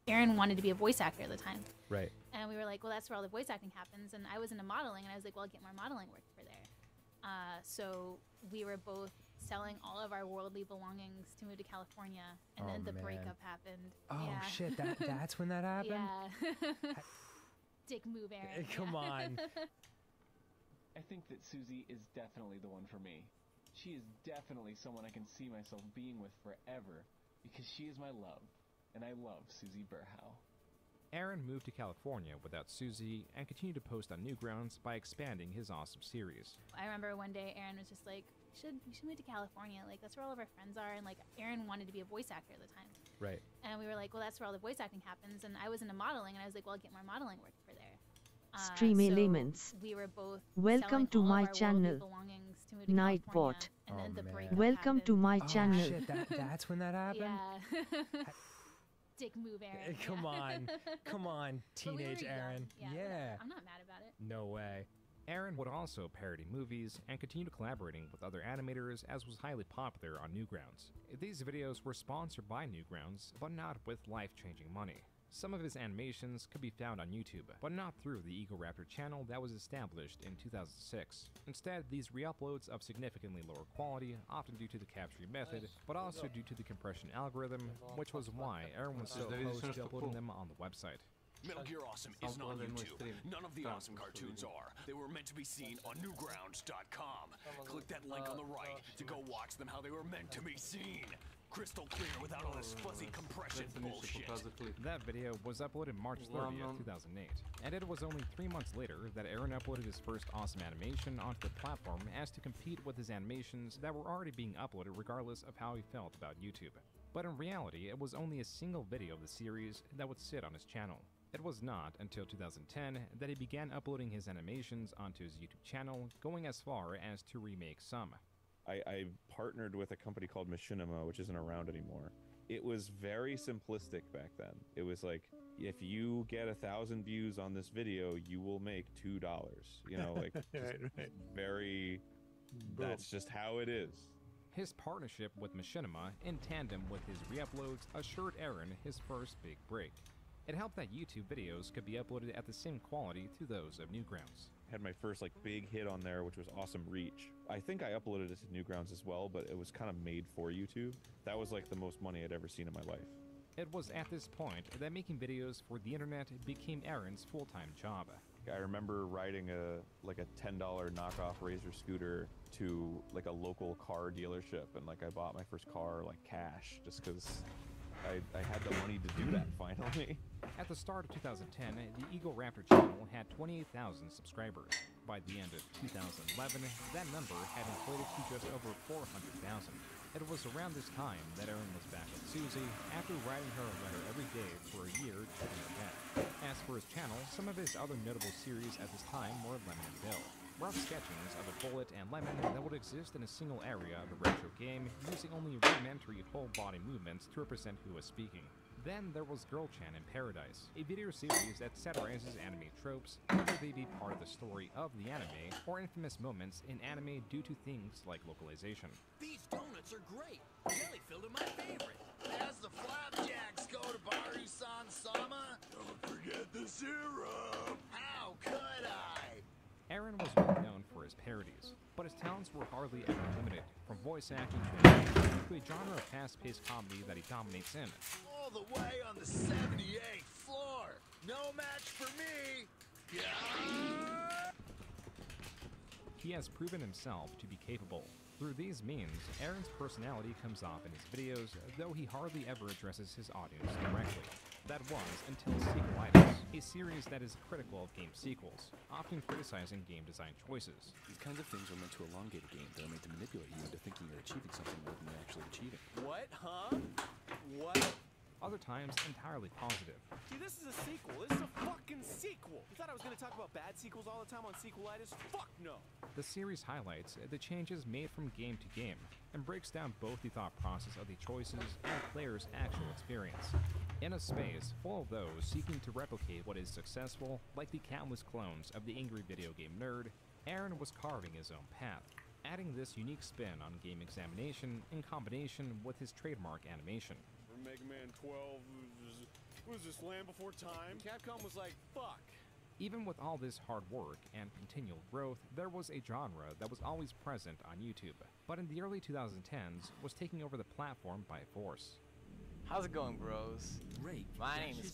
Aaron wanted to be a voice actor at the time. Right. And we were like, well, that's where all the voice acting happens. And I was into modeling, and I was like, well, I'll get more modeling work for there. So we were both selling all of our worldly belongings to move to California, and then the breakup happened. Oh, yeah. shit, that's when that happened? Yeah. Dick move, Aaron. Come on. I think that Susie is definitely the one for me. She is definitely someone I can see myself being with forever, because she is my love, and I love Susie Burhow. Aaron moved to California without Susie and continued to post on Newgrounds by expanding his awesome series. I remember one day Aaron was just like, you should move to California. Like, that's where all of our friends are. And, like, Aaron wanted to be a voice actor at the time. Right. And we were like, well, that's where all the voice acting happens. And I was into modeling, and I was like, well, I'll get more modeling work for there. Stream elements. We were both welcome to my channel. Nightbot. Welcome to my channel. Shit, that's when that happened? Yeah. Dick move, Aaron. Come on. Come on, teenage Aaron. Yeah. I'm not mad about it. No way. Aaron would also parody movies and continued collaborating with other animators, as was highly popular on Newgrounds. These videos were sponsored by Newgrounds, but not with life-changing money. Some of his animations could be found on YouTube, but not through the Egoraptor channel that was established in 2006. Instead, these re-uploads of significantly lower quality, often due to the capturing method, but also due to the compression algorithm, which was why Aaron was so opposed to uploading them on the website. Metal Gear Awesome is not on YouTube. None of the awesome cartoons are. They were meant to be seen on Newgrounds.com. Click that link on the right to go watch them how they were meant to be seen. Crystal clear without all this fuzzy compression bullshit. That video was uploaded March 30th, 2008, and it was only 3 months later that Aaron uploaded his first awesome animation onto the platform as to compete with his animations that were already being uploaded regardless of how he felt about YouTube. But in reality, it was only a single video of the series that would sit on his channel. It was not until 2010 that he began uploading his animations onto his YouTube channel, going as far as to remake some. I partnered with a company called Machinima, which isn't around anymore. It was very simplistic back then. It was like, if you get 1,000 views on this video, you will make $2. You know, like, right. Very, that's just how it is. His partnership with Machinima, in tandem with his re-uploads, assured Aaron his first big break. It helped that YouTube videos could be uploaded at the same quality to those of Newgrounds. Had my first like big hit on there, which was Awesome Reach. I think I uploaded it to Newgrounds as well, but it was kind of made for YouTube. That was like the most money I'd ever seen in my life. It was at this point that making videos for the internet became Aaron's full-time job. I remember riding a $10 knockoff Razor scooter to like a local car dealership, and like I bought my first car like cash just because I had the money to do that finally. At the start of 2010, the Egoraptor channel had 28,000 subscribers. By the end of 2011, that number had inflated to just over 400,000. It was around this time that Aaron was back with Susie after writing her a letter every day for a year checking her head. As for his channel, some of his other notable series at this time were Lemon and Bill, rough sketchings of a bullet and lemon that would exist in a single area of a retro game using only rudimentary whole-body movements to represent who was speaking. Then there was Girl Chan in Paradise, a video series that satirizes anime tropes, whether they be part of the story of the anime or infamous moments in anime due to things like localization. These donuts are great! Jelly-filled are my favorite! As the flapjacks go to Baru-san Sama, don't forget the syrup! How could I? Aaron was well known for his parodies, but his talents were hardly ever limited, from voice acting to a genre of fast-paced comedy that he dominates in. All the way on the 78th floor! No match for me! Yeah! He has proven himself to be capable. Through these means, Aaron's personality comes off in his videos, though he hardly ever addresses his audience directly. That was until Sequelitis, a series that is critical of game sequels, often criticizing game design choices. These kinds of things are meant to elongate a game. They're meant to manipulate you into thinking you're achieving something more than you're actually achieving. What, huh? What? Other times, entirely positive. See, this is a sequel. This is a fucking sequel. You thought I was going to talk about bad sequels all the time on Sequelitis? Fuck no. The series highlights the changes made from game to game and breaks down both the thought process of the choices and the player's actual experience. In a space full of those seeking to replicate what is successful, like the countless clones of the angry video game nerd, Aaron was carving his own path, adding this unique spin on game examination in combination with his trademark animation. Mega Man 12, Was this Land Before Time? Capcom was like, fuck. Even with all this hard work and continual growth, there was a genre that was always present on YouTube, but in the early 2010s was taking over the platform by force. How's it going, bros? My name is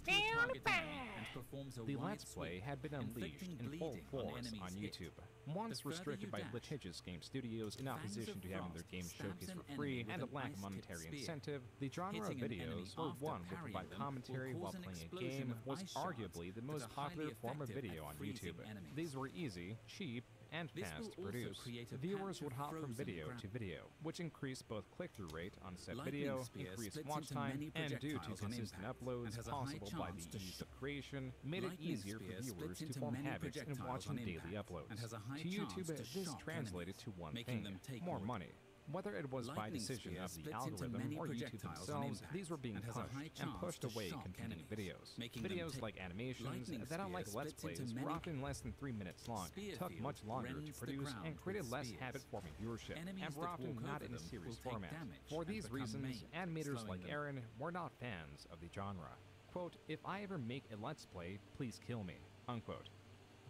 The Let's Play had been unleashed in full force on YouTube. Once restricted by litigious game studios in opposition to having their games showcased for free and a lack of monetary incentive, the genre of videos, where one would provide commentary while playing a game, was arguably the most popular form of video on YouTube. These were easy, cheap, and fast to produce. Viewers would hop from video to video, which increased both click-through rate on said video, increased watch time, and due to consistent uploads possible by the ease of creation, made it easier for viewers to form habits in watching daily uploads. To YouTube, this translated to one thing: more money. Whether it was by decision of the algorithm or YouTube themselves, these were being pushed and pushed away competing videos. Videos like animations that, unlike Let's Plays, were often less than 3 minutes long, took much longer to produce, and created less habit-forming viewership, and were often not in a series format. For these reasons, animators like Aaron were not fans of the genre. Quote, "If I ever make a Let's Play, please kill me," unquote.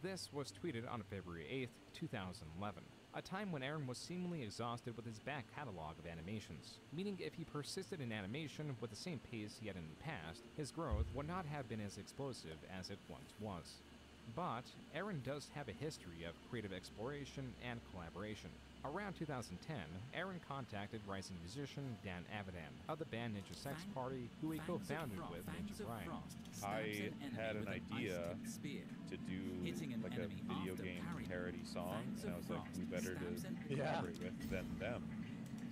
This was tweeted on February 8th, 2011. A time when Aaron was seemingly exhausted with his back catalog of animations, meaning if he persisted in animation with the same pace he had in the past, his growth would not have been as explosive as it once was. But Aaron does have a history of creative exploration and collaboration. Around 2010, Aaron contacted rising musician Dan Avidan of the band Ninja Sex Party, who he co-founded with Ninja Brian. I had an idea to do like a video game parody song, and I was like, we better to collaborate with than them.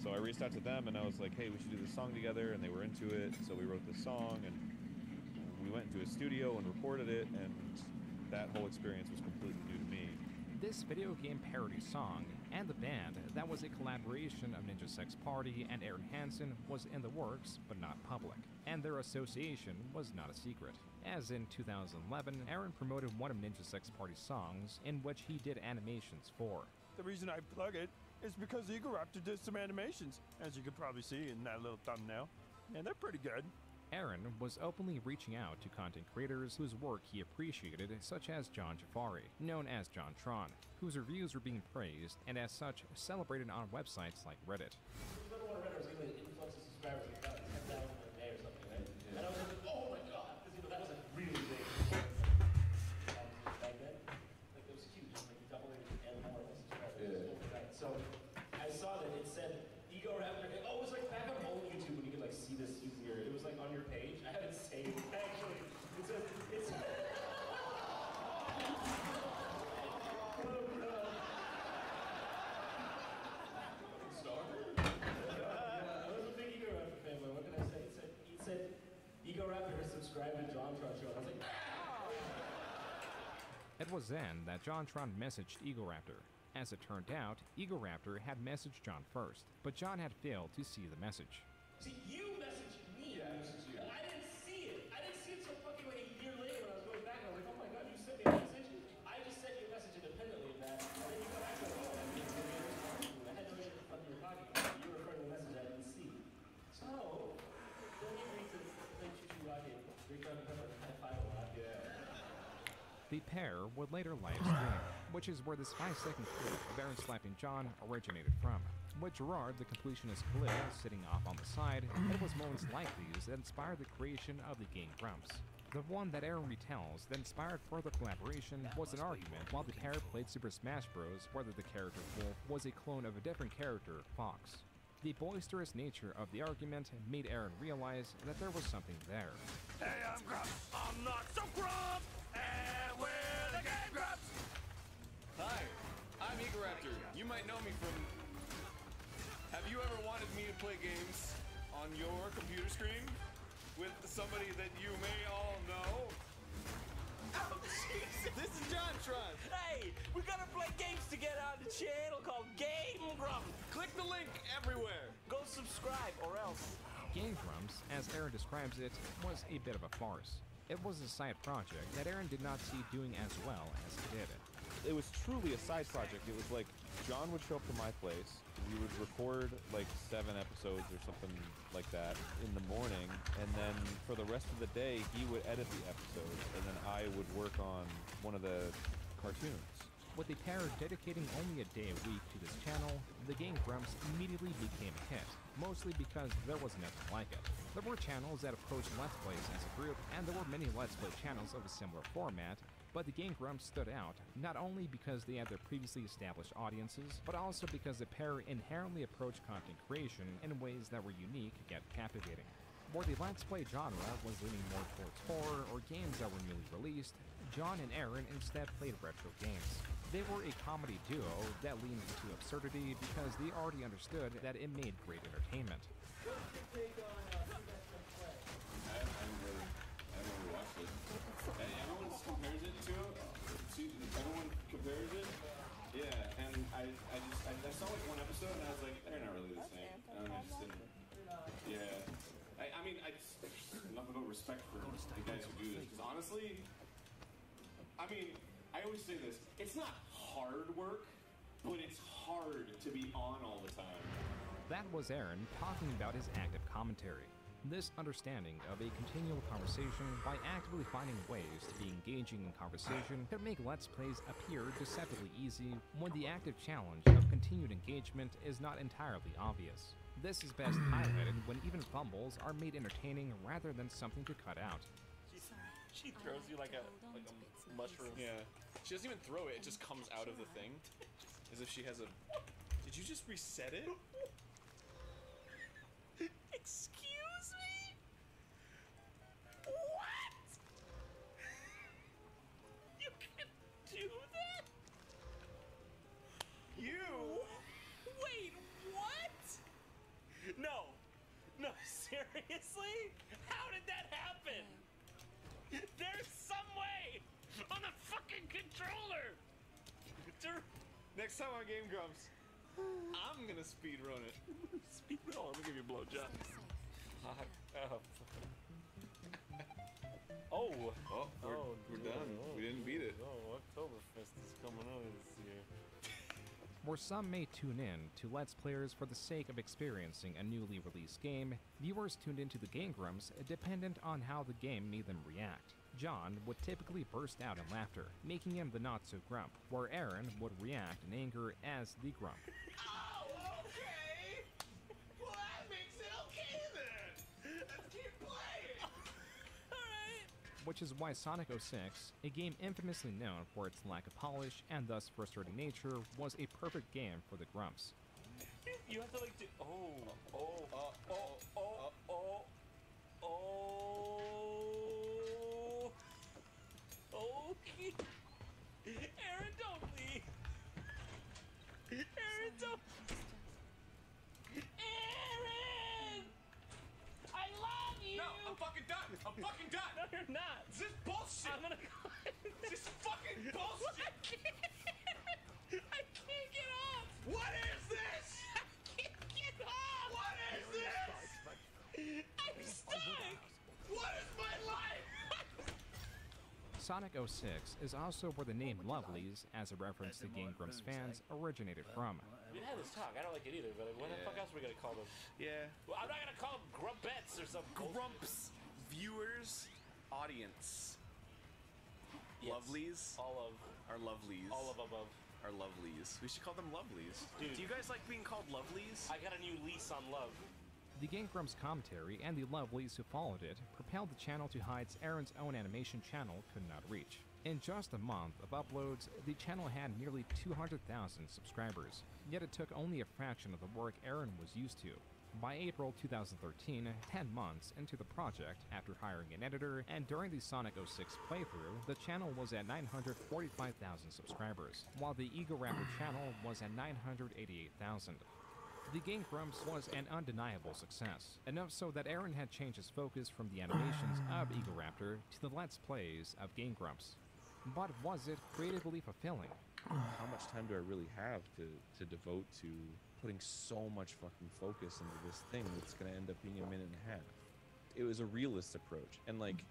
So I reached out to them and I was like, hey, we should do this song together, and they were into it. So we wrote this song and we went into a studio and recorded it, and that whole experience was completely new to me. This video game parody song and the band that was a collaboration of Ninja Sex Party and Aaron Hansen was in the works but not public, and their association was not a secret. As in 2011, Aaron promoted one of Ninja Sex Party's songs in which he did animations for. The reason I plug it is because Egoraptor did some animations, as you could probably see in that little thumbnail, and they're pretty good. Aaron was openly reaching out to content creators whose work he appreciated, such as John Jafari, known as John Tron, whose reviews were being praised and as such celebrated on websites like Reddit. So I saw that it said Egoraptor. Oh, it was like back on old YouTube when you could like see this easier. It was like on your page. I have it saved actually. It says it's. Egoraptor has subscribed to John Tron Show. I was like, It was then that John Tron messaged Egoraptor. As it turned out, Egoraptor had messaged John first, but John had failed to see the message. see, you messaged me. Yeah, I messaged you. I didn't see it. I didn't see it until fucking like a year later when I was going back. I was like, oh my god, you sent me a message? I just sent you a message independently of that. And then you go back and go, oh, I had no idea what the fuck you were talking about. You were referring to a message I didn't see. So, then you agreed to play Choo Choo Rocket. You're trying to high five a lot. Yeah. The pair would later live stream, which is where this 5-second clip of Aaron slapping John originated from. With Gerard, the completionist Khalil, sitting off on the side, it was moments like these that inspired the creation of the game Grumps. The one that Aaron retells that inspired further collaboration was an argument while the pair played Super Smash Bros. Whether the character Wolf was a clone of a different character, Fox. The boisterous nature of the argument made Aaron realize that there was something there. Hey, I'm Grumps. I'm not so Grumps. And we're the Game Grumps. Hi, I'm Egoraptor. You might know me from... Have you ever wanted me to play games on your computer screen with somebody that you may all know? Oh, Jesus. This is John Tron. Hey, we gotta play games together on the channel called Game Grumps. Click the link everywhere. Go subscribe or else. Game Grumps, as Aaron describes it, was a bit of a farce. It was a side project that Aaron did not see doing as well as he did. it was truly a side project. It was like John would show up to my place. We would record like 7 episodes or something like that in the morning, and then for the rest of the day, he would edit the episodes, and then I would work on one of the cartoons. With the pair dedicating only a day a week to this channel, the Game Grumps immediately became a hit, mostly because there was nothing like it. There were channels that approached Let's Plays as a group, and there were many Let's Play channels of a similar format, but the Game Grumps stood out, not only because they had their previously established audiences, but also because the pair inherently approached content creation in ways that were unique yet captivating. Where the Let's Play genre was leaning more towards horror or games that were newly released, John and Aaron instead played retro games. They were a comedy duo that leaned into absurdity because they already understood that it made great entertainment. I haven't really watched it. And everyone compares it to it. Everyone compares it. Yeah, and I saw like one episode and I was like, they're not really the same. And I just didn't. Yeah. I mean, I just nothing but respect for the guys who do this. Because honestly, I mean, I always say this, it's not hard work, but it's hard to be on all the time. That was Aaron talking about his active commentary. This understanding of a continual conversation by actively finding ways to be engaging in conversation could make Let's Plays appear deceptively easy when the active challenge of continued engagement is not entirely obvious. This is best highlighted when even fumbles are made entertaining rather than something to cut out. She throws you like a mushroom. Yeah. She doesn't even throw it, it just comes out of the thing. As if she has a... Did you just reset it? Excuse me? What? You can do that? You? Wait, what? No. No, seriously? How did that happen? There's some way on the fucking controller. Next time on Game Grumps, I'm gonna speedrun it. Speedrun? I'm gonna give you a blowjob. We're done. We didn't beat it. Oh, Oktoberfest is coming on this year. Where some may tune in to Let's Players for the sake of experiencing a newly released game, viewers tuned into the Game Grumps dependent on how the game made them react. John would typically burst out in laughter, making him the not-so-grump, where Aaron would react in anger as the grump. Oh, okay. Well, that makes it okay then. Let's keep playing. Alright. Which is why Sonic 06, a game infamously known for its lack of polish and thus frustrating nature, was a perfect game for the grumps. You have to like do... Okay. Aaron, don't leave. Aaron, don't. Aaron! I love you! No, I'm fucking done! I'm fucking done! No, you're not. This is bullshit! I'm gonna call it. This is fucking bullshit! I can't get off! What is this? I can't get off! What is this? I'm stuck! What is my life? Sonic 06 is also where the name Lovelies, as a reference to Game Grumps fans, originated from. We had this talk. I don't like it either, but what the fuck else are we gonna call them? Yeah. Well, I'm not gonna call them Grumpettes or something. Grumps, viewers, audience. Yes. Lovelies. All of. Our lovelies. All of above. Our lovelies. We should call them lovelies. Dude. Do you guys like being called lovelies? I got a new lease on love. The Game Grumps commentary and the Lovelies who followed it propelled the channel to heights Aaron's own animation channel could not reach. In just a month of uploads, the channel had nearly 200,000 subscribers, yet it took only a fraction of the work Aaron was used to. By April 2013, 10 months into the project, after hiring an editor, and during the Sonic 06 playthrough, the channel was at 945,000 subscribers, while the Egoraptor channel was at 988,000. The Game Grumps was an undeniable success, enough so that Aaron had changed his focus from the animations of Egoraptor to the Let's Plays of Game Grumps. But was it creatively fulfilling? How much time do I really have to devote to putting so much fucking focus into this thing that's going to end up being a minute and a half? it was a realist approach, and like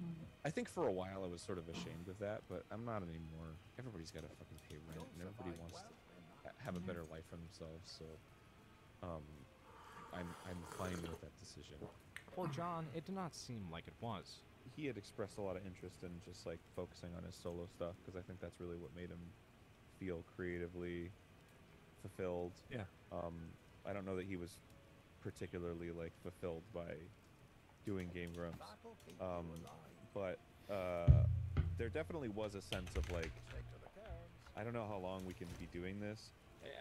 I think for a while I was sort of ashamed of that, but I'm not anymore. Everybody's got to fucking pay rent, and everybody wants to have a better life for themselves. So I'm fine with that decision. For John, it did not seem like it was. He had expressed a lot of interest in just like focusing on his solo stuff, because I think that's really what made him feel creatively fulfilled. Yeah. I don't know that he was particularly like fulfilled by doing Game Grumps, but there definitely was a sense of like, I don't know how long we can be doing this.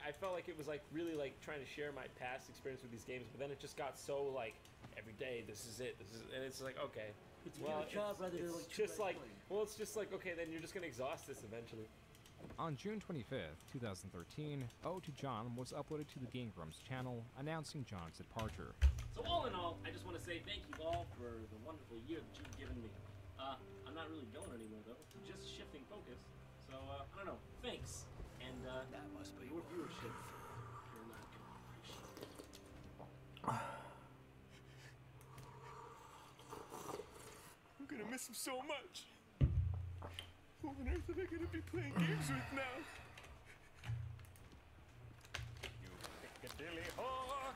I felt like it was like really like trying to share my past experience with these games, but then it just got so like every day this is it, and it's like, okay, It's just like okay, then you're just gonna exhaust this eventually. On June 25th, 2013, Ode to John was uploaded to the Game Grumps channel, announcing John's departure. So all in all, I just want to say thank you all for the wonderful year that you've given me. I'm not really going anywhere though, just shifting focus. So I don't know. Thanks, and that must be your viewership. You're not gonna appreciate it. I'm gonna miss him so much. Who on earth am I gonna be playing games with now? You piccadilly whore!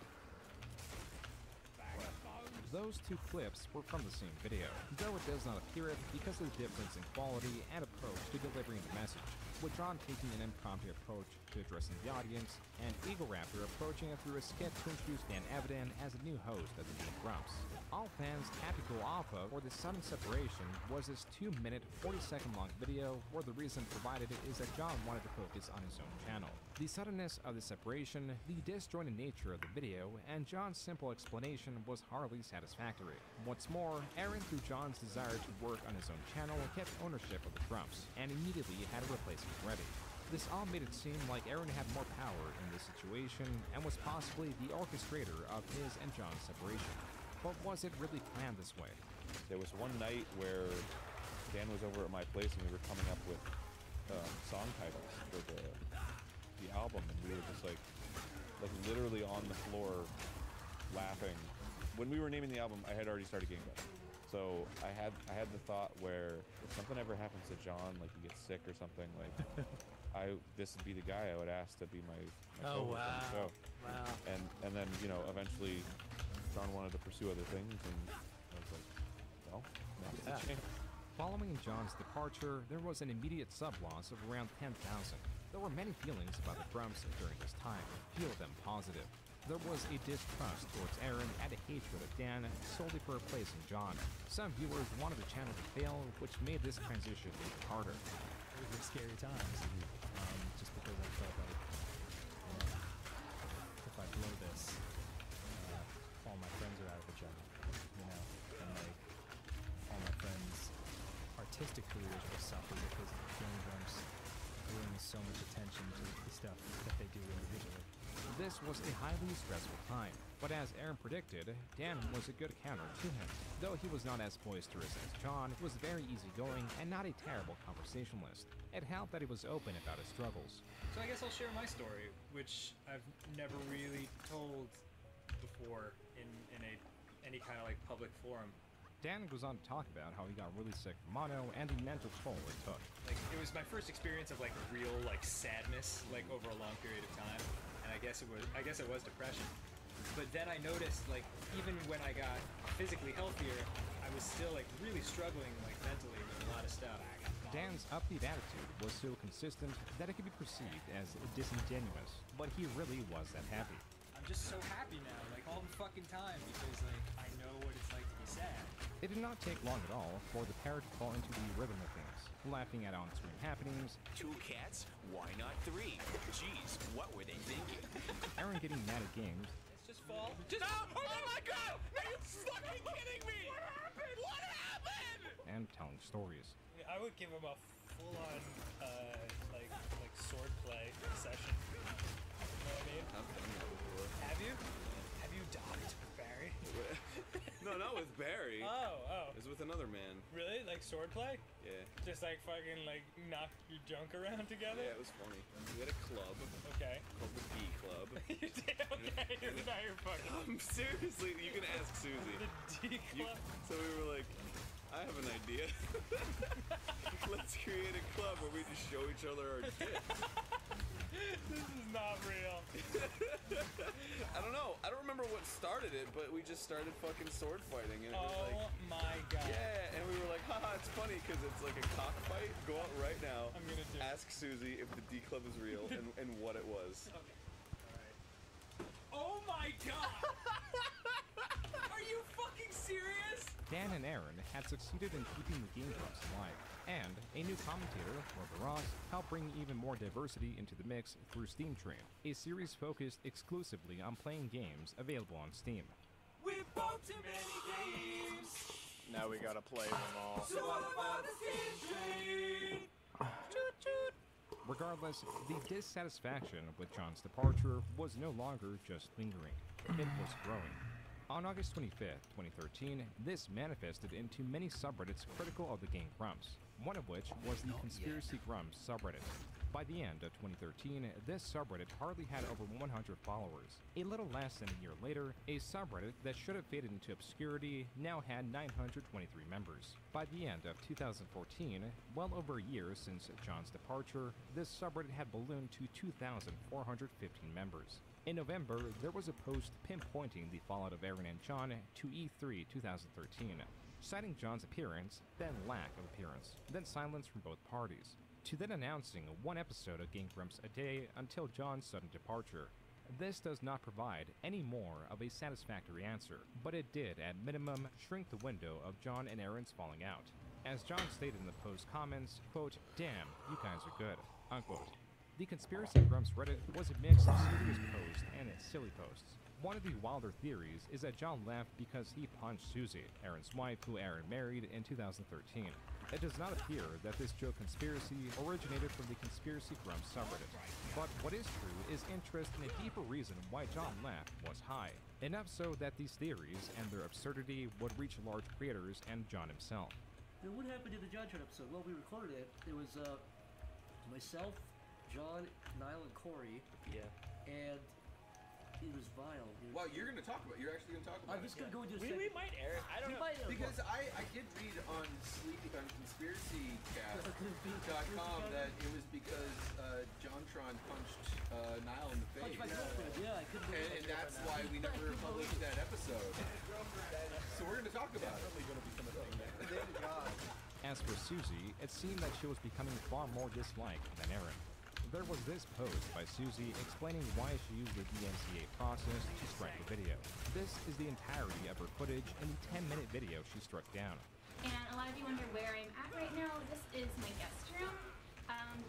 Those two clips were from the same video, though it does not appear it because of the difference in quality and approach to delivering the message, with John taking an impromptu approach to addressing the audience, and Eagle Raptor approaching it through a skit to introduce Dan Eviden as a new host of the Game Grumps. All fans had to go off of, or the sudden separation, was this 2-minute, 40-second long video where the reason provided is that John wanted to focus on his own channel. The suddenness of the separation, the disjointed nature of the video, and John's simple explanation was hardly satisfactory. What's more, Aaron, through John's desire to work on his own channel, kept ownership of the Grumps, and immediately had a replacement ready. This all made it seem like Aaron had more power in this situation, and was possibly the orchestrator of his and John's separation. But was it really planned this way? There was one night where Dan was over at my place and we were coming up with song titles for the album, and we were just like literally on the floor laughing. When we were naming the album, I had already started Game Grumps. So I had the thought where if something ever happens to John, like he gets sick or something, like this would be the guy I would ask to be my oh co-host on the show. Wow. And then eventually John wanted to pursue other things, and I was like, well, that's the chance. Following John's departure, there was an immediate sub-loss of around 10,000. There were many feelings about the Grumps during this time, few of them positive. There was a distrust towards Aaron and a hatred of Dan solely for replacing John. Some viewers wanted the channel to fail, which made this transition even harder. It was scary times, just because I felt like if I blow this, all my friends are out of a job, and like all my friends' artistic careers will suffer because of Game Grumps bring so much attention to the stuff that they do individually. This was a highly stressful time, but as Aaron predicted, Dan was a good counter to him. Though he was not as boisterous as John, he was very easygoing and not a terrible conversationalist. It helped that he was open about his struggles. So I guess I'll share my story, which I've never really told before in any kind of like public forum. Dan goes on to talk about how he got really sick from mono and the mental toll it took. Like, it was my first experience of like real like sadness like over a long period of time, and I guess it was depression. But then I noticed like even when I got physically healthier, I was still like really struggling like mentally with a lot of stuff. Dan's upbeat attitude was so consistent that it could be perceived as disingenuous, but he really was that happy. I'm just so happy now, like all the fucking time, because like I know what it's like to be sad. It did not take long at all for the pair to fall into the rhythm of things, laughing at on-screen happenings. 2 cats? Why not 3? Jeez, what were they thinking? Aaron getting mad at games. Let's just fall. Just oh my god! Are you fucking kidding me? What happened? What happened? And telling stories. I would give him a full-on like swordplay session. You know what I mean? I've done that before. Have you? Have you docked with Barry? No, not with Barry. Oh. It was with another man. Really? Like swordplay? Yeah. Just like fucking like knock your junk around together? Yeah, it was funny. We had a club. Okay. Called the B Club. You did? Okay. Now you're fucking. Seriously, you can ask Susie. The D club. So we were like, I have an idea. Let's create a club where we just show each other our tits. This is not real. I don't know. I don't remember what started it, but we just started fucking sword fighting. And it was like, my god. yeah, and we were like, haha, it's funny because it's like a cockfight. Go out right now. I'm gonna do Ask Susie if the D Club is real and what it was. Okay. Oh my god! Are you fucking serious? Dan and Aaron had succeeded in keeping the Game Grumps alive, and a new commentator, Rover Ross, helped bring even more diversity into the mix through Steam Train, a series focused exclusively on playing games available on Steam. We bought too many games. Now we gotta play them all. So what about the Steam Train? Toot toot! Regardless, the dissatisfaction with John's departure was no longer just lingering, it was growing. On August 25th, 2013, this manifested into many subreddits critical of the Game Grumps, one of which was the Conspiracy Grumps subreddit. By the end of 2013, this subreddit hardly had over 100 followers. A little less than a year later, a subreddit that should have faded into obscurity now had 923 members. By the end of 2014, well over a year since John's departure, this subreddit had ballooned to 2,415 members. In November, there was a post pinpointing the fallout of Aaron and John to E3 2013, citing John's appearance, then lack of appearance, then silence from both parties, to then announcing one episode of Game Grumps a day until John's sudden departure. This does not provide any more of a satisfactory answer, but it did, at minimum, shrink the window of John and Aaron's falling out. As John stated in the post comments, quote, "Damn, you guys are good," unquote. The Conspiracy Grumps Reddit was a mix of serious posts and silly posts. One of the wilder theories is that John left because he punched Susie, Aaron's wife, who Aaron married in 2013. It does not appear that this joke conspiracy originated from the Conspiracy Grumps subreddit, but what is true is interest in a deeper reason why John left was high, enough so that these theories and their absurdity would reach large creators and John himself. Then what happened to the John Trent episode? Well, we recorded it. It was myself, John, Niall, and Corey. Yeah. And it was vile. Well, you're going to talk about it. You're actually going to talk about it. I'm just going to go into We might air it. I don't know. Because I did read on conspiracycast.com that it was because JonTron punched Niall in the face. Punched my girlfriend, yeah. I couldn't and that's why we never published that episode. So we're going to talk about it. As for Susie, it seemed that she was becoming far more disliked than Aaron. There was this post by Susie explaining why she used the DMCA process to strike the video. This is the entirety of her footage in the 10-minute video she struck down. And a lot of you wonder where I'm at right now. This is my guest room.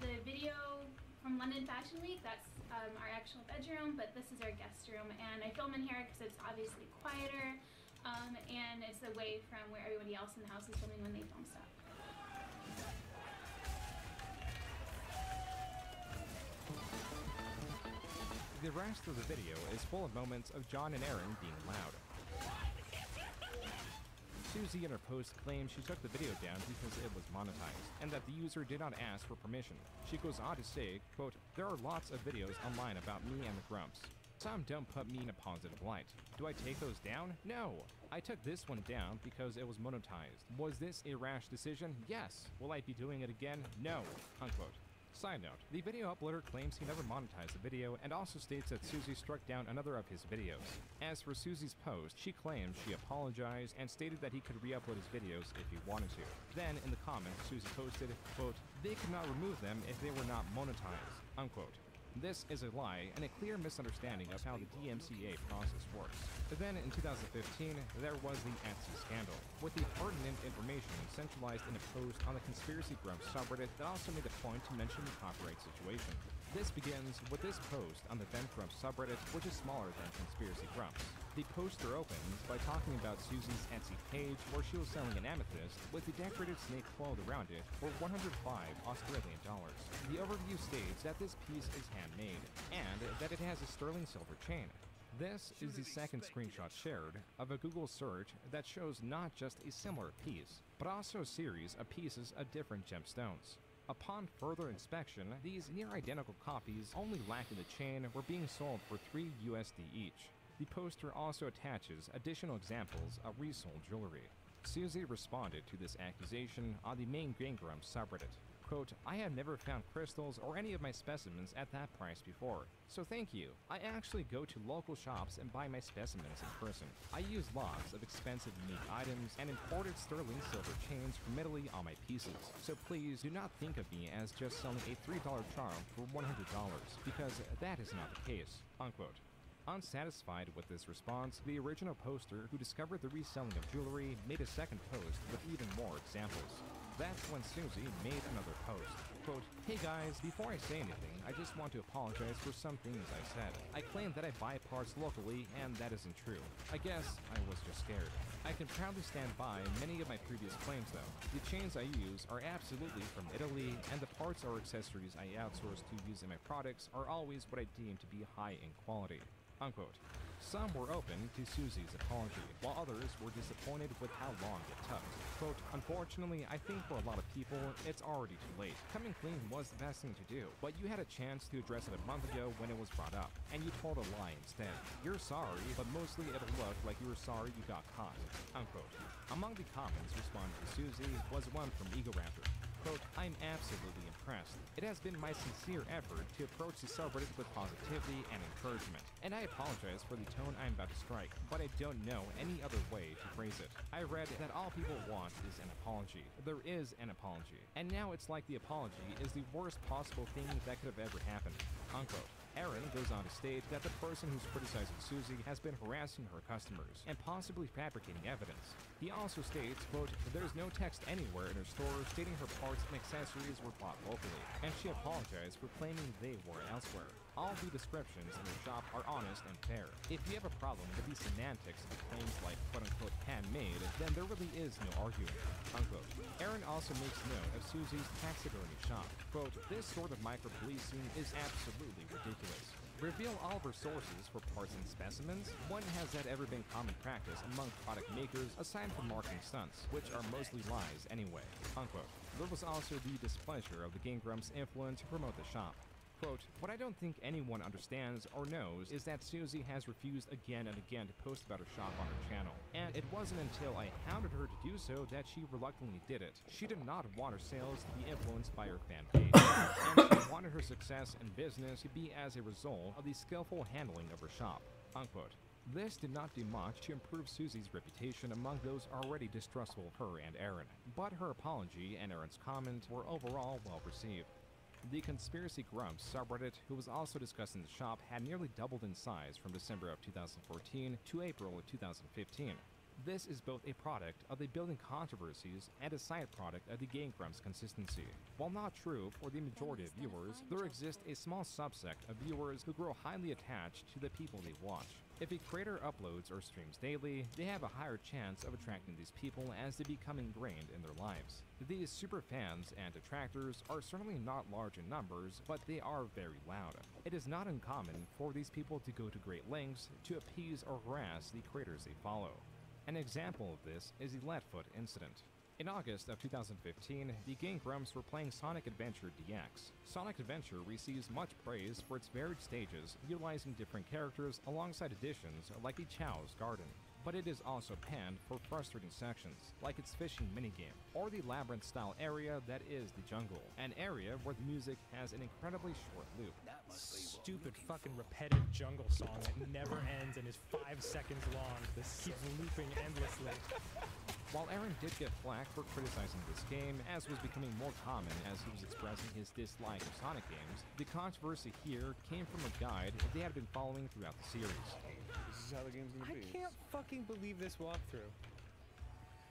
The video from London Fashion Week, that's our actual bedroom, but this is our guest room. And I film in here because it's obviously quieter, and it's away from where everybody else in the house is filming when they film stuff. The rest of the video is full of moments of John and Aaron being loud. Susie in her post claims she took the video down because it was monetized, and that the user did not ask for permission. She goes on to say, quote, "There are lots of videos online about me and the Grumps. Some don't put me in a positive light. Do I take those down? No. I took this one down because it was monetized. Was this a rash decision? Yes. Will I be doing it again? No." Unquote. Side note, the video uploader claims he never monetized the video and also states that Susie struck down another of his videos. As for Susie's post, she claims she apologized and stated that he could re-upload his videos if he wanted to. Then, in the comments, Susie posted, quote, "They could not remove them if they were not monetized," unquote. This is a lie and a clear misunderstanding of how the DMCA process works. Then in 2015, there was the Etsy scandal, with the pertinent information centralized in a post on the Conspiracy Grumps subreddit that also made a point to mention the copyright situation. This begins with this post on the Then Grumps subreddit, which is smaller than Conspiracy Grumps. The poster opens by talking about Susie's Etsy page where she was selling an amethyst with the decorated snake coiled around it for 105 Australian dollars. The overview states that this piece is handmade and that it has a sterling silver chain. This is the second screenshot shared of a Google search that shows not just a similar piece, but also a series of pieces of different gemstones. Upon further inspection, these near-identical copies, only lacking the chain, were being sold for $3 USD each. The poster also attaches additional examples of resold jewelry. Sooo responded to this accusation on the main Game Grumps subreddit. Quote, I have never found crystals or any of my specimens at that price before, so thank you. I actually go to local shops and buy my specimens in person. I use lots of expensive unique items and imported sterling silver chains from Italy on my pieces, so please do not think of me as just selling a $3 charm for $100, because that is not the case, unquote. Unsatisfied with this response, the original poster who discovered the reselling of jewelry made a second post with even more examples. That's when Sooo made another post. Quote, hey guys, before I say anything, I just want to apologize for some things I said. I claimed that I buy parts locally, and that isn't true. I guess I was just scared. I can proudly stand by many of my previous claims though. The chains I use are absolutely from Italy, and the parts or accessories I outsource to use in my products are always what I deem to be high in quality. Unquote. Some were open to Soo's apology, while others were disappointed with how long it took. Quote, unfortunately, I think for a lot of people, it's already too late. Coming clean was the best thing to do, but you had a chance to address it a month ago when it was brought up, and you told a lie instead. You're sorry, but mostly it'll look like you were sorry you got caught. Unquote. Among the comments responding to Sooo was one from Egoraptor. Quote, I'm absolutely impressed. It has been my sincere effort to approach the subreddit with positivity and encouragement, and I apologize for the tone I'm about to strike, but I don't know any other way to phrase it. I read that all people want is an apology. There is an apology, and now it's like the apology is the worst possible thing that could have ever happened. Unquote. Aaron goes on to state that the person who's criticizing Sooo has been harassing her customers and possibly fabricating evidence. He also states, quote, there's no text anywhere in her store stating her parts and accessories were bought locally, and she apologized for claiming they were elsewhere. All the descriptions in her shop are honest and fair. If you have a problem with the semantics of claims like quote-unquote handmade, then there really is no arguing, unquote. Aaron also makes note of Soo's taxidermy shop. Quote, this sort of micro-policing is absolutely ridiculous. Reveal all of her sources for parts and specimens? When has that ever been common practice among product makers aside from marketing stunts, which are mostly lies anyway, unquote. There was also the displeasure of the Game Grumps influence to promote the shop. Quote, what I don't think anyone understands or knows is that Sooo has refused again and again to post about her shop on her channel, and it wasn't until I hounded her to do so that she reluctantly did it. She did not want her sales to be influenced by her fan page, and she wanted her success in business to be as a result of the skillful handling of her shop, unquote. This did not do much to improve Soo's reputation among those already distrustful of her and Aaron, but her apology and Aaron's comment were overall well received. The Conspiracy Grumps subreddit, who was also discussing the shop, had nearly doubled in size from December of 2014 to April of 2015. This is both a product of the building controversies and a side product of the Game Grumps consistency. While not true for the majority of viewers, there exists a small subsect of viewers who grow highly attached to the people they watch. If a creator uploads or streams daily, they have a higher chance of attracting these people as they become ingrained in their lives. These super fans and detractors are certainly not large in numbers, but they are very loud. It is not uncommon for these people to go to great lengths to appease or harass the creators they follow. An example of this is the Letfoot incident. In August of 2015, the Game Grumps were playing Sonic Adventure DX. Sonic Adventure receives much praise for its varied stages, utilizing different characters alongside additions like the Chow's Garden. But it is also panned for frustrating sections, like its fishing minigame, or the labyrinth-style area that is the jungle, an area where the music has an incredibly short loop. Stupid fucking repetitive jungle song that never ends and is 5 seconds long. This keeps looping endlessly. While Aaron did get flack for criticizing this game, as was becoming more common as he was expressing his dislike of Sonic games, the controversy here came from a guide they had been following throughout the series. This is how the game's gonna be. I can't fucking believe this walkthrough.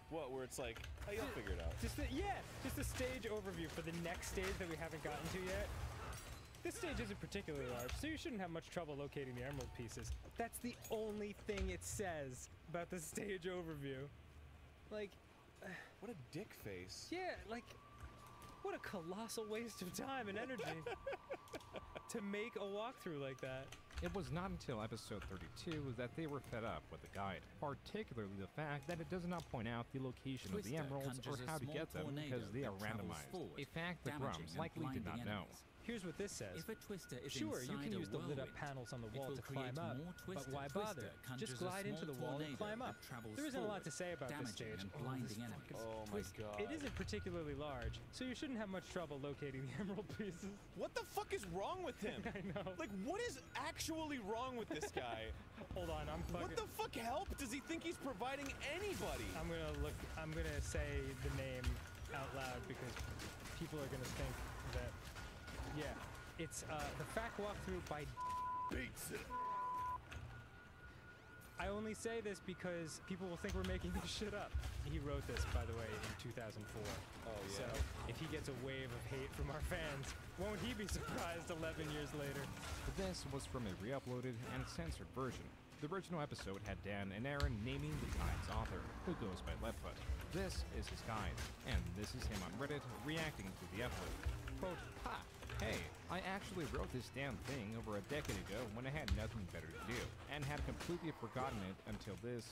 What, where it's like, oh, you'll figure it out. Just a stage overview for the next stage that we haven't gotten to yet. This stage isn't particularly large, so you shouldn't have much trouble locating the emerald pieces. That's the only thing it says about the stage overview. Like, what a dick face. Yeah, like, what a colossal waste of time and energy to make a walkthrough like that. It was not until episode 32 that they were fed up with the guide, particularly the fact that it does not point out the location of the emeralds or how to get them because they are randomized, a fact the Grumps likely did not know. Here's what this says. If a twister is Sure, you inside can a use the lit up whirlwind, panels on the it wall will to climb create up, more but twist. why Twister bother? conjures Just a glide into small the wall and tornado climb up. that travels There isn't a lot to forward, say about this damaging stage. and blinding this enemies. Oh my god. It isn't particularly large, so you shouldn't have much trouble locating the emerald pieces. What the fuck is wrong with him? I know. Like, what is actually wrong with this guy? Hold on, I'm fucking... What the fuck help does he think he's providing anybody? I'm gonna say the name out loud because people are gonna think that, yeah, it's the fact walkthrough by Beats it. I only say this because people will think we're making this shit up. He wrote this, by the way, in 2004. Oh, yeah. So if he gets a wave of hate from our fans, won't he be surprised 11 years later? This was from a re-uploaded and censored version. The original episode had Dan and Aaron naming the guide's author, who goes by Leadfoot. This is his guide, and this is him on Reddit reacting to the upload. Quote, ha! Hey, I actually wrote this damn thing over a decade ago when I had nothing better to do, and had completely forgotten it until this,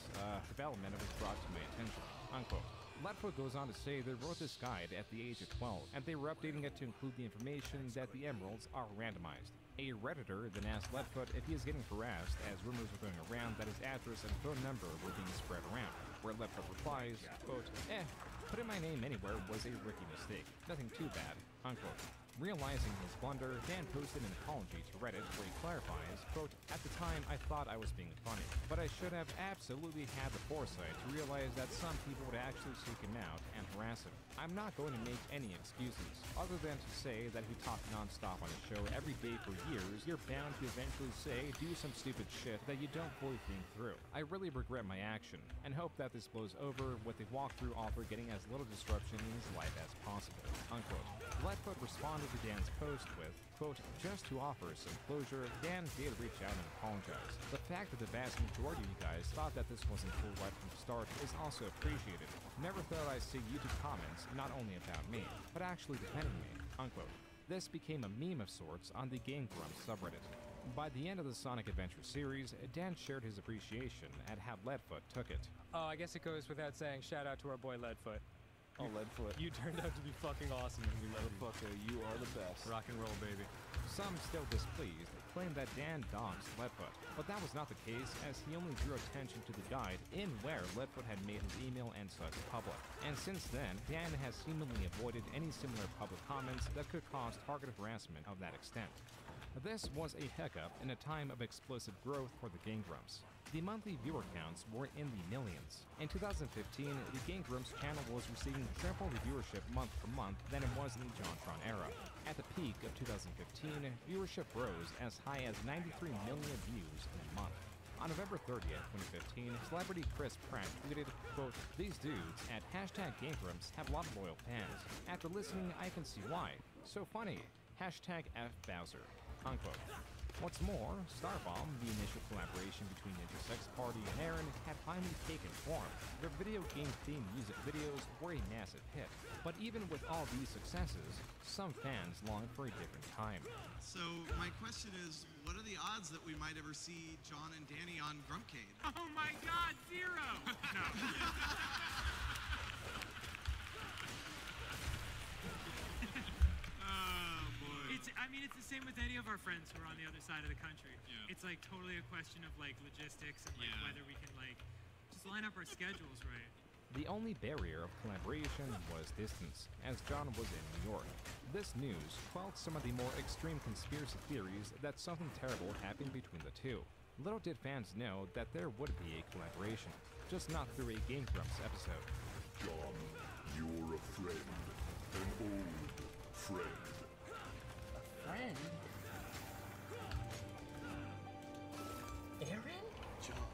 development was brought to my attention. Unquote. Leadfoot goes on to say they wrote this guide at the age of 12, and they were updating it to include the information that the emeralds are randomized. A Redditor then asked Leadfoot if he is getting harassed as rumors were going around that his address and phone number were being spread around, where Leadfoot replies, quote, putting my name anywhere was a rookie mistake. Nothing too bad, unquote. Realizing his blunder, Dan posted an apology to Reddit where he clarifies, quote, at the time I thought I was being funny, but I should have absolutely had the foresight to realize that some people would actually seek him out and harass him. I'm not going to make any excuses, other than to say that if you talk non-stop on a show every day for years, you're bound to eventually say, do some stupid shit that you don't fully think through. I really regret my action, and hope that this blows over with the walkthrough author getting as little disruption in his life as possible, unquote. Leadfoot responded to Dan's post with, quote, just to offer some closure, Dan did reach out and apologize. The fact that the vast majority of you guys thought that this wasn't cool right from the start is also appreciated. Never thought I'd see YouTube comments not only about me, but actually defending me, unquote. This became a meme of sorts on the Game Grumps subreddit. By the end of the Sonic Adventure series, Dan shared his appreciation at how Leadfoot took it. Oh, I guess it goes without saying, shout out to our boy Leadfoot. Oh, Leadfoot. You turned out to be fucking awesome, and we love you. Motherfucker, you are the best. Rock and roll, baby. Some, still displeased, claimed that Dan doxed Leadfoot, but that was not the case, as he only drew attention to the guide in where Leadfoot had made his email and such public. And since then, Dan has seemingly avoided any similar public comments that could cause targeted harassment of that extent. This was a hiccup in a time of explosive growth for the Game Grumps. The monthly viewer counts were in the millions. In 2015, the Game Grumps channel was receiving triple the viewership month per month than it was in the JonTron era. At the peak of 2015, viewership rose as high as 93 million views in a month. On November 30th, 2015, celebrity Chris Pratt tweeted, quote, these dudes at #GameGrumps have a lot of loyal fans. After listening, I can see why. So funny. #FBowser. Unquote. What's more, Starbomb, the initial collaboration between Ninja Sex Party and Aaron, had finally taken form. Their video game-themed music videos were a massive hit. But even with all these successes, some fans longed for a different time. So my question is, what are the odds that we might ever see John and Danny on Grumpcade? Oh my god, 0! No. It's the same with any of our friends who are on the other side of the country. Yeah. It's like totally a question of like logistics and like whether we can like just line up our schedules right. The only barrier of collaboration was distance, as John was in New York. This news quelled some of the more extreme conspiracy theories that something terrible happened between the two. Little did fans know that there would be a collaboration, just not through a Game Grumps episode. John, you're a friend. An old friend. Friend? Aaron? John.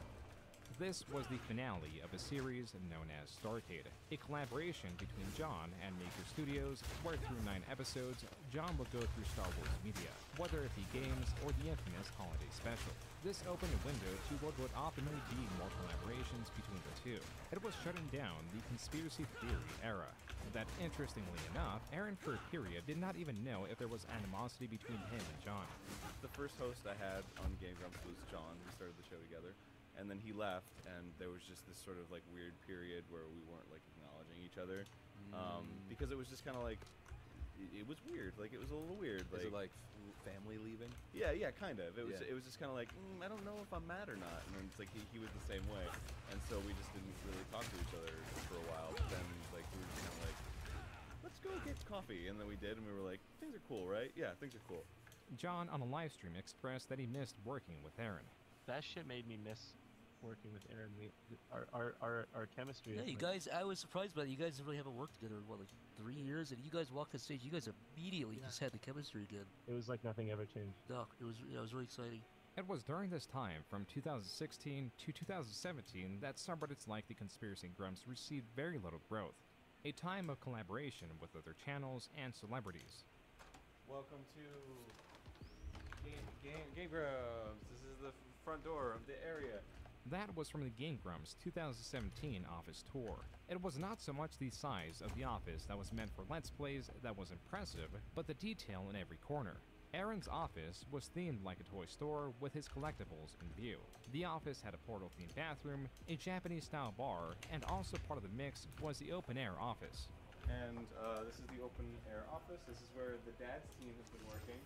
This was the finale of a series known as Starcade, a collaboration between John and Maker Studios, where through 9 episodes, John would go through Star Wars media, whether it be games or the infamous holiday special. This opened a window to what would ultimately be more collaborations between the two. It was shutting down the conspiracy theory era. That, interestingly enough, Aaron for a period did not even know if there was animosity between him and John. The first host I had on Game Grumps was John. We started the show together. And then he left, and there was just this sort of like weird period where we weren't like acknowledging each other. Because it was just kind of like, it was weird. Like, it was a little weird. Is it like family leaving? Yeah, kind of. It was Yeah. it was just kind of like, I don't know if I'm mad or not. And then it's like he was the same way. And so we just didn't really talk to each other for a while. But then like we were just kind of like, let's go get coffee. And then we did, and we were like, things are cool, right? Yeah, things are cool. John on a live stream expressed that he missed working with Aaron. That shit made me miss working with Aaron. Our chemistry. Yeah, you guys, I was surprised by that. You guys really haven't worked together in, what, like 3 years? And you guys walked on stage, you guys immediately just had the chemistry again. It was like nothing ever changed. No, it was really exciting. It was during this time, from 2016 to 2017, that subreddits like the Conspiracy Grumps received very little growth. A time of collaboration with other channels and celebrities. Welcome to Game Grumps. This is the front door of the area. That was from the Game Grumps 2017 office tour. It was not so much the size of the office that was meant for Let's Plays that was impressive, but the detail in every corner. Aaron's office was themed like a toy store with his collectibles in view. The office had a portal-themed bathroom, a Japanese-style bar, and also part of the mix was the open-air office. And this is the open air office. This is where the dad's team has been working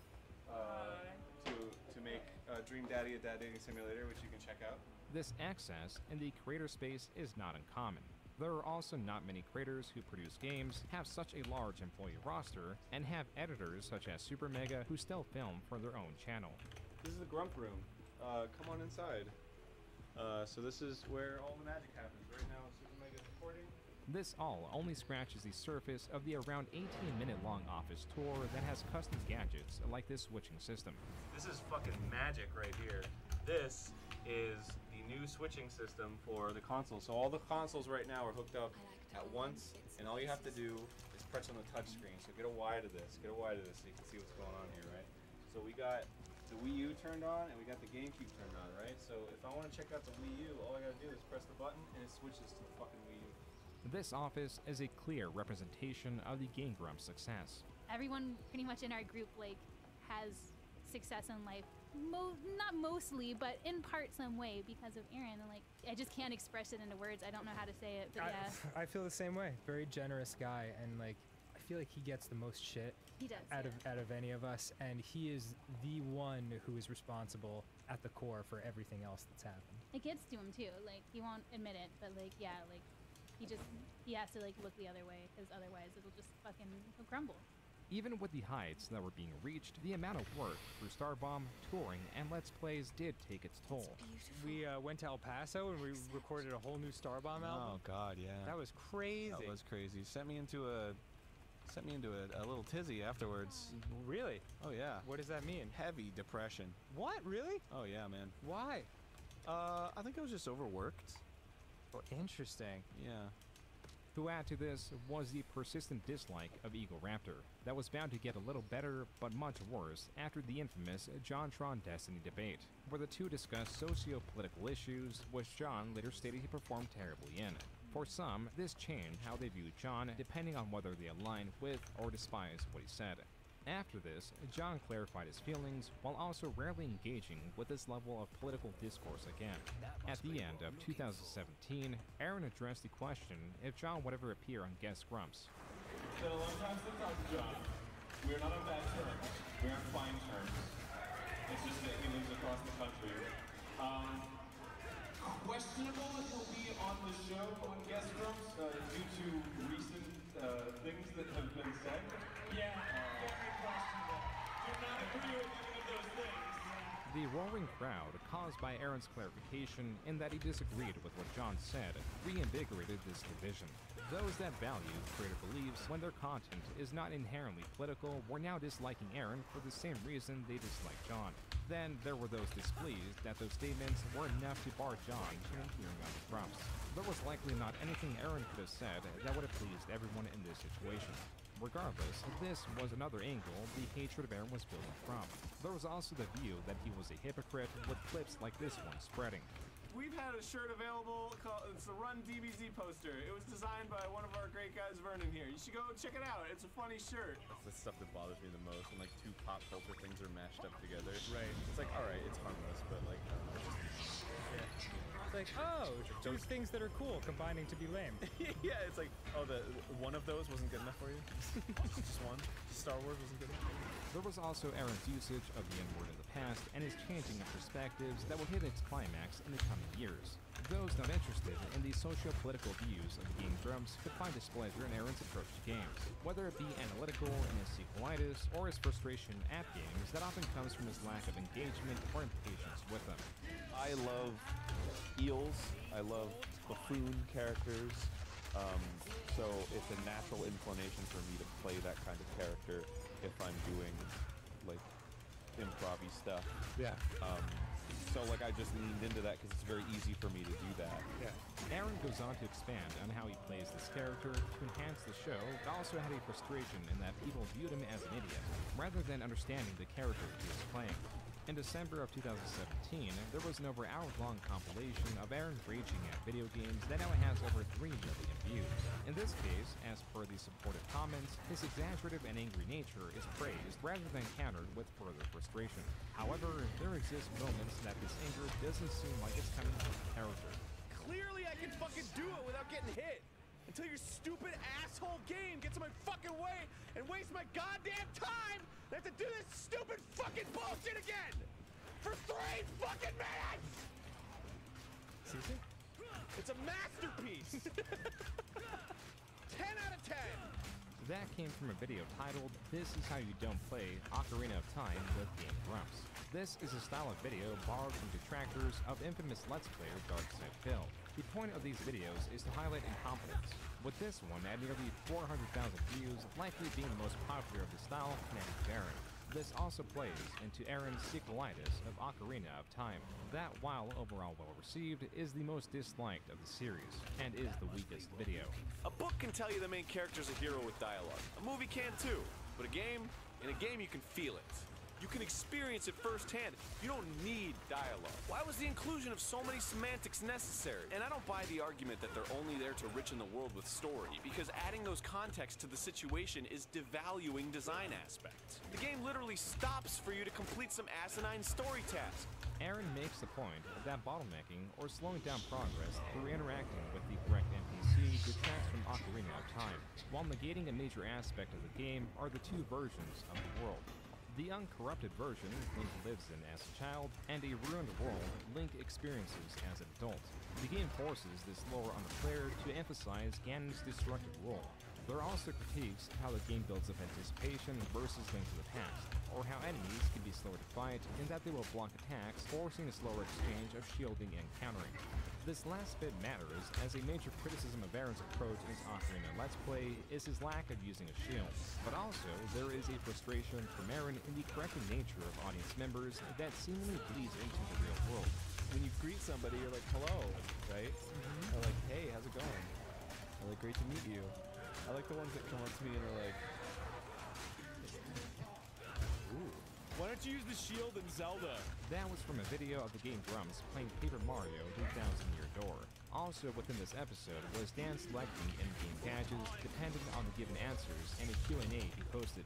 to make Dream Daddy a dad dating simulator, which you can check out. This access in the creator space is not uncommon. There are also not many creators who produce games, have such a large employee roster, and have editors such as Super Mega who still film for their own channel. This is the Grump Room. Come on inside. So this is where all the magic happens. Right now, Super Mega's recording. This all only scratches the surface of the around 18-minute long office tour that has custom gadgets like this switching system. This is fucking magic right here. This is the new switching system for the console. So all the consoles right now are hooked up at once, and all you have to do is press on the touch screen. So get a Y to this, so you can see what's going on here, right? So we got the Wii U turned on, and we got the GameCube turned on, right? So if I want to check out the Wii U, all I gotta do is press the button, and it switches to the fucking Wii U. This office is a clear representation of the Game Grumps' success. Everyone pretty much in our group like has success in life. Not mostly, but in part some way because of Aaron. And like, I just can't express it into words. I don't know how to say it, but yeah. I feel the same way. Very generous guy, and like, I feel like he gets the most shit he does, out of any of us, and he is the one who is responsible at the core for everything else that's happened. It gets to him too. Like, he won't admit it, but like, yeah, like, he has to like look the other way because otherwise it'll just fucking crumble. Even with the heights that were being reached, the amount of work through Starbomb, touring, and Let's Plays did take its toll. We went to El Paso and we recorded a whole new Starbomb album. Oh God, yeah. That was crazy. That was crazy. Sent me into a little tizzy afterwards. Really? Oh yeah. What does that mean? Heavy depression. What? Really? Oh yeah, man. Why? I think I was just overworked. Oh, interesting. Yeah. To add to this was the persistent dislike of Eagle Raptor that was bound to get a little better but much worse after the infamous JonTron Destiny debate, where the two discussed socio-political issues, which John later stated he performed terribly in. For some, this changed how they viewed John depending on whether they aligned with or despised what he said. After this, John clarified his feelings while also rarely engaging with this level of political discourse again. At the end of 2017, Aaron addressed the question if John would ever appear on Guest Grumps. It's been a long time since I talked to John. We're not on bad terms. We're on fine terms. It's just that he lives across the country. Questionable if he'll be on the show on Guest Grumps due to recent things that have been said. Yeah, very questionable. Do not agree with any of those things. The roaring crowd, caused by Aaron's clarification in that he disagreed with what John said, reinvigorated this division. Those that value creator beliefs when their content is not inherently political were now disliking Aaron for the same reason they disliked John. Then there were those displeased that those statements were enough to bar John from appearing on the Grumps. There was likely not anything Aaron could have said that would have pleased everyone in this situation. Regardless, this was another angle the hatred of Aaron was building from. There was also the view that he was a hypocrite with clips like this one spreading. We've had a shirt available called, it's the Run DBZ poster. It was designed by one of our great guys, Vernon, here. You should go check it out. It's a funny shirt. That's the stuff that bothers me the most when like two pop culture things are mashed up together. Right. It's like, all right, it's harmless, but like, yeah. like, oh, two things that are cool combining to be lame. Yeah, it's like, oh, the one of those wasn't good enough for you? Just one? Star Wars wasn't good enough? There was also Aaron's usage of the N-word in the past and his changing of perspectives that will hit its climax in the coming years. Those not interested in the socio-political views of the Game Grumps could find displeasure in Aaron's approach to games, whether it be analytical in his sequelitis or his frustration at games that often comes from his lack of engagement or impatience with them. I love eels. I love buffoon characters. So it's a natural inclination for me to play that kind of character if I'm doing like improv-y stuff. Yeah. So like I just leaned into that because it's very easy for me to do that. Yeah. Aaron goes on to expand on how he plays this character to enhance the show, but also had a frustration in that people viewed him as an idiot, rather than understanding the character he was playing. In December of 2017, there was an over hour-long compilation of Aaron raging at video games that now has over 3 million views. In this case, as per the supportive comments, his exaggerative and angry nature is praised rather than countered with further frustration. However, there exist moments that this anger doesn't seem like it's coming from the character. Clearly I can fucking do it without getting hit! Until your stupid asshole game gets in my fucking way and wastes my goddamn time! I have to do this stupid fucking bullshit again! For 3 fucking minutes! Caesar? It's a masterpiece! 10 out of 10! That came from a video titled, "This is how you don't play Ocarina of Time with Game Grumps." This is a style of video borrowed from detractors of infamous Let's Player Darkside Phil. The point of these videos is to highlight incompetence, with this one at nearly 400,000 views, likely being the most popular of the style, Kinetic Baron. This also plays into Aaron's sequelitis of Ocarina of Time, that while overall well received, is the most disliked of the series, and is the weakest video. A book can tell you the main character's a hero with dialogue. A movie can too. But in a game you can feel it. You can experience it firsthand. You don't need dialogue. Why was the inclusion of so many semantics necessary? And I don't buy the argument that they're only there to richen the world with story, because adding those contexts to the situation is devaluing design aspects. The game literally stops for you to complete some asinine story task. Aaron makes the point that bottlenecking or slowing down progress through interacting with the correct NPC detracts from Ocarina of Time, while negating a major aspect of the game are the 2 versions of the world. The uncorrupted version Link lives in as a child, and a ruined world Link experiences as an adult. The game forces this lore on the player to emphasize Ganon's destructive role. There are also critiques of how the game builds up anticipation versus Link to the past, or how enemies can be slower to fight in that they will block attacks, forcing a slower exchange of shielding and countering. This last bit matters, as a major criticism of Aaron's approach in his Ocarina Let's Play is his lack of using a shield. But also, there is a frustration from Aaron in the correcting nature of audience members that seemingly bleeds into the real world. When you greet somebody, you're like, hello, right? Or like, hey, how's it going? Or like, great to meet you. I like the ones that come up to me and are like, ooh. Why don't you use the shield in Zelda? That was from a video of the Game Grumps playing Paper Mario 2000-Year Door. Also within this episode was Dan selecting in-game badges depending on the given answers and a Q&A he posted.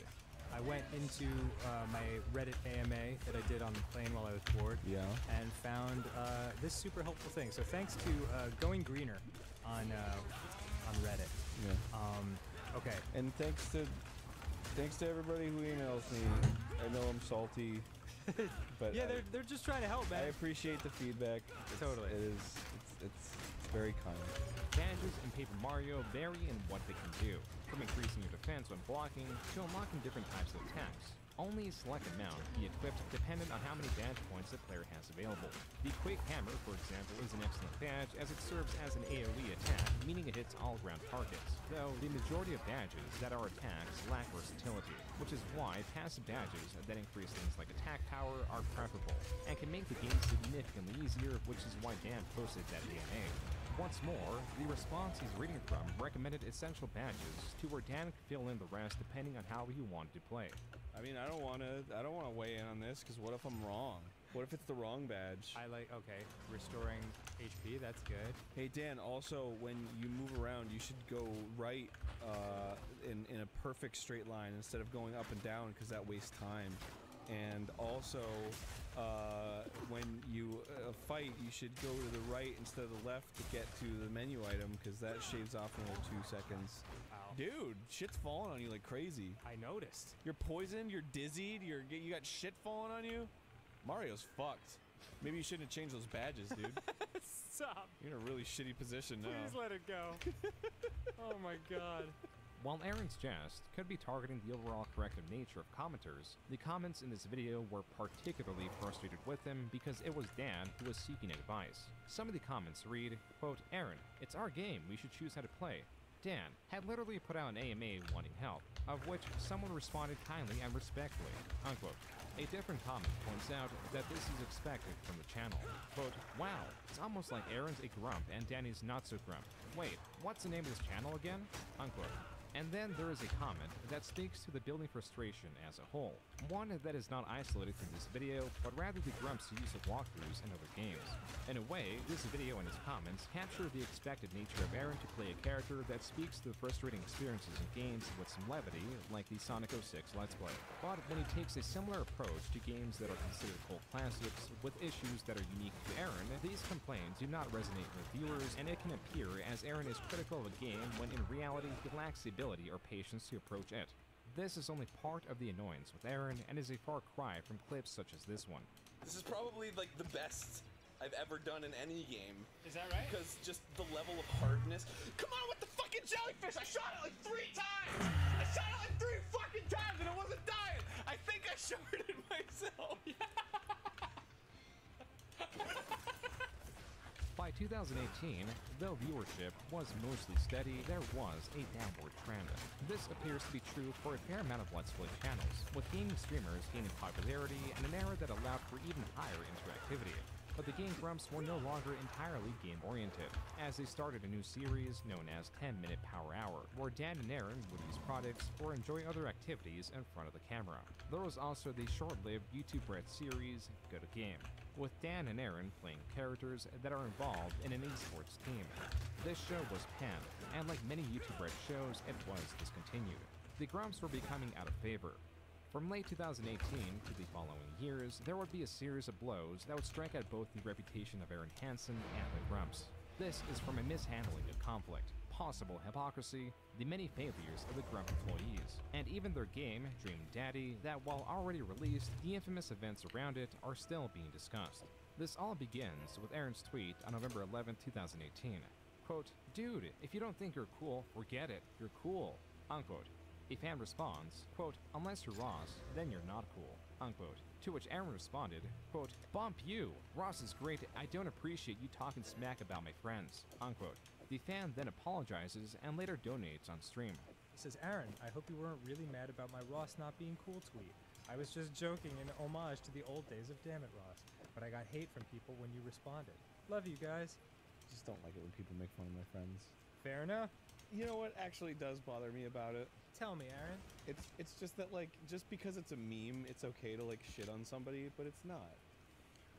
I went into my Reddit AMA that I did on the plane while I was bored, and found this super helpful thing. So thanks to Going Greener on Reddit. Yeah. Okay. And thanks to everybody who emails me. I know I'm salty, but yeah, they're just trying to help, man. I appreciate the feedback. Totally. It's very kind. Badges in Paper Mario vary in what they can do, from increasing your defense when blocking to unlocking different types of attacks. Only a select amount can be equipped dependent on how many badge points the player has available. The Quake Hammer, for example, is an excellent badge as it serves as an AoE attack, meaning it hits all ground targets, though the majority of badges that are attacks lack versatility, which is why passive badges that increase things like attack power are preferable, and can make the game significantly easier, which is why Dan posted that AMA. Once more, the response he's reading from recommended essential badges to where Dan could fill in the rest depending on how he wanted to play. I mean, I don't want to weigh in on this because what if I'm wrong? What if it's the wrong badge? Okay, restoring HP, that's good. Hey Dan, also when you move around, you should go right in a perfect straight line instead of going up and down because that wastes time. And also, when you fight, you should go to the right instead of the left to get to the menu item, because that shaves off another 2 seconds. Ow. Dude, shit's falling on you like crazy. I noticed. You're poisoned, you're dizzied, you got shit falling on you. Mario's fucked. Maybe you shouldn't have changed those badges, dude. Stop. You're in a really shitty position now. Please let it go. Oh my god. While Aaron's jest could be targeting the overall corrective nature of commenters, the comments in this video were particularly frustrated with him because it was Dan who was seeking advice. Some of the comments read, quote, "Aaron, it's our game, we should choose how to play." Dan had literally put out an AMA wanting help, of which someone responded kindly and respectfully, unquote. A different comment points out that this is expected from the channel. Quote, "Wow, it's almost like Aaron's a grump and Danny's not so grump. Wait, what's the name of this channel again?" Unquote. And then there is a comment that speaks to the building frustration as a whole. One that is not isolated from this video, but rather the Grump's use of walkthroughs in other games. In a way, this video and his comments capture the expected nature of Aaron to play a character that speaks to the frustrating experiences in games with some levity, like the Sonic 06 Let's Play. But when he takes a similar approach to games that are considered cult classics, with issues that are unique to Aaron, these complaints do not resonate with viewers, and it can appear as Aaron is critical of a game when in reality he lacks the ability or patience to approach it. This is only part of the annoyance with Aaron and is a far cry from clips such as this one. This is probably like the best I've ever done in any game. Is that right? Because just the level of hardness. Come on with the fucking jellyfish! I shot it like 3 times! I shot it like 3 fucking times and it wasn't dying! I think I shorted it myself! By 2018, though viewership was mostly steady, there was a downward trend. This appears to be true for a fair amount of Let's Play channels, with gaming streamers gaining popularity and an era that allowed for even higher interactivity. But the Game Grumps were no longer entirely game-oriented, as they started a new series known as 10-Minute Power Hour, where Dan and Aaron would use products or enjoy other activities in front of the camera. There was also the short-lived YouTube-bred series, Go to Game, with Dan and Aaron playing characters that are involved in an esports team. This show was panned, and like many YouTube-bred shows, it was discontinued. The Grumps were becoming out of favor. From late 2018 to the following years, there would be a series of blows that would strike at both the reputation of Aaron Hansen and the Grumps. This is from a mishandling of conflict, possible hypocrisy, the many failures of the Grump employees, and even their game, Dream Daddy, that while already released, the infamous events around it are still being discussed. This all begins with Aaron's tweet on November 11, 2018. Quote, "Dude, if you don't think you're cool, forget it. You're cool." Unquote. A fan responds, quote, "Unless you're Ross, then you're not cool." Unquote. To which Aaron responded, quote, "Bump you. Ross is great. I don't appreciate you talking smack about my friends." Unquote. The fan then apologizes and later donates on stream. He says, "Aaron, I hope you weren't really mad about my Ross not being cool tweet. I was just joking in homage to the old days of Damn It Ross, but I got hate from people when you responded. Love you guys." Just don't like it when people make fun of my friends. Fair enough. You know what actually does bother me about it? Tell me, Aaron. It's just that, like, just because it's a meme, it's okay to, like, shit on somebody, but it's not.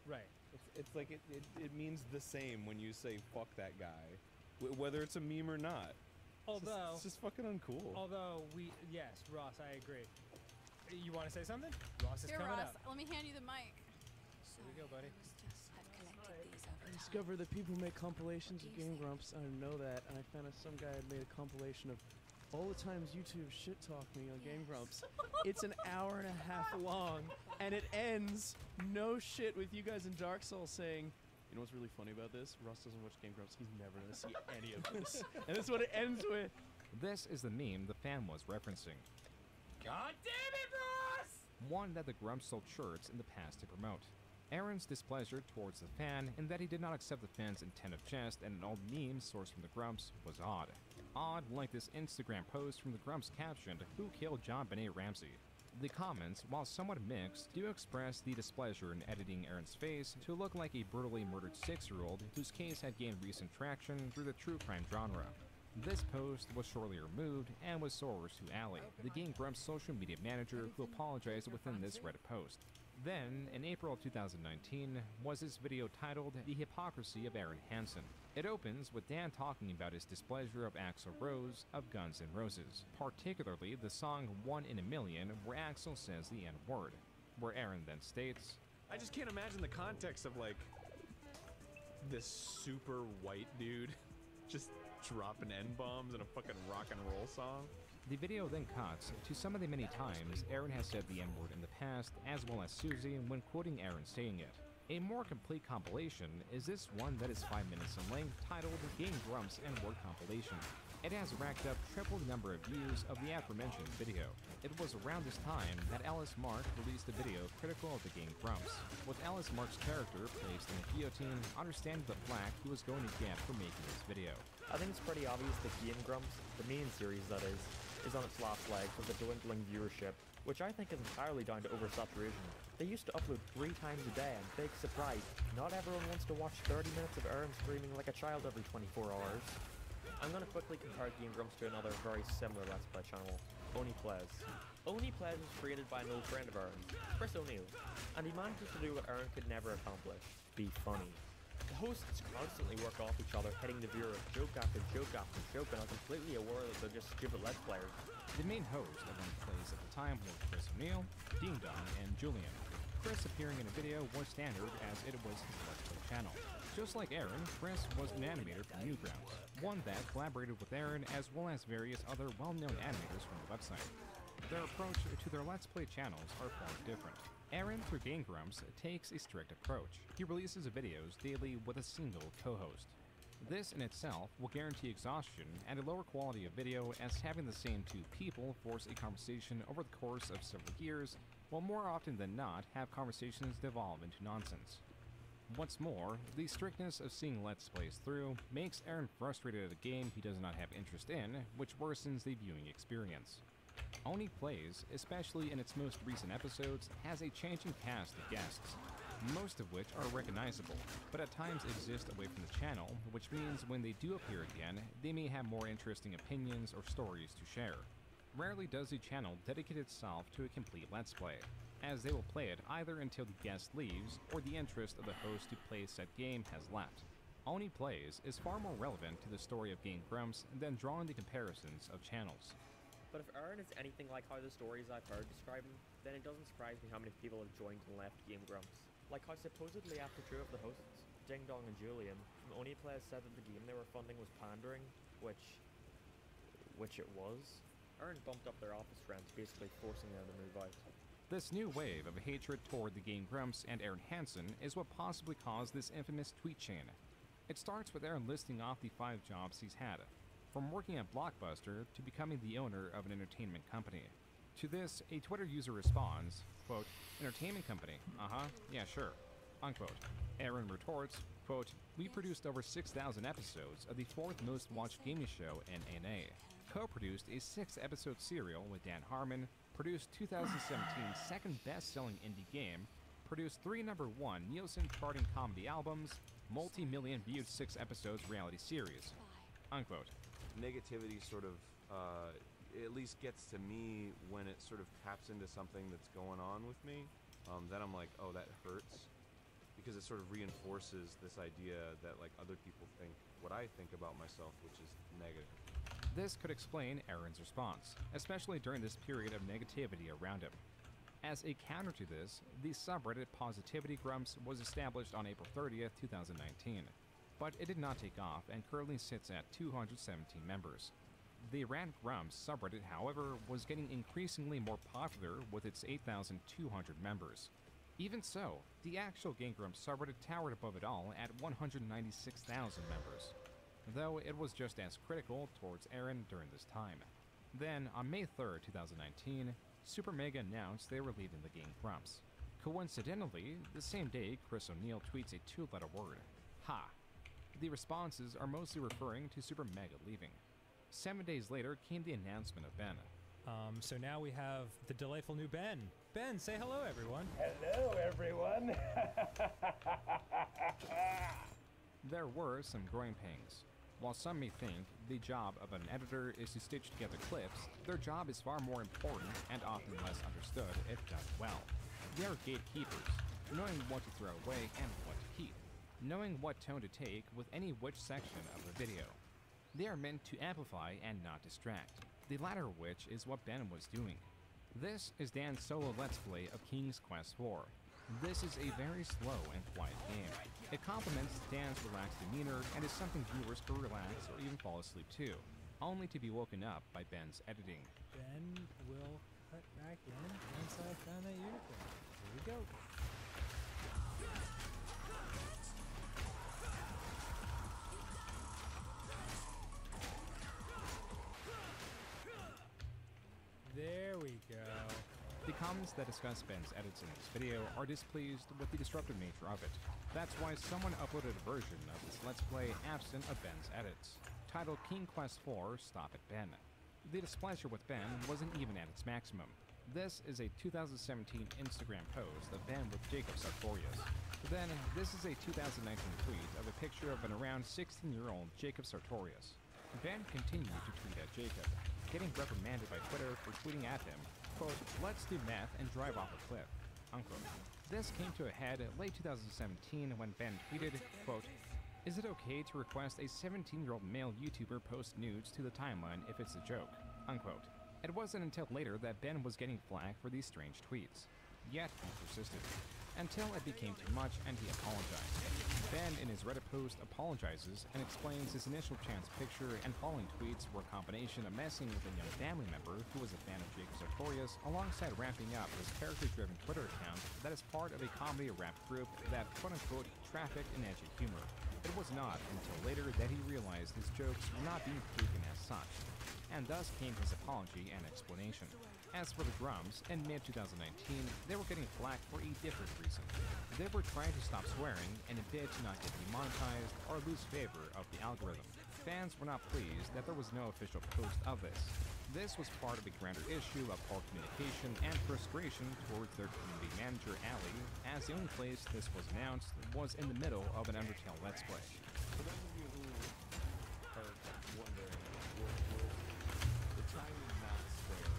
Right. It's like, it means the same when you say, fuck that guy. Whether it's a meme or not. Although... It's just fucking uncool. Although, yes, Ross, I agree. You want to say something? Ross is Here, coming Ross, up. let me hand you the mic. Here we go, buddy. I discovered that people make compilations of Game Grumps. I didn't know that, and I found out some guy had made a compilation of all the times YouTube shit-talked me on Game Grumps. It's an hour and a half long, and it ends, no shit, with you guys in Dark Souls saying, "You know what's really funny about this? Ross doesn't watch Game Grumps. He's never going to see any of this." And that's what it ends with. This is the meme the fan was referencing. God damn it, Ross! One that the Grumps sold shirts in the past to promote. Aaron's displeasure towards the fan in that he did not accept the fan's intent of jest and an old meme sourced from the Grumps was odd. Odd like this Instagram post from the Grumps captioned, "Who killed John Benet Ramsey?" The comments, while somewhat mixed, do express the displeasure in editing Aaron's face to look like a brutally murdered 6-year-old whose case had gained recent traction through the true crime genre. This post was shortly removed and was sourced to Allie, the Game Grumps social media manager, who apologized within this Reddit post. Then, in April 2019, was this video titled "The Hypocrisy of Aaron Hansen." It opens with Dan talking about his displeasure of Axl Rose of Guns N' Roses, particularly the song "One in a Million," where Axl says the N-word. where Aaron then states, I just can't imagine the context of like this super white dude just dropping N-bombs in a fucking rock and roll song. The video then cuts to some of the many times Aaron has said the N-word in the past, as well as Susie when quoting Aaron saying it. A more complete compilation is this one that is 5 minutes in length, titled Game Grumps N-word Compilation. It has racked up triple the number of views of the aforementioned video. It was around this time that Alice Mark released a video critical of the Game Grumps, with Alice Mark's character placed in a guillotine, understanding the flack he was going to get for making this video. I think it's pretty obvious that Game Grumps, the main series that is on its last legs with a dwindling viewership, which I think is entirely down to oversaturation. They used to upload 3 times a day, and big surprise, not everyone wants to watch 30 minutes of Aaron screaming like a child every 24 hours. I'm going to quickly compare Game Grumps to another very similar Let's Play channel, Oni Plays. Oni Plays was created by an old friend of Aaron's, Chris O'Neill, and he manages to do what Aaron could never accomplish, be funny. The hosts constantly work off each other, hitting the viewer with joke after joke after joke, and are completely aware that they're just stupid Let's Players. The main host of Oni Plays at the time was Chris O'Neill, Ding Dong, and Julian. Chris appearing in a video was standard as it was his Let's Play channel. Just like Aaron, Chris was an animator from Newgrounds, one that collaborated with Aaron as well as various other well-known animators from the website. Their approach to their Let's Play channels are far different. Aaron, through Game Grumps, takes a strict approach. He releases videos daily with a single co-host. This in itself will guarantee exhaustion and a lower quality of video, as having the same 2 people force a conversation over the course of several years, will more often than not have conversations devolve into nonsense. What's more, the strictness of seeing Let's Plays through makes Aaron frustrated at a game he does not have interest in, which worsens the viewing experience. Oni Plays, especially in its most recent episodes, has a changing cast of guests, most of which are recognizable, but at times exist away from the channel, which means when they do appear again, they may have more interesting opinions or stories to share. Rarely does the channel dedicate itself to a complete Let's Play, as they will play it either until the guest leaves or the interest of the host who plays said game has left. Oni Plays is far more relevant to the story of Game Grumps than drawing the comparisons of channels. But if Aaron is anything like how the stories I've heard describe him, then it doesn't surprise me how many people have joined and left Game Grumps. Like how supposedly after 2 of the hosts, Ding Dong and Julian, from Oni Plays said that the game they were funding was pandering, which it was. Aaron bumped up their office rent, basically forcing them to move out. This new wave of hatred toward the Game Grumps and Aaron Hansen is what possibly caused this infamous tweet chain. It starts with Aaron listing off the 5 jobs he's had, from working at Blockbuster to becoming the owner of an entertainment company. To this, a Twitter user responds, quote, "Entertainment company? Uh-huh, yeah, sure," unquote. Aaron retorts, quote, "We produced over 6,000 episodes of the 4th most watched gaming show in NA, co-produced a 6-episode serial with Dan Harmon, produced 2017's second best-selling indie game, produced 3 #1 Nielsen charting comedy albums, multi-million viewed 6 episodes reality series," unquote. Negativity sort of at least gets to me when it sort of taps into something that's going on with me. Then I'm like, oh, that hurts, because it sort of reinforces this idea that like other people think what I think about myself, which is negative. This could explain Aaron's response, especially during this period of negativity around him. As a counter to this, the subreddit Positivity Grumps was established on April 30th, 2019, but it did not take off and currently sits at 217 members. The Rant Grumps subreddit, however, was getting increasingly more popular with its 8,200 members. Even so, the actual Game Grumps subreddit towered above it all at 196,000 members, though it was just as critical towards Aaron during this time. Then, on May 3rd, 2019, Super Mega announced they were leaving the Game Grumps. Coincidentally, the same day, Chris O'Neill tweets a 2-letter word, "Ha." The responses are mostly referring to Super Mega leaving. 7 days later came the announcement of Ben. So now we have the delightful new Ben. Ben, say hello, everyone. Hello, everyone. There were some growing pains. While some may think the job of an editor is to stitch together clips, their job is far more important and often less understood if done well. They are gatekeepers, knowing what to throw away and what to keep, knowing what tone to take with any which section of the video. They are meant to amplify and not distract, the latter of which is what Ben was doing. This is Dan's solo Let's Play of King's Quest IV. This is a very slow and quiet game. It complements Dan's relaxed demeanor and is something viewers could relax or even fall asleep to, only to be woken up by Ben's editing. Ben will cut back in once I found that unicorn. Here we go. There we go. The comments that discuss Ben's edits in this video are displeased with the disruptive nature of it. That's why someone uploaded a version of this Let's Play absent of Ben's edits, titled King Quest IV Stop at Ben. The displeasure with Ben wasn't even at its maximum. This is a 2017 Instagram post of Ben with Jacob Sartorius. Then, this is a 2019 tweet of a picture of an around 16-year-old Jacob Sartorius. Ben continued to tweet at Jacob, getting reprimanded by Twitter for tweeting at him, quote, "Let's do meth and drive off a cliff," unquote. This came to a head late 2017 when Ben tweeted, quote, "Is it okay to request a 17-year-old male YouTuber post nudes to the timeline if it's a joke?" unquote. It wasn't until later that Ben was getting flack for these strange tweets. Yet he persisted, until it became too much and he apologized. Ben, in his Reddit post, apologizes and explains his initial chance picture and following tweets were a combination of messing with a young family member who was a fan of Jacob Sartorius, alongside ramping up his character-driven Twitter account that is part of a comedy rap group that quote-unquote trafficked in edgy humor. It was not until later that he realized his jokes were not being taken as such, and thus came his apology and explanation. As for the drums, in mid-2019, they were getting flack for a different reason. They were trying to stop swearing in a bid to not get demonetized or lose favor of the algorithm. Fans were not pleased that there was no official post of this. This was part of a grander issue of poor communication and frustration towards their community manager, Ali, as the only place this was announced was in the middle of an Undertale Let's Play. For those of you who are wondering, will the timing not stay?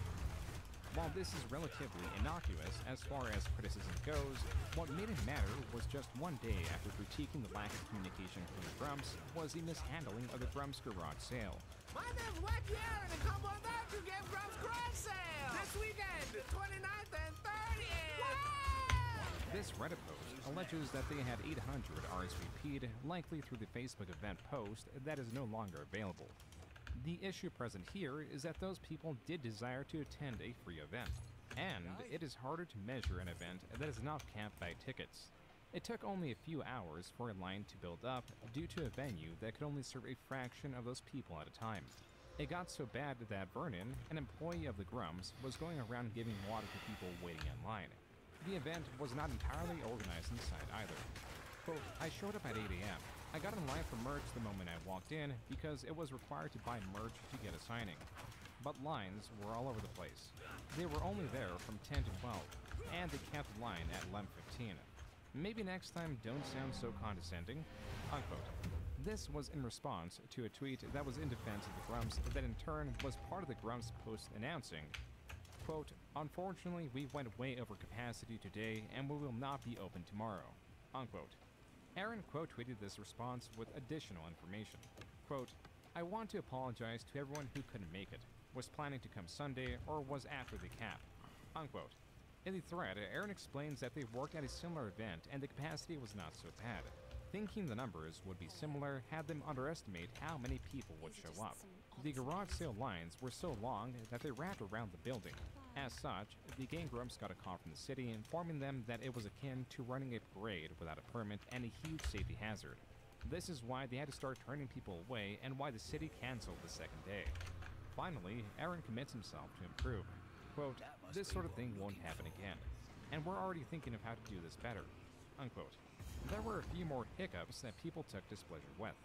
While this is relatively innocuous as far as criticism goes, what made it matter was just one day after critiquing the lack of communication from the Grumps was the mishandling of the Grumps garage sale. My name's Wacky Aaron, and come on down to Game Grumps garage sale this weekend, the 29th and 30th. This Reddit post alleges that they had 800 RSVP'd, likely through the Facebook event post that is no longer available. The issue present here is that those people did desire to attend a free event, and it is harder to measure an event that is not capped by tickets. It took only a few hours for a line to build up due to a venue that could only serve a fraction of those people at a time. It got so bad that Vernon, an employee of the Grumps, was going around giving water to people waiting in line. The event was not entirely organized inside either. Quote, "I showed up at 8 a.m. I got in line for merch the moment I walked in because it was required to buy merch to get a signing. But lines were all over the place. They were only there from 10 to 12, and they kept the line at 11:15. Maybe next time don't sound so condescending," unquote. This was in response to a tweet that was in defense of the Grumps that in turn was part of the Grumps post announcing, quote, "Unfortunately, we went way over capacity today and we will not be open tomorrow," unquote. Aaron quote-tweeted this response with additional information. Quote, "I want to apologize to everyone who couldn't make it, was planning to come Sunday, or was after the cap," unquote. In the thread, Aaron explains that they worked at a similar event and the capacity was not so bad. Thinking the numbers would be similar had them underestimate how many people would show up. The garage sale lines were so long that they wrapped around the building. As such, the Game Grumps got a call from the city informing them that it was akin to running a parade without a permit and a huge safety hazard. This is why they had to start turning people away and why the city canceled the second day. Finally, Aaron commits himself to improve. Quote, "This sort of thing won't happen again, and we're already thinking of how to do this better," unquote. There were a few more hiccups that people took displeasure with,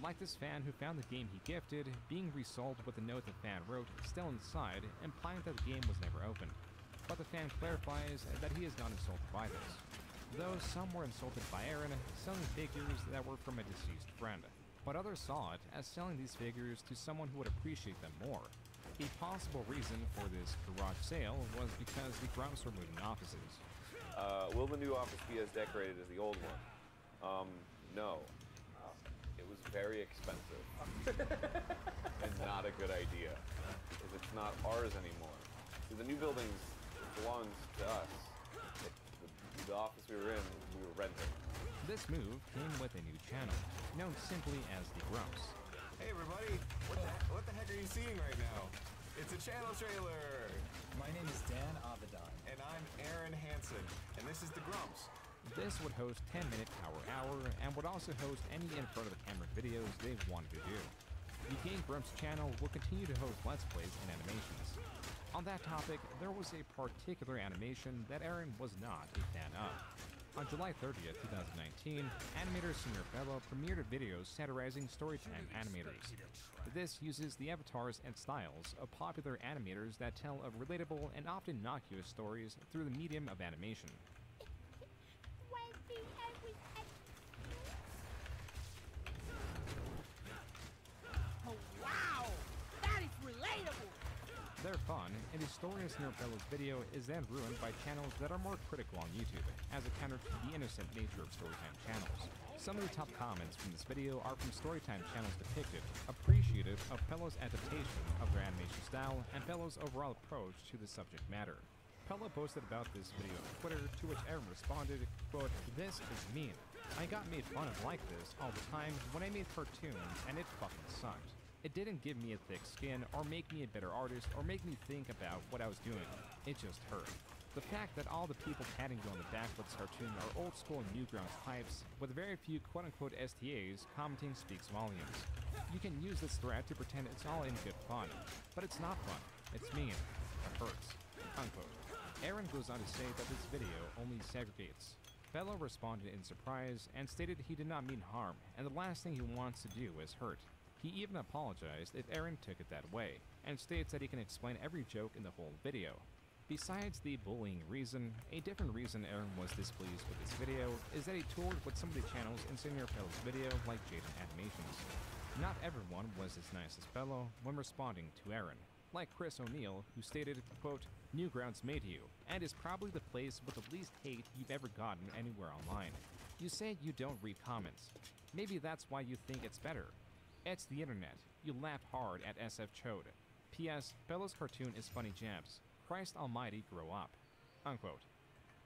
like this fan who found the game he gifted being resold with a note the fan wrote still inside, implying that the game was never opened. But the fan clarifies that he is not insulted by this, though some were insulted by Aaron selling figures that were from a deceased friend, but others saw it as selling these figures to someone who would appreciate them more. A possible reason for this garage sale was because the Grumps were moving offices. Will the new office be as decorated as the old one? No. It was very expensive. And not a good idea. Because it's not ours anymore. The new building belongs to us. The office we were in, we were renting. This move came with a new channel, known simply as the Grumps. Hey everybody, what the heck are you seeing right now? It's a channel trailer! My name is Dan Avedon. And I'm Aaron Hansen, and this is the Grumps. This would host 10-minute Power Hour, and would also host any in front of the camera videos they wanted to do. The Game Grumps channel will continue to host Let's Plays and animations. On that topic, there was a particular animation that Aaron was not a fan of. On July 30th, 2019, animator Senior Fellow premiered a video satirizing Storytime animators. This uses the avatars and styles of popular animators that tell of relatable and often innocuous stories through the medium of animation. Oh wow! That is relatable! They're fun, and the story of Senior Fellow's video is then ruined by channels that are more critical on YouTube, as a counter to the innocent nature of Storytime channels. Some of the top comments from this video are from Storytime channels depicted, appreciative of Fellows' adaptation of their animation style and Fellows' overall approach to the subject matter. Fellow posted about this video on Twitter, to which Aaron responded, quote, "This is mean. I got made fun of like this all the time when I made cartoons, and it fucking sucked. It didn't give me a thick skin, or make me a better artist, or make me think about what I was doing. It just hurt. The fact that all the people patting you on the back with this cartoon are old school Newgrounds types, with very few quote-unquote STAs commenting speaks volumes. You can use this thread to pretend it's all in good fun, but it's not fun. It's mean. It hurts." Unquote. Aaron goes on to say that this video only segregates. Fellow responded in surprise and stated he did not mean harm, and the last thing he wants to do is hurt. He even apologized if Aaron took it that way, and states that he can explain every joke in the whole video. Besides the bullying reason, a different reason Aaron was displeased with this video is that he toured with some of the channels in Senior Fellow's video, like Jaden Animations. Not everyone was as nice as Fellow when responding to Aaron, like Chris O'Neill, who stated, quote, "Newgrounds made you, and is probably the place with the least hate you've ever gotten anywhere online. You say you don't read comments. Maybe that's why you think it's better. It's the internet. You laughed hard at SF Chode. P.S. Fellow's cartoon is funny jabs. Christ almighty, grow up." Unquote.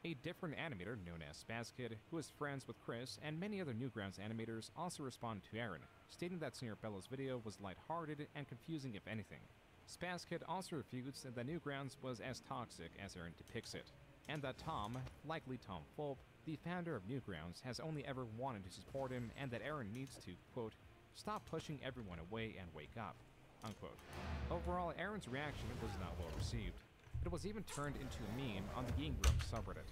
A different animator known as SpazKid, who is friends with Chris and many other Newgrounds animators, also responded to Aaron, stating that Senior Fellow's video was lighthearted and confusing if anything. SpazKid also refutes that Newgrounds was as toxic as Aaron depicts it, and that Tom, likely Tom Fulp, the founder of Newgrounds, has only ever wanted to support him, and that Aaron needs to, quote, "Stop pushing everyone away and wake up." Unquote. Overall, Aaron's reaction was not well received. It was even turned into a meme on the Game Grumps subreddit.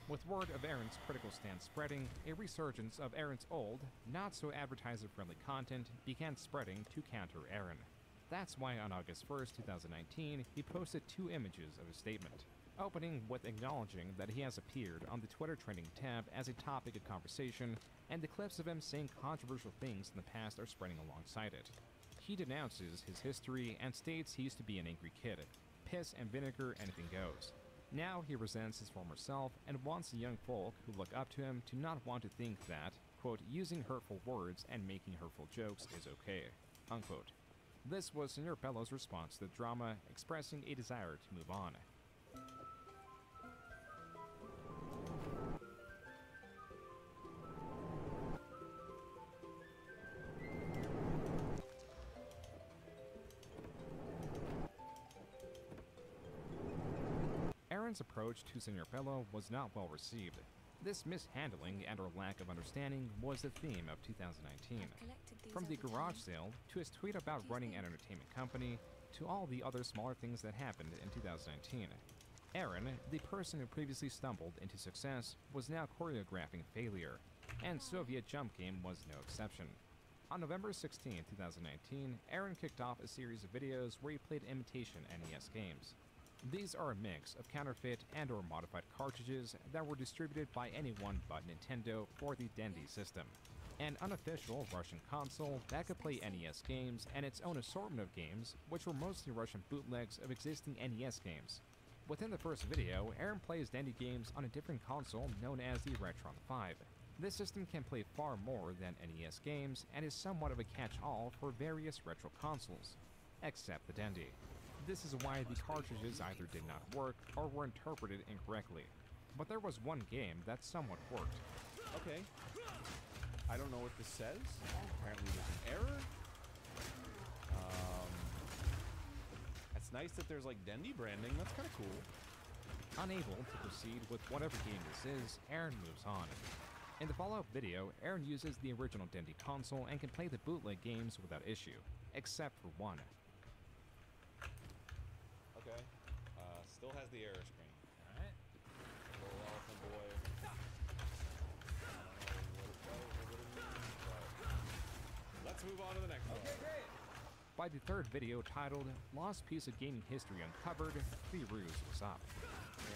With word of Aaron's critical stance spreading, a resurgence of Aaron's old, not so advertiser-friendly content began spreading to counter Aaron. That's why on August 1st, 2019, he posted 2 images of his statement, opening with acknowledging that he has appeared on the Twitter trending tab as a topic of conversation, and the clips of him saying controversial things in the past are spreading alongside it. He denounces his history and states he used to be an angry kid. Piss and vinegar, anything goes. Now he resents his former self and wants the young folk who look up to him to not want to think that, quote, "using hurtful words and making hurtful jokes is okay." Unquote. This was Senior Fellow's response to the drama, expressing a desire to move on. Aaron's approach to Senior Fellow was not well received. This mishandling and or lack of understanding was the theme of 2019. From the garage sale, to his tweet about running an entertainment company, to all the other smaller things that happened in 2019. Aaron, the person who previously stumbled into success, was now choreographing failure, and Soviet Jump Game was no exception. On November 16, 2019, Aaron kicked off a series of videos where he played imitation NES games. These are a mix of counterfeit and or modified cartridges that were distributed by anyone but Nintendo for the Dendy system, an unofficial Russian console that could play NES games and its own assortment of games, which were mostly Russian bootlegs of existing NES games. Within the first video, Aaron plays Dendy games on a different console known as the Retron 5. This system can play far more than NES games and is somewhat of a catch-all for various retro consoles, except the Dendy. This is why the cartridges either did not work or were interpreted incorrectly. But there was one game that somewhat worked. Okay. I don't know what this says. Apparently there's an error. It's nice that there's like Dendy branding. That's kind of cool. Unable to proceed with whatever game this is, Aaron moves on. In the follow-up video, Aaron uses the original Dendy console and can play the bootleg games without issue, except for one. Okay. Still has the error screen. Alright. Little elephant boy. I don't know what it means, but let's move on to the next one. Okay, great. By the third video titled Lost Piece of Gaming History Uncovered, the ruse was up.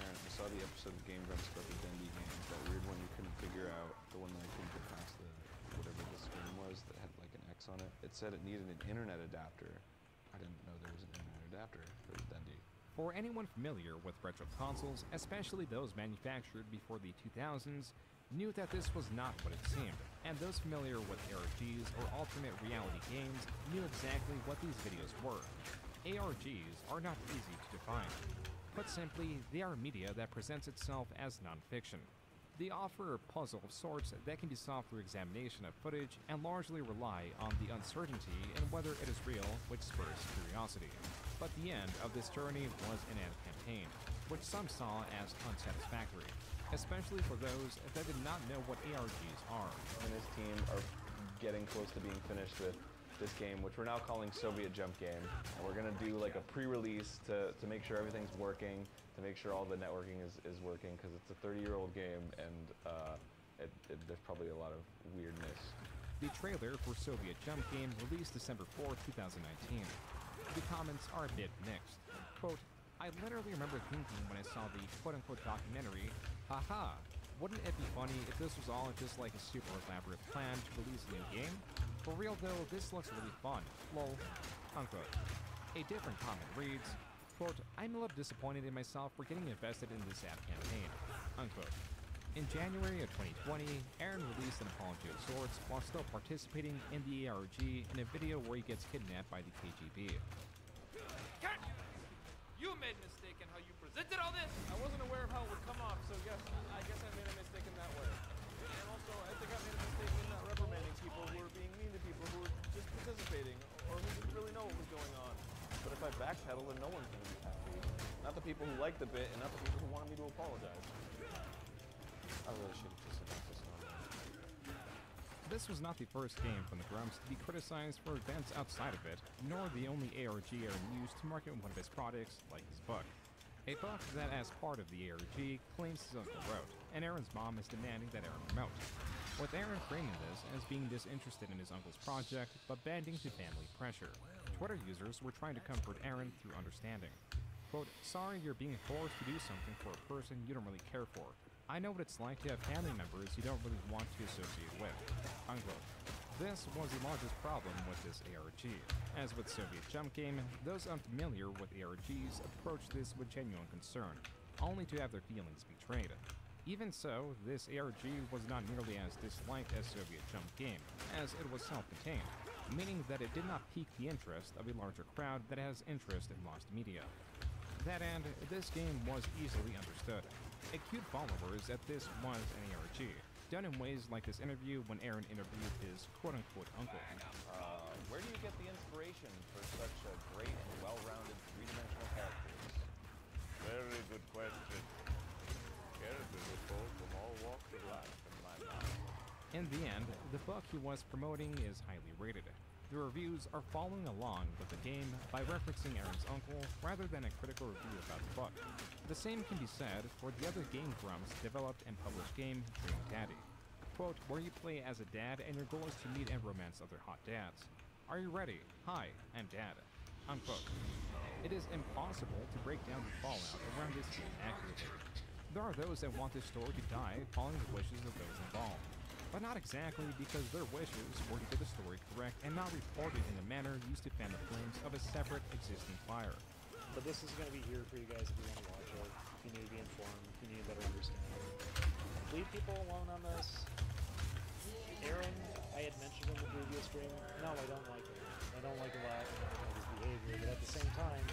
Aaron, I saw the episode of Game Grumps about the Dendy games, that weird one you couldn't figure out, the one that I couldn't get past the, whatever the screen was that had like an X on it. It said it needed an internet adapter. I didn't know there was an internet adapter for the Dendy. For anyone familiar with retro consoles, especially those manufactured before the 2000s, knew that this was not what it seemed, and those familiar with ARGs or alternate reality games knew exactly what these videos were. ARGs are not easy to define. Put simply, they are media that presents itself as non-fiction. They offer a puzzle of sorts that can be solved through examination of footage and largely rely on the uncertainty in whether it is real, which spurs curiosity. But the end of this journey was an ad campaign, which some saw as unsatisfactory, especially for those that did not know what ARGs are. And his team are getting close to being finished with this game, which we're now calling Soviet Jump Game. And we're gonna do like a pre-release to make sure everything's working, to make sure all the networking is working, because it's a 30-year-old game and there's probably a lot of weirdness. The trailer for Soviet Jump Game released December 4, 2019. The comments are a bit mixed. Quote, I literally remember thinking when I saw the quote-unquote documentary, haha, wouldn't it be funny if this was all just like a super elaborate plan to release a new game? For real though, this looks really fun, lol, unquote. A different comment reads, quote, I'm a little disappointed in myself for getting invested in this ad campaign, unquote. In January of 2020, Aaron released an apology of sorts while still participating in the ARG in a video where he gets kidnapped by the KGB. You made a mistake in how you presented all this. I wasn't aware of how it would come off, so yes, I guess I made a mistake in that way. And also, I think I made a mistake in not reprimanding people who were being mean to people who were just participating or who didn't really know what was going on. But if I backpedal, then no one's going to be happy. Not the people who liked the bit and not the people who wanted me to apologize. I really should have just announced this on. This was not the first game from the Grumps to be criticized for events outside of it, nor the only ARG Aaron used to market one of his products, like his book. A book that, as part of the ARG, claims his uncle wrote, and Aaron's mom is demanding that Aaron promote. With Aaron framing this as being disinterested in his uncle's project, but bending to family pressure. Twitter users were trying to comfort Aaron through understanding. Quote, sorry you're being forced to do something for a person you don't really care for. I know what it's like to have family members you don't really want to associate with, unquote. This was the largest problem with this ARG. As with Soviet Jump Game, those unfamiliar with ARGs approached this with genuine concern, only to have their feelings betrayed. Even so, this ARG was not nearly as disliked as Soviet Jump Game, as it was self-contained, meaning that it did not pique the interest of a larger crowd that has interest in lost media. That and, this game was easily understood. It cued followers that this was an ARG, done in ways like this interview when Aaron interviewed his quote-unquote uncle. Where do you get the inspiration for such a great and well-rounded three-dimensional characters? Very good question. Characters are pulled from all walks of life in my mind. In the end, the book he was promoting is highly rated. The reviews are following along with the game by referencing Aaron's uncle rather than a critical review about the book. The same can be said for the other Game Grumps developed and published game, Dream Daddy. Quote, where you play as a dad and your goal is to meet and romance other hot dads. Are you ready? Hi, I'm Dad. Unquote. It is impossible to break down the fallout around this game accurately. There are those that want this story to die following the wishes of those involved. But not exactly, because their wishes were to get the story correct and not reported in a manner used to fan the flames of a separate existing fire. But this is going to be here for you guys if you want to watch it, if you need to be informed, if you need a better understanding. Leave people alone on this. Aaron, I had mentioned in the previous stream, no, I don't like him. I don't like a lot of his behavior, but at the same time,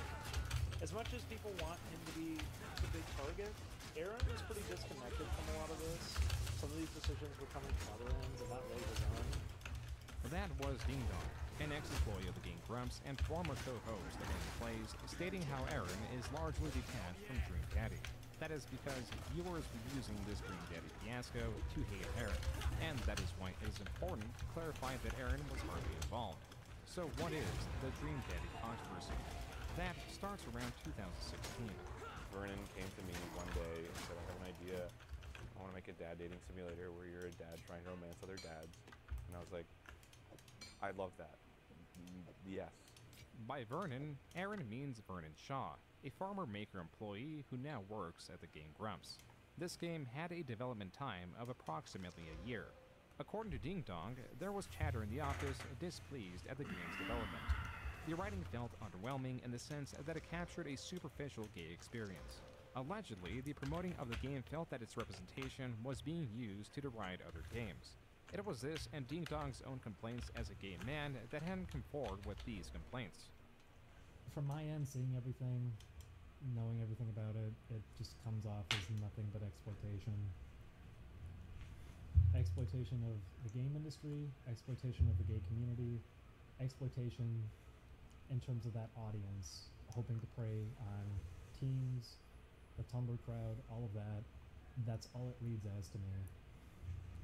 as much as people want him to be the big target, Aaron was pretty disconnected from a lot of this. Some of these decisions were coming from other ends and not really his own. That was Ding Dong, an ex-employee of the Game Grumps and former co-host of Game Plays, stating how Aaron is largely detached from Dream Daddy. That is because viewers were using this Dream Daddy fiasco to hate Aaron, and that is why it is important to clarify that Aaron was hardly involved. So what is the Dream Daddy controversy? That starts around 2016. Vernon came to me one day and said, I have an idea. I want to make a dad dating simulator where you're a dad trying to romance other dads. And I was like, I love that. Yes. By Vernon, Aaron means Vernon Shaw, a former Maker employee who now works at the Game Grumps. This game had a development time of approximately a year. According to Ding Dong, there was chatter in the office displeased at the game's development. The writing felt underwhelming in the sense that it captured a superficial gay experience. Allegedly, the promoting of the game felt that its representation was being used to deride other games. It was this and Ding Dong's own complaints as a gay man that hadn't come forward with these complaints. From my end, seeing everything, knowing everything about it, it just comes off as nothing but exploitation. Exploitation of the game industry, exploitation of the gay community, exploitation in terms of that audience, hoping to prey on teens, the Tumblr crowd, all of that. That's all it reads as to me.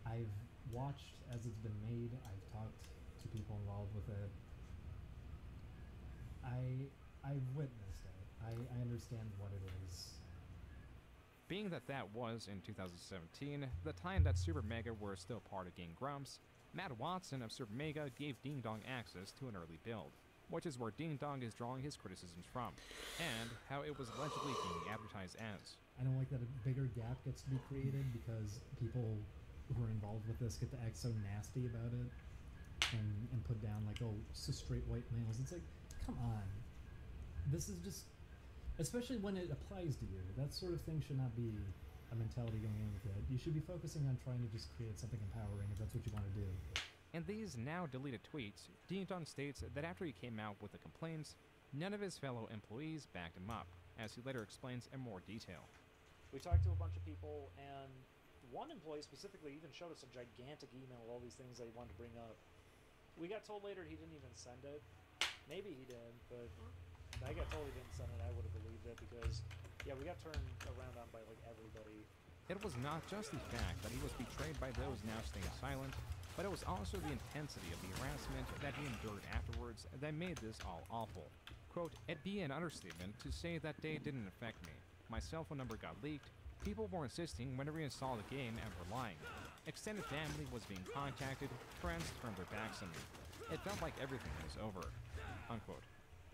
I've watched as it's been made, I've talked to people involved with it. I've witnessed it. I understand what it is. Being that that was in 2017, the time that Super Mega were still part of Game Grumps, Matt Watson of Super Mega gave Ding Dong access to an early build, which is where Ding Dong is drawing his criticisms from, and how it was allegedly being advertised as. I don't like that a bigger gap gets to be created because people who are involved with this get to act so nasty about it and put down like, oh, so straight white males. It's like, come on. This is just, especially when it applies to you, that sort of thing should not be a mentality going in with it. You should be focusing on trying to just create something empowering if that's what you want to do. In these now deleted tweets, Ding Dong states that after he came out with the complaints, none of his fellow employees backed him up, as he later explains in more detail. We talked to a bunch of people, and one employee specifically even showed us a gigantic email with all these things that he wanted to bring up. We got told later he didn't even send it. Maybe he did, but I got told he didn't send it. I would have believed it because, yeah, we got turned around on by like everybody. It was not just the fact that he was betrayed by those now staying silent, but it was also the intensity of the harassment that he endured afterwards that made this all awful. Quote, it'd be an understatement to say that day didn't affect me. My cell phone number got leaked, people were insisting when to reinstall the game and were lying. Extended family was being contacted, friends turned their backs on me. It felt like everything was over. Unquote.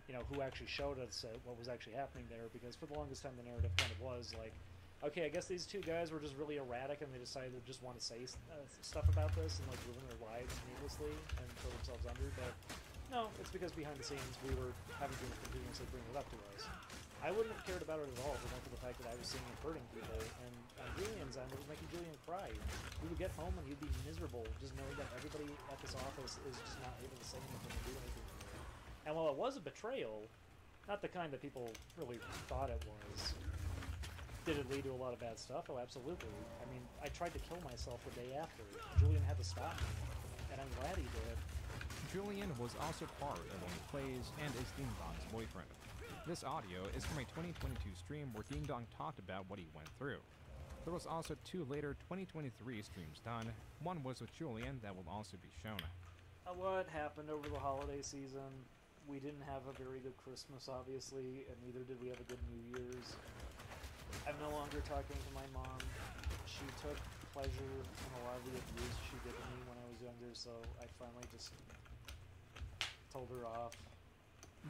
You know, who actually showed us what was actually happening there, because for the longest time the narrative kind of was like, okay, I guess these two guys were just really erratic and they decided to just want to say stuff about this and like ruin their lives needlessly and throw themselves under, but no, it's because behind the scenes we were having to continuously bring it up to us. I wouldn't have cared about it at all if it weren't for the fact that I was seeing it hurting people, and on Julian's end, it was making Julian cry. He would get home and he'd be miserable just knowing that everybody at this office is just not able to say anything or do anything for him. And while it was a betrayal, not the kind that people really thought it was, did it lead to a lot of bad stuff? Oh, absolutely. I mean, I tried to kill myself the day after. Julian had to stop me, and I'm glad he did. Julian was also part of Game Plays and is Ding Dong's boyfriend. This audio is from a 2022 stream where Ding Dong talked about what he went through. There was also 2 later 2023 streams done. One was with Julian that will also be shown. What happened over the holiday season? We didn't have a very good Christmas, obviously, and neither did we have a good New Year's. I'm no longer talking to my mom. She took pleasure in a lot of the abuse she did to me when I was younger, so I finally just told her off.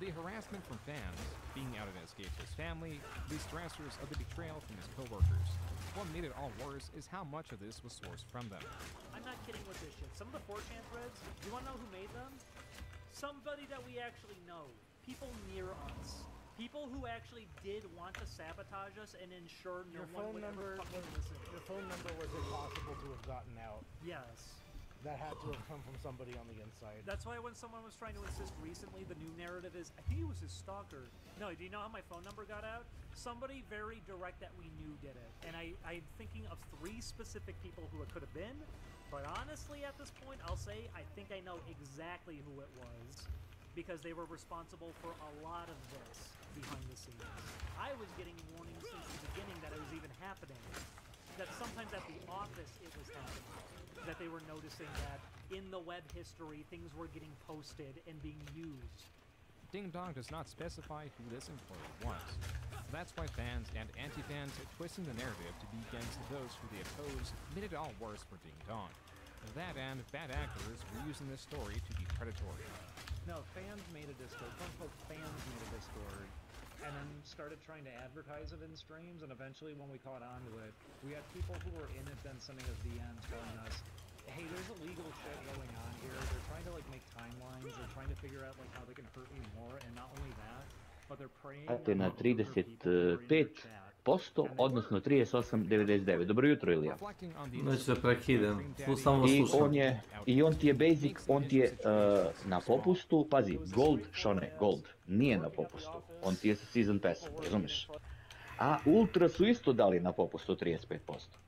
The harassment from fans, being outed as gay to his family, the stressors of the betrayal from his coworkers. What made it all worse is how much of this was sourced from them. I'm not kidding with this shit. Some of the 4chan threads, you wanna know who made them? Somebody that we actually know. People near us. People who actually did want to sabotage us and ensure no one would ever fucking listen. Your phone number was impossible to have gotten out. Yes. that had to have come from somebody on the inside. That's why when someone was trying to insist recently, the new narrative is, I think it was his stalker. No, do you know how my phone number got out? Somebody very direct that we knew did it. And I'm thinking of 3 specific people who it could have been. But honestly, at this point, I'll say I think I know exactly who it was. Because they were responsible for a lot of this behind the scenes. I was getting warnings since the beginning that it was even happening. That sometimes at the office it was happening. That they were noticing that in the web history things were getting posted and being used. Ding Dong does not specify who this employee was. That's why fans and anti-fans are twisting the narrative to be against those who they oppose made it all worse for Ding Dong. That and bad actors were using this story to be predatory. No, fans made a Discord. Fans made a Discord, and then started trying to advertise it in streams. And eventually, when we caught on to it, we had people who were in it then sending us DMs telling us, "Hey, there's illegal shit going on here. They're trying to like make timelines. They're trying to figure out like how they can hurt me more, and not only that, but they're preying on na other people who are in their chat." 35%, odnosno 38,99. Dobro jutro, Ilija. Neću da prekidam, samo slušam. I on ti je basic, on ti je na popustu, pazi, gold, Šone, gold, nije na popustu, on ti je sa season passom, razumeš? A ultra su isto dali na popustu 35%.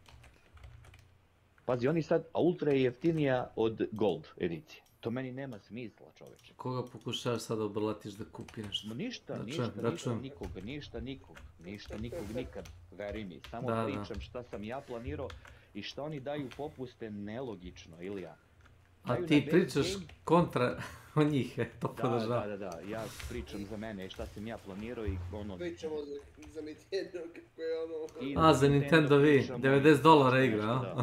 Pazi, oni sad, a ultra je jeftinija od gold edicije. To meni nema smisla, čoveče. Koga pokušavaš sad obrlatiš da kupi nešto? Ništa nikog nikad, veri mi. Samo pričam šta sam ja planirao i šta oni daju popuste nelogično, Ilija. A ti pričaš kontra o njih, to podržavam. Da, ja pričam za mene i šta sam ja planirao i ono... Pričamo za Nintendo kako je ono... A, za Nintendo vi, $90 igra, a?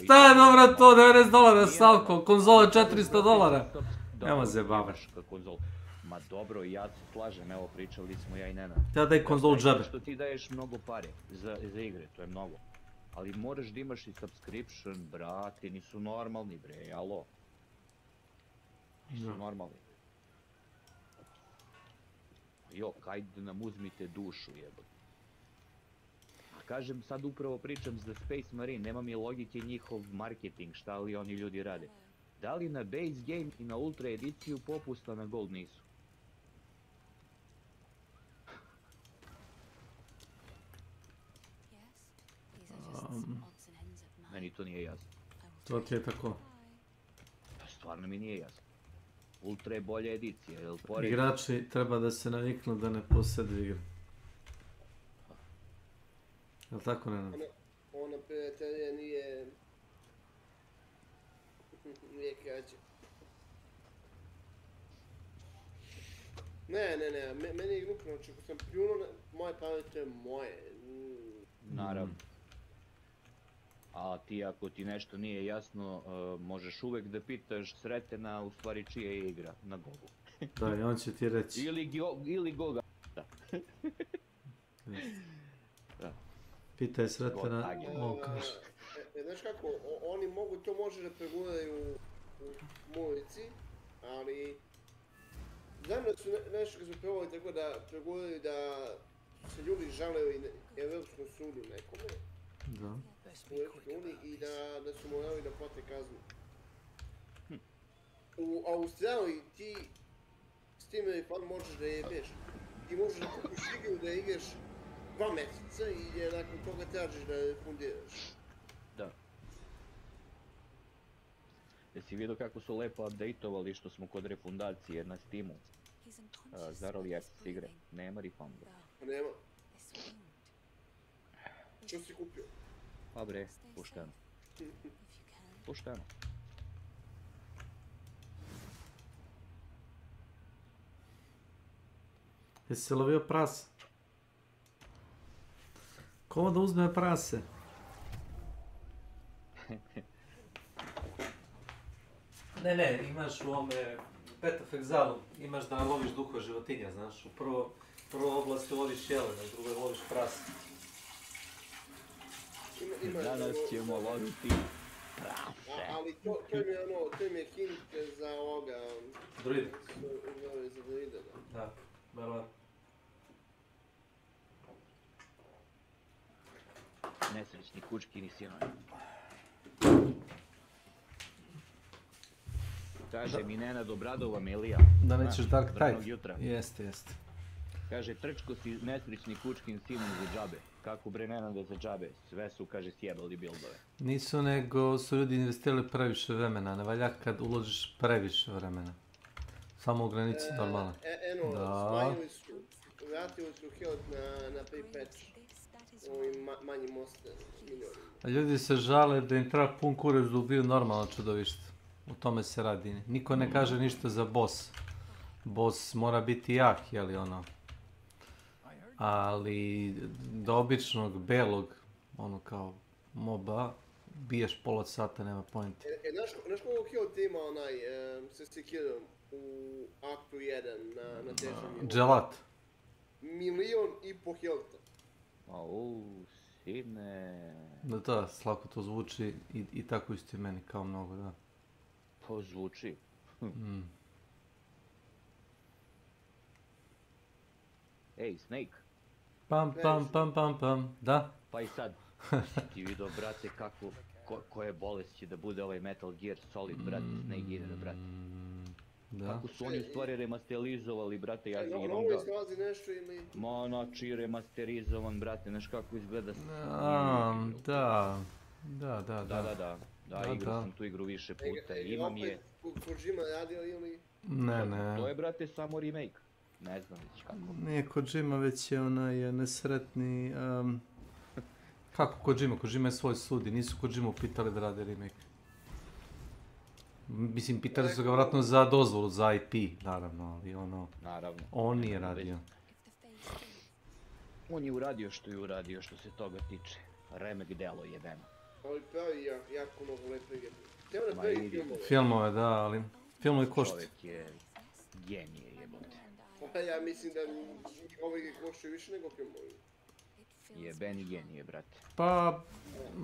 Šta je dobro to, $90 Salko, konzola $400? Nema zebava. Ma dobro, ja se slažem, evo pričali smo ja i Nena. Ja daj konzol džabe. Što ti daješ mnogo pare za igre, to je mnogo. Ali moraš da imaš i subscription, brate, nisu normalni bre, alo. Nisu normalni. Jok, ajde da nam uzmite dušu, jebot. A kažem, sad upravo pričam za Space Marine, nema mi logike njihov marketing, šta li oni ljudi rade. Da li na base game i na ultra ediciju popusta na gold nisu? Meni to nije jasno. To ti je tako. Stvarno mi nije jasno. Ultra je bolja edicija, jel pored... Igrači treba da se naviknu da ne posjeduju igre. Jel tako, Nenad? Ona piraterija nije krađa. Ne, meni je glupno, ako sam pljunuo, moje pare to je moje. Naravno. A ti ako ti nešto nije jasno, možeš uvek da pitaš Sretena u stvari čija je igra na Gogu. Da, i on će ti reći. Ili Goga. Da. Pitaj Sretena, on kaže. Znaš kako, oni mogu, to može da preguraju u mulici, ali... Znam da su nešto kad su probali tako da preguraju da se ljudi žale u Evropskom sudu nekome. Da. U Evropskoj uniji i da su morali da plate kaznu. U Australiji ti s tim refund možeš da jebeš. Ti možeš da kupiš igru da igraš 2 meseca i nakon toga tražiš da refundiraš. Da. Jesi vidio kako su lepo updateovali što smo kod refundacije na Steamu? Za Early Access igre. Nema refunda. Nema. Što si kupio? Pa bre, pušteno. Pušteno. Jesi se lovio prase? Ko da uzme prase? Ne, imaš u ome Path of Exilu, imaš da loviš duhove životinja, znaš. U prvoj oblasti loviš jelena, u drugoj loviš prase. Danas ćemo loviti prase. Ali to mi je hint za ovoga... Druida. Za druida, da. Da, verovatno. Nesrećni kučki ni sinovi. Kaže mi Nenad Obradova Milija. Da nećeš Dark vrhnog Tide? jutra. Jeste. Kaže, trčko si nesrećni kučkin sinom za džabe. Kako bre Nenade za džabe? Sve su, kaže, sjebali bildove. Nisu, nego su ljudi investirali previše vremena. Ne valja kad uložiš previše vremena. Samo ogranici normalno. Smanjili su, vratili su health na pre-patch. Ovim manjim minorima. A ljudi se žale da im treba pun kurez da ubiju normalno čudovište. O tome se radi. Niko ne kaže ništa za boss. Boss mora biti jak, jeli ono. Ali do običnog belog, ono kao moba, biješ pola sata, nema pojnti. Znaš koliko health ima onaj sa sekirom u aktu 1 na težem nivou? Dželat. 1,5 milion healtha. Sine. Da, slako to zvuči i tako isto i meni kao mnogo, da. To zvuči. Ej, Snake. Pam, da? Pa i sad, ti vidio, brate, kako, koje bolest će da bude ovaj Metal Gear Solid, brate, Snake Eater, brate. Da. Kako su oni u stvari remasterizovali, brate, ja imam Novo ga. izlazi nešto ili... Znači, remasterizovan, brate, znaš kako izgleda Da, igrao sam tu igru više puta, imam je... Kojima radio ili... Ne. To je, brate, samo remake. Ne znam već kako. Nije Kojima, već je onaj nesretni... Kako Kojima? Kojima je svoj sudi, nisu Kojimu pitali da rade remake. Mislim, pitali su ga vratno za dozvolu, za IP, naravno, ali ono... Naravno. On nije radio. On je uradio što je uradio, što se toga tiče. Remek delo jebeno. Ali pravi jako mnogo lepe igre. Treba da pravi filmove. Filmove, da, ali... Filmovi košta. Čovjek je genije jebote. Pa ja mislim da ove igre koštaju više nego filmovi. Jebeni genije, brate. Pa,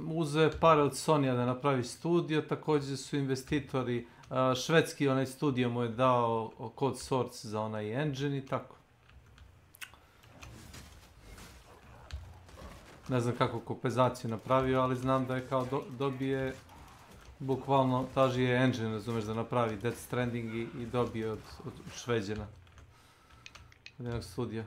uzeo pare od Sonija da napravi studio, također su investitori, švedski onaj studio mu je dao code source za onaj engine i tako. Ne znam kako kompenzaciju napravio, ali znam da je kao dobije, bukvalno traži je engine, razumeš, da napravi Death Stranding i dobije od Šveđana. Od jednog studija.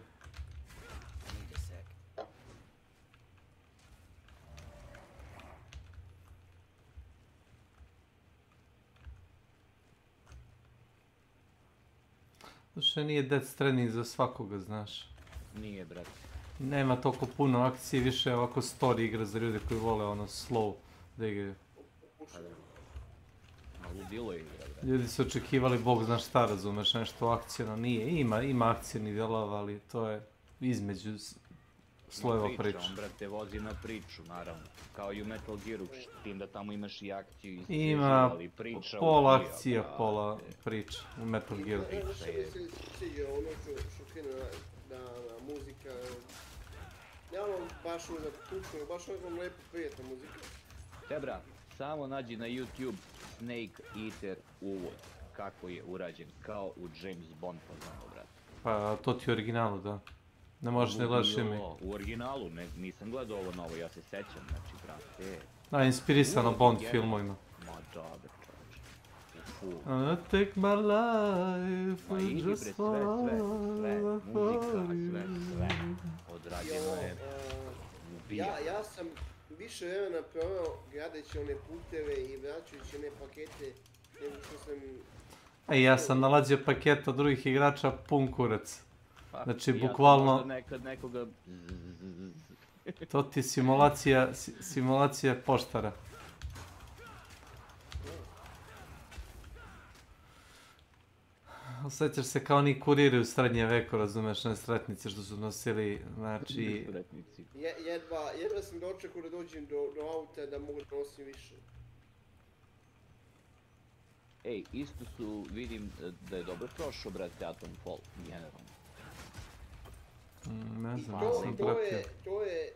Što nije Death Stranding za svakoga, znaš. Nije, brate. Nema toliko puno akcije, više ovako story igra za ljude koji vole ono slow da igraju. Ludilo je igra, brate. Ljudi su očekivali bog zna šta, razumeš, nešto akcijno nije. Ima akcijni dijelova, ali to je između slojeva priča. On, brate, vozi na priču, naravno. Kao i u Metal Gearu, s tim da tamo imaš i akciju, ima pola akcija, pola priča u Metal Gearu. Znaš što mi se sviđa ono što krene da muzika, ne ono baš ono tučno, baš ono lepo prijatna muzika. Tebra, samo nađi na YouTube Snake Eater uvod, kako je urađen, kao u James Bond fazonu, brate. Pa to ti je originalu, da. Ne možeš ne gledaš ime. U originalu, nisam gledao ovo novo, ja se sećam, znači, brate. Da, inspirisano Bond filmovima. Ma da, bre, čovječe. I take my life Ma idi bre, sve, muzika, sve, odrađeno je. Ja sam više vremena proveo gradeći one puteve i vraćajući one pakete nego što sam... Ja sam nalazio pakete od drugih igrača pun kurac. Znači, bukvalno... Ja sam nekad nekoga... To ti je simulacija poštara. Osjećaš se kao oni kuriri u srednje veku, razumeš, ne stretnice što su nosili, znači... Jedva sam dočekao da dođem do auta da mogu da nosim više. Ej, isto su, vidim da je dobro prošao, brate, Atomfall, generalno. Ne znam, ja sam pratio. To je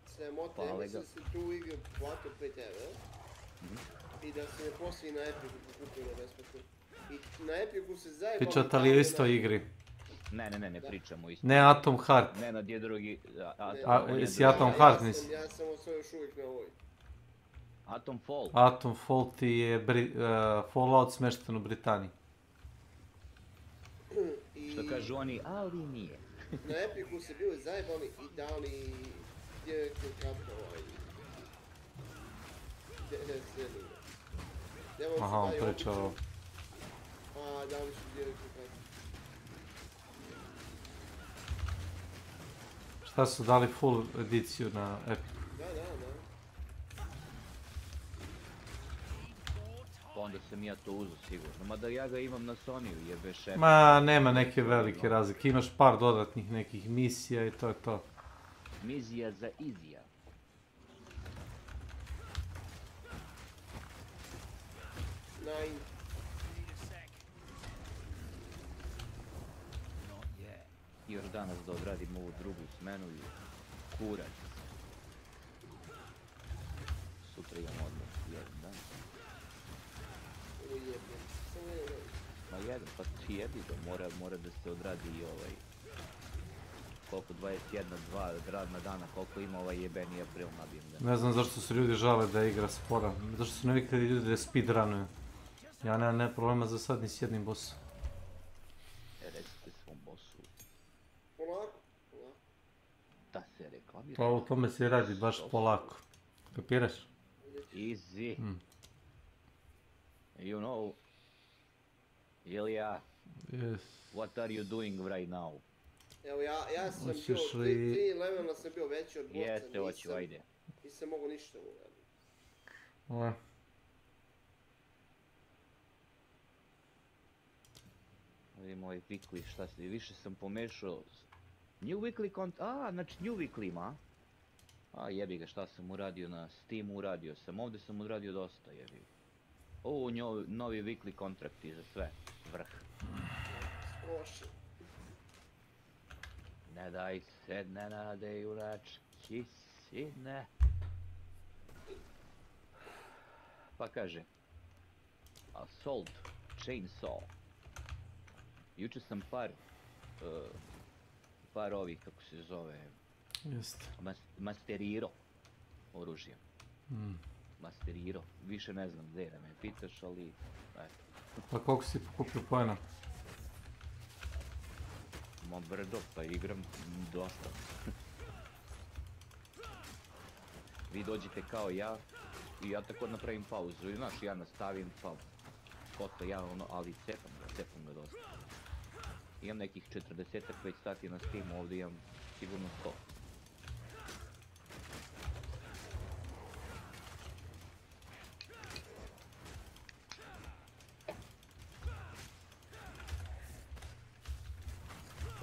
sramota, ja mislim da se tu igru platio 5 €. I da se je poslije na Epicu kupio na besplatno. I na Epicu se zajebalo... Pričate li o istoj igri? Ne pričamo o istoj. Ne Atom Heart. Ne, na dje drugi... Jesi Atom Heart nisi? Ja sam osvojio još uvijek na ovoj. Atomfall ti je Fallout smešten u Britaniji. Što kažu oni, ali nije. Na Epiku se bili zajebali i dali direktno kratko Aha, on priča o... A, dali su direktno kratko. Šta su dali full ediciju na Epiku? Da. Pa onda sam ja to uzu sigurno, mada ja ga imam na Sonyu, jebe šef. Ma, nema neke velike razlike, imaš par dodatnih nekih misija i to je to. Misija za izija. Još danas da odradim ovu drugu smenu i kurac. Sutra imam odmah jedan dan. Ma jedan, pa ti jedi da mora da se odradi i ovaj... Koliko 21, 2 radna dana, koliko ima ovaj jebeni april nabijem dan. Ne znam zašto se ljudi žale da je igra spora, zašto su navikli ljudi da speedrunuju. Ja nemam problema za sad ni s jednim bossom. Recite svom bossu. Polako. Da se reklamira. Pa u tome se radi baš polako. Kapiraš? Easy. You know, Ilija, what are you doing right now? Evo ja sam bio, 3 levela sam bio veći od bossa, Jeste, hoću, ajde. Nisam mogu ništa uraditi. Vidimo ovaj weekly, šta se, više sam pomešao. New weekly znači new weekly ima. A jebi ga, šta sam uradio na Steamu, uradio sam, ovdje sam uradio dosta, jebi ga. Ovo novi weekly kontrakti za sve, vrh. Loše. Ne daj se, ne nade junački sine. Pa kaže, Assault, Chainsaw. Juče sam par ovih, kako se zove, masterirao oružje. Masterirao, više ne znam gdje da me pitaš, ali eto. Pa koliko si pokupio poena? Ma brdo, pa igram dosta. Vi dođete kao ja i ja tako napravim pauzu i znaš, ja nastavim pa kosto ja ono, ali cepam ga dosta. Imam nekih 40-ak već sati na Steamu, ovdje imam sigurno 100.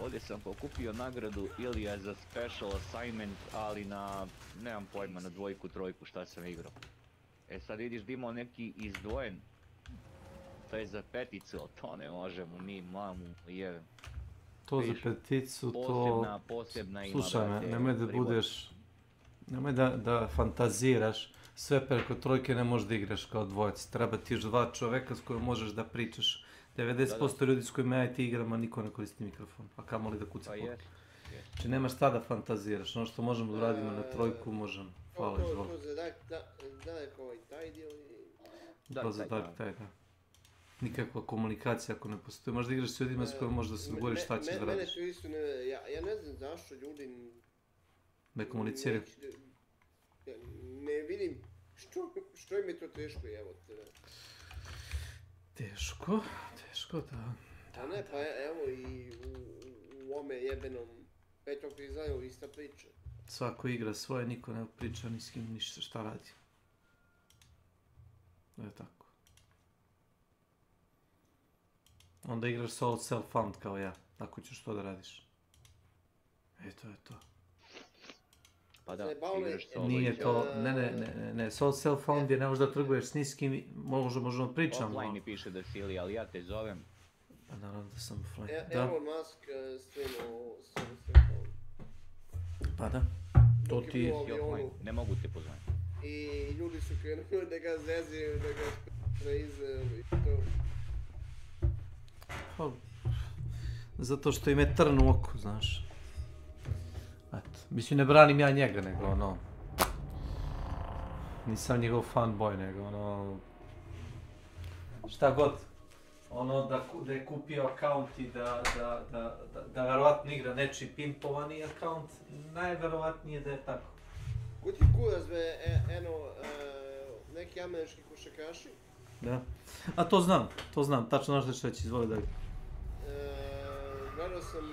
Ovdje sam pokupio nagradu Ilija za special assignment, ali na, nemam pojma, na 2, 3 šta sam igrao. E sad vidiš da imao neki izdvojen, to je za 5, ali to ne možemo, mi mamu jevem. To za 5, to... Posebna ima, slušaj me, brate, nemoj da budeš, nemoj da fantaziraš, sve preko 3 ne možeš da igraš kao dvojac, treba ti još 2 čoveka s kojom možeš da pričaš. 90% ljudi s kojima ja i ti igramo, niko ne koristi mikrofon, a kamoli da kuca poruke. Znači nemaš šta da fantaziraš, ono što možemo da uradimo na 3 možemo. Hvala, izvoli. To za Dark ovaj taj dio i... To za Dark taj, da. Nikakva komunikacija ako ne postoji, možda igraš s ljudima s kojima možda se dogovoriš šta ćeš da radiš. Mene to isto ja ne znam zašto ljudi... Ne komuniciraju. Ne vidim što im je to teško, evo te. Teško, da. A ne, pa evo i u ome jebenom Petog priznaju ista priča. Svako igra svoje, niko ne priča ni s kim ništa šta radi. To je tako. Onda igraš solo self-found kao ja, tako ćeš to da radiš. To je to. Pa da, igraš solo. Nije to, ne, solo self-found je ne možeš da trguješ s niskim, možemo pričamo. Offline mi piše da si Ili, ali ja te zovem. Pa naravno da sam offline, da. Elon Musk streamao solo self-found. Pa da, to ti je. Ne mogu te pozvati. I ljudi su krenuli da ga zeziju, da ga preizveli i to. Zato što im je trn u oku, znaš. Eto, mislim ne branim ja njega, nego ono... Nisam njegov fanboy, nego ono... Šta god. Ono da je kupio akaunt i da verovatno igra nečiji pimpovani akaunt, najverovatnije da je tako. Ko ti kurac be, neki američki košarkaši? Da. A to znam, tačno znaš što reći, izvoli dalje. Gledao sam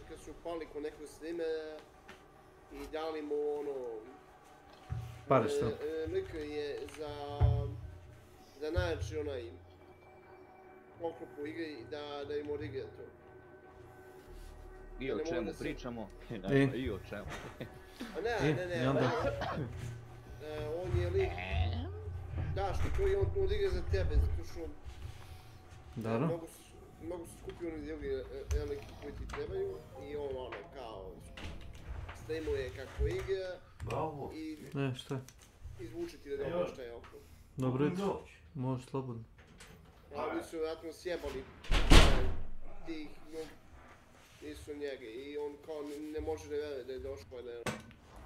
kad su upali ko nekog streamera i dali mu ono... Pare što? Lik je za najjači onaj poklop u igri da im odigra to. I o čemu pričamo? I o čemu? A ne, on je lik... Da, što to i on odigra za tebe, zato što... Dobro. Mogu se skupiti oni drugi eliki koji ti trebaju i on ono kao... Streamuje kako igra i... Šta? Izvuče ti da dobro šta je oko. Dobro jutro, možeš slobodno. Ali su vjerojatno sjebali tih, nisu njega i on kao ne može da vjeruje da je došao da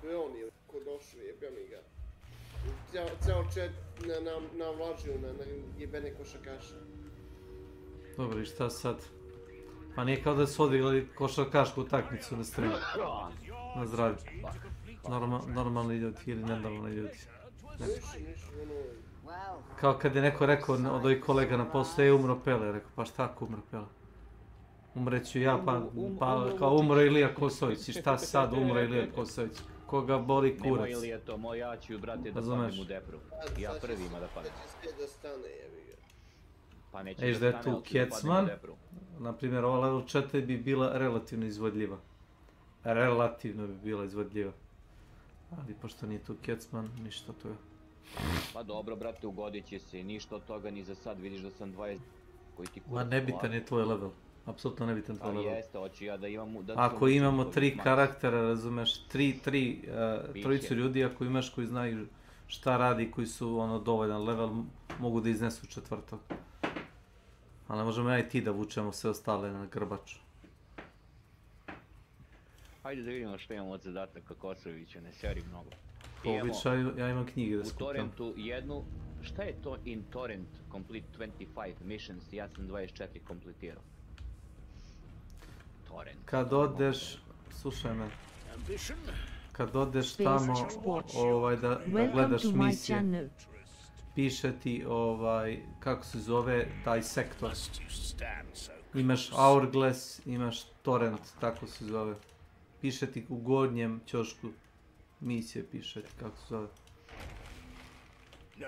je on je ko došao je bjeli ga. Ceo chat navlažio na jebene košarkaše. Dobro, i šta sad? Pa nije kao da su odigrali košarkašku utakmicu na streamu. Na zdravlje. Normalni ljudi ili nenormalni ljudi. Kao kad je neko rekao od ovih kolega na poslu, umro Pele, rekao pa šta ako umro Pele? Umreću ja, pa kao umro Ilija Kosović i šta sad umro Ilija Kosović? Koga boli kurac? Nemoj Ilija to, moj ja ću brate da padnem u depru. Ja prvi ima da padnem. Pa neće Eš da je tu Kecman, naprimjer ova level 4 bi bila relativno izvodljiva. Relativno bi bila izvodljiva. Ali pošto nije tu Kecman, ništa to je. Pa dobro, brate, ugodit će se, ništa od toga ni za sad, vidiš da sam 20... koji ti kurac... Ma nebitan je tvoj level, apsolutno nebitan tvoj level. A jeste, hoću ja da imam... Ako imamo 3 karaktera, razumeš, trojicu ljudi, ako imaš koji znaju šta radi, koji su ono dovoljan level, mogu da iznesu četvrtog. Ali ne možemo ja i ti da vučemo sve ostale na grbaču. Hajde da vidimo što imamo od zadataka Kosovića, ne seri mnogo. Po običaju, ja imam knjige da skupam. U torrentu jednu, šta je to in torrent complete 25 missions, ja sam 24 kompletirao. Torrent. Kad odeš, slušaj me, kad odeš tamo da gledaš misije, piše ti kako se zove taj sektor. Imaš Hourglass, imaš torrent, tako se zove. Piše ti u gornjem ćošku misije, piše ti kako se zove. No,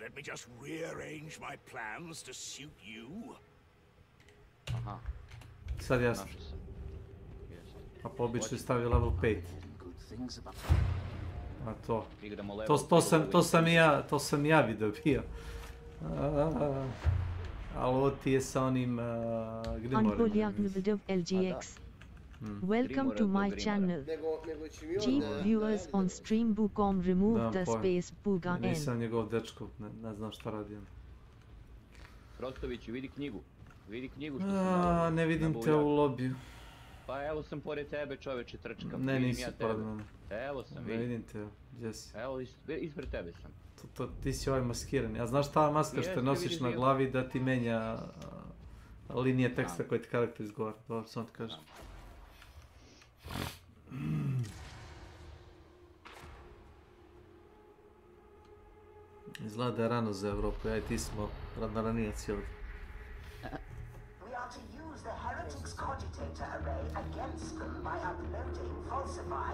let me just rearrange my plans to suit you. Aha. Sad jasno. A po običaju stavi level 5. A to sam ja vidio bio. Ali ovo ti je sa onim Grimorima. Welcome to my channel. Cheap viewers on stream.com remove the space buga n. Nisam njegov dečko, ne znam šta radi on. Frostoviću, vidi knjigu. Vidi knjigu što sam nabavio. Ne vidim te u lobiju. Pa evo sam pored tebe, čoveče, trčka. Ne, nisi pored mene. Evo sam, vidi. Ne vidim te, gdje si? Evo, ispred tebe sam. Ti si ovaj maskiran. A znaš ta maska što nosiš na glavi da ti menja linije teksta koje ti karakter izgovara. Dobro, sam ti kažem. Izgleda da je rano za Evropu, ja i ti smo ranijeci ovdje.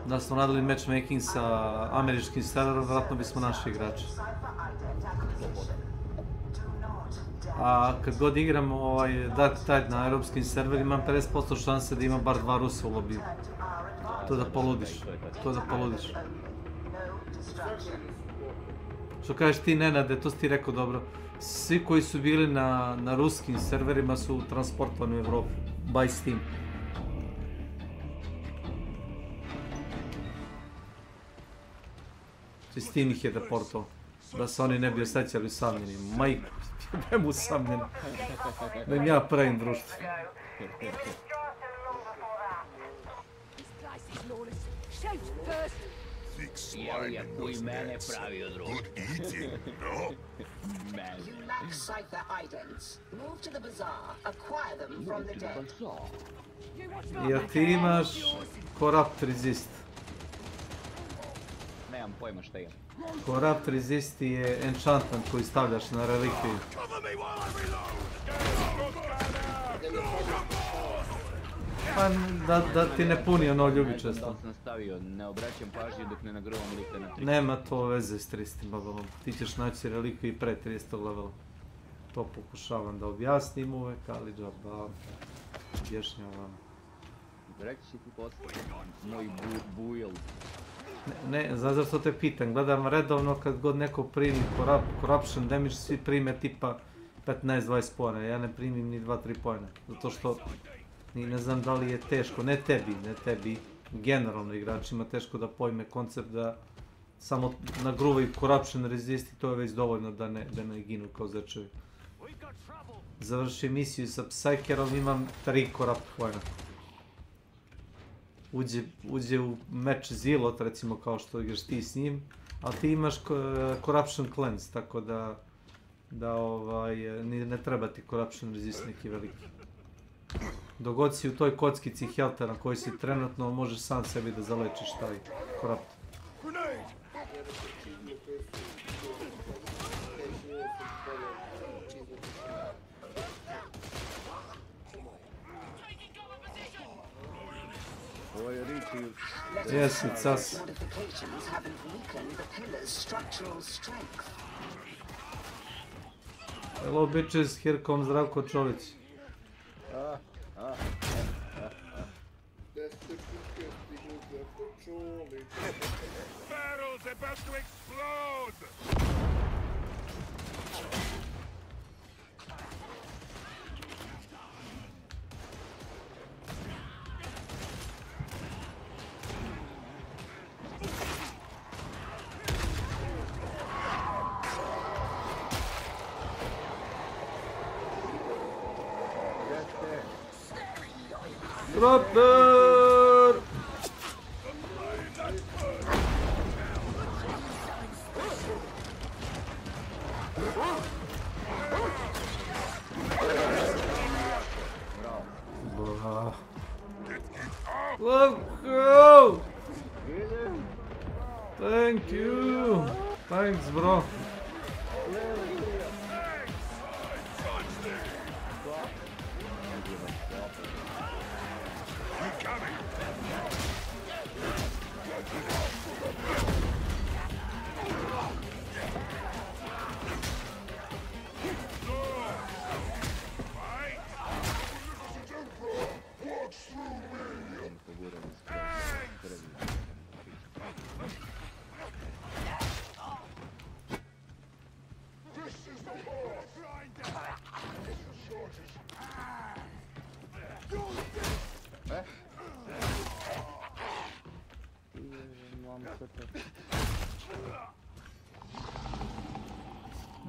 Da smo radili matchmaking sa američkim serverom, vjerojatno bismo naši igrači. A kad god igram Dark Tide na europskim serverima, imam 50% šanse da imam bar 2 Rusa u lobiju. To da poludiš. Što kažeš ti, Nenade, to si ti rekao dobro. Svi koji su bili na ruskim serverima su transportovani u Evropu. By Steam. Steam ih je deportao. Da se oni ne bi osjećali usamljeni. Majku, jebem usamljeni. Da im ja pravim društvo. Jel je kuj mene pravio drug? Mene. You lack cipher items. Move to the bazaar. Acquire them from the dead. Jer ti imaš Corrupt Resist. Nemam pojma šta je. Corrupt Resist je enchantment koji stavljaš na relikviju. Pa da ti ne puni ono ljubičesto. Da li sam stavio, ne obraćam pažnju dok ne nagrvam lika na 3. Nema to veze s 30. levelom. Ti ćeš naći relikviju pre 30. levela. To pokušavam da objasnim uvek, ali džaba objašnjavam. Reći ti poslije, moj bujel. Ne, znaš zašto te pitam, gledam redovno kad god neko primi corruption damage, svi prime tipa 15-20 pojena, ja ne primim ni 2-3 pojena, zato što ni ne znam da li je teško, ne tebi, generalno igračima teško da pojme koncept da samo nagruvaju corruption resist i to je već dovoljno da ne ginu kao zečevi. Završim misiju sa Psykerom, imam 3 corrupt pojena. Uđe u meč Zilot, recimo kao što igraš ti s njim, ali ti imaš Corruption Cleanse, tako da ne treba ti Corruption Resist neki veliki. Dogod si u toj kockici Helta na kojoj si trenutno, možeš sam sebi da zalečiš taj Corrupt. Yes, it's us. Hello bitches, here comes Zdravko Čović. Barrel's about to explode! Dropper! Let's go! Thank you! Thanks, bro.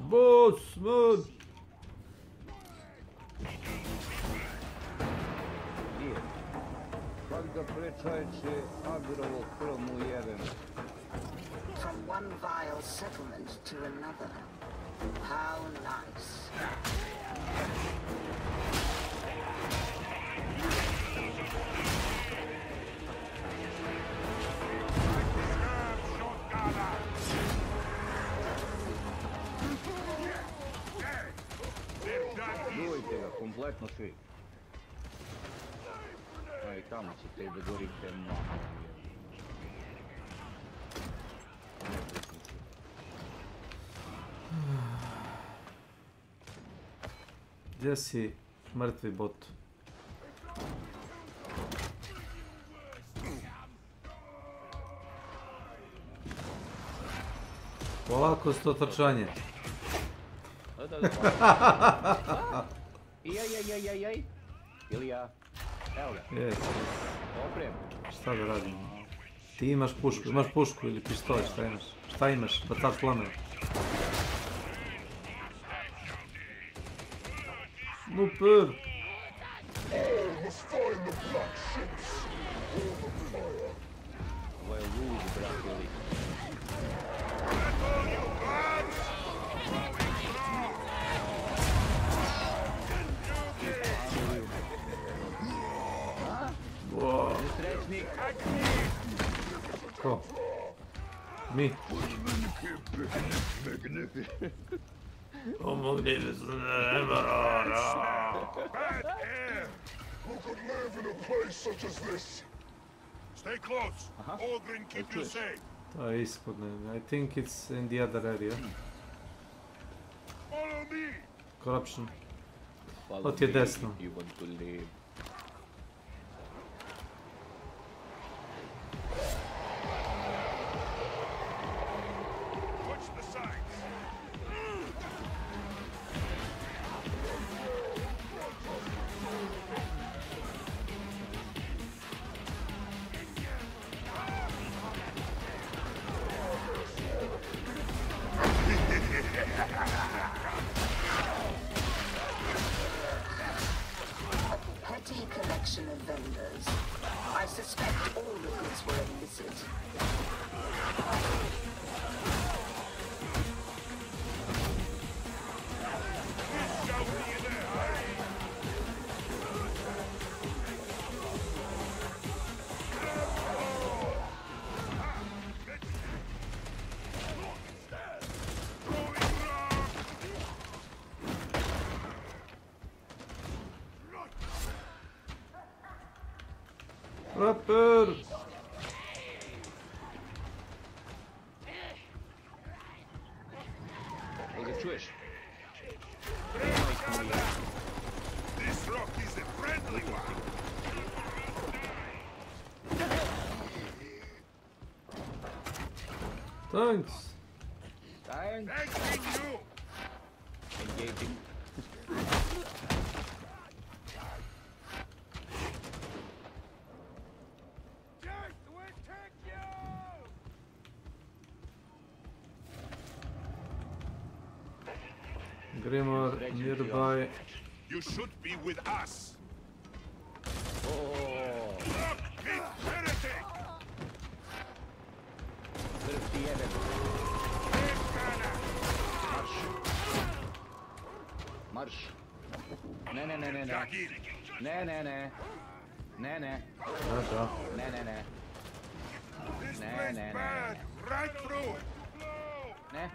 Boss, man! Kako prečajče agrovo kromu jebem. From one vile settlement to another. How nice. Dujte ga, kompletno svi. Aj, tamo ćete i da gorite mnogo. Gdje si, mrtvi bot? Polako sto trčanje. Ijaj. Ili ja. Evo ga. Jes. Oprem. Šta da radim? Ti imaš pušku ili pištolj, šta imaš? Šta imaš? Bacač plamen. Super! Ovo je lud, brate, lik. Nesrećnik! Ko? Mi? Pomogni mi se ne mora. Bad air! Who could live in a place such as this? Stay close. Ogrin keep you safe. To je ispod ne. I think it's in the other area. Follow me. Corruption. To ti je desno. You want to live. Watch the signs. Petty collection of vendors. I suspect all the goods were illicit. Rapper! Jel ga čuješ? This rock is a friendly one. Thanks! Thanks! Thanking you. Engaging. Grimoire nearby. You should be with us. Oh! Look, it's heretic. Srpski jeben. Marš. Ne, ne, ne, ne, ne. Ne, ne, ne. Ne, ne. Da. Ne, ne, ne. This Ne, place ne, ne. bad. Right through. Ne.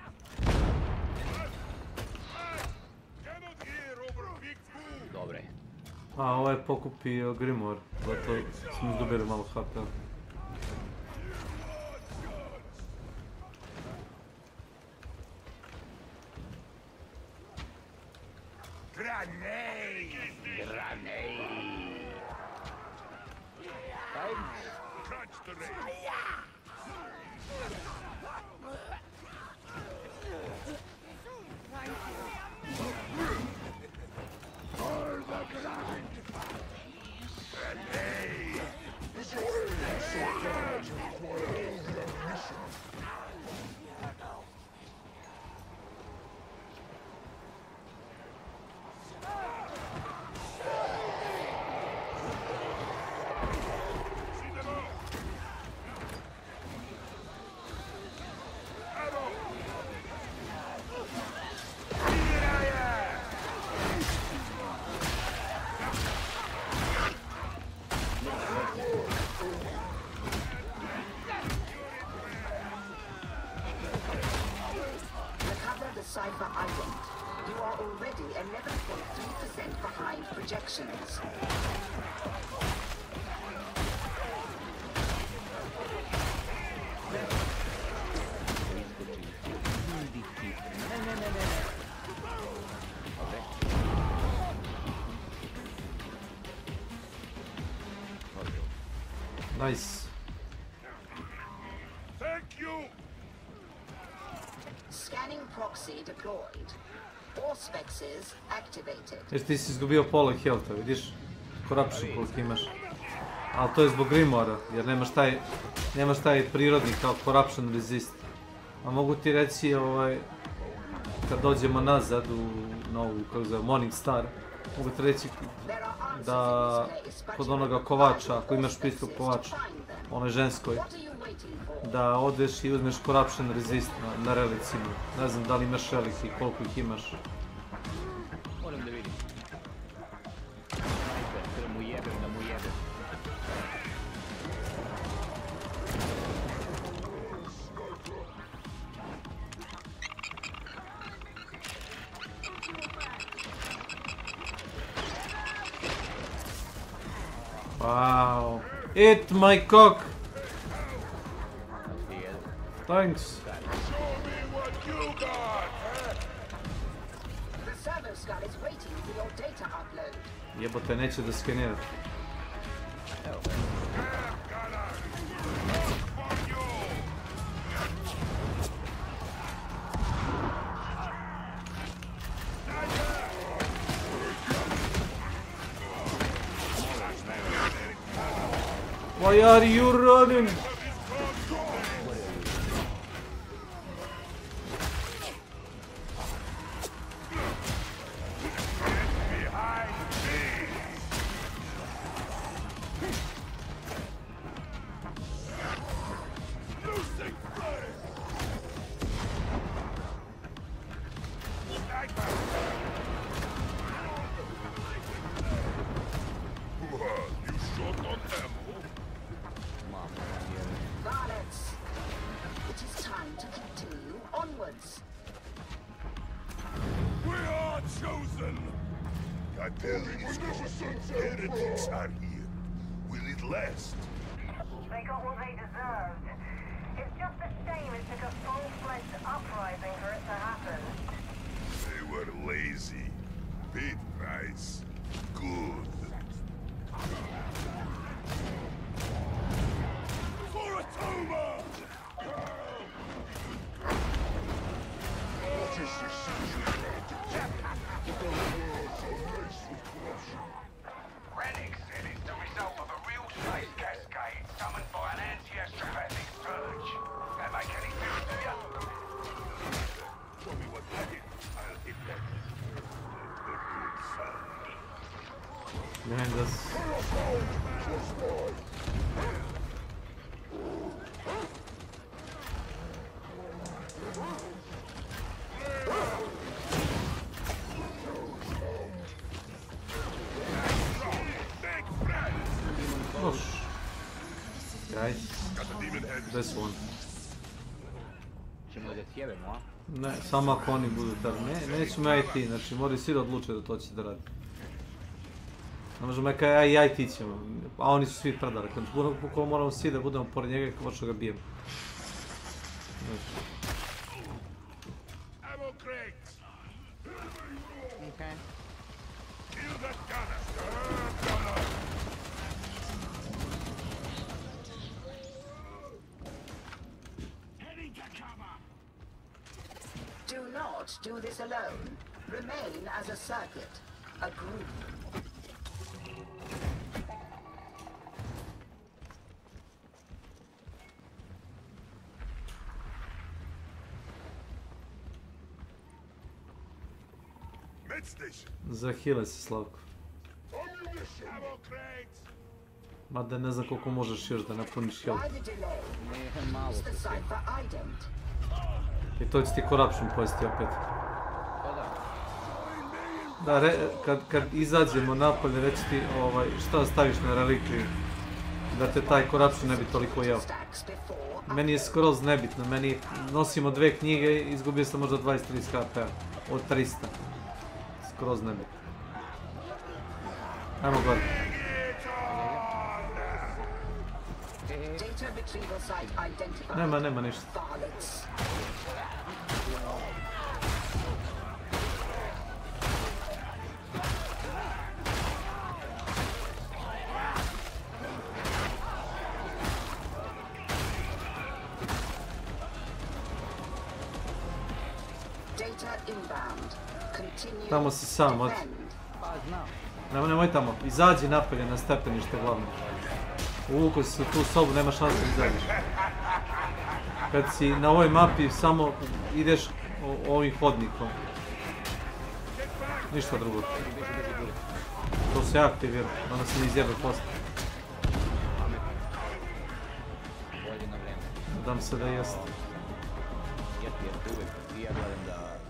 Cannot hear over a big fool. Dobre. A, ovo je pokupio Grimoire, zato smo izgubili malo HP. Grenade. Grenade. Catch the rain. Cypher item. You are already 11.3% behind projections. Nice. Thank you. Scanning proxy deployed. All spexes activated. Jer ti si izgubio pola healtha, vidiš? Corruption koliko imaš. Ali to je zbog Grimoire, jer nemaš taj prirodni kao Corruption resist. A mogu ti reći, kad dođemo nazad na ovu, kako zove, Morning Star, Mogu ti reći da kod onoga kovača, ako imaš pristup kovaču, onoj ženskoj, da odeš i uzmeš corruption resist na relicima. Ne znam da li imaš relik i koliko ih imaš. Moram da vidim. Da mu jebem. Wow. Eat my cock! Thanks. The server skull is waiting for your data upload. Jebote, neće da skenira. Why are you running? Heretics are here. Will it last? They got what they deserved. It's just a shame it took a full-fledged uprising for it to happen. They were lazy. Paid price. Good. For a tumor! What is this situation to the world's amazing corruption? Rennick said it's the result of a real space cascade summoned by an anti-astropathic purge. That make any sense to you? Show me what that is. I'll hit that. The good sound. Behind us. Guys, this one. Ćemo da sjebemo, a? Ne, samo ako oni budu tako. Nećemo ja i ti, znači moraju svi da odluče da to će da radi. Ne možemo ja i ti ćemo, a oni su svi predali. Bukvalno moramo svi da budemo pored njega i kako ga bijemo. Okay. Do not do this alone. Remain as a circuit, a group. Zahile se, Slavko. Mada ne znam koliko možeš još da napuniš health. I to će ti corruption pojesti opet. Da, kad izađemo napolje, reći ti šta staviš na relikviju. Da te taj corruption ne bi toliko jeo. Meni je skroz nebitno, meni nosimo 2 knjige i izgubio sam možda 23 HP-a od 300. Skroz nebitno. Ajmo gledati. Nema ništa. Tamo si sam, odi. Nemoj tamo, izađi napolje na stepenište glavno. Uvuko si u tu sobu, nema šanse da izađeš. Kad si na ovoj mapi samo ideš ovim hodnikom. Ništa drugo. To se aktivira, onda se ne izjebe posto. Nadam se da jeste. Jeste uvijek. I ja gledam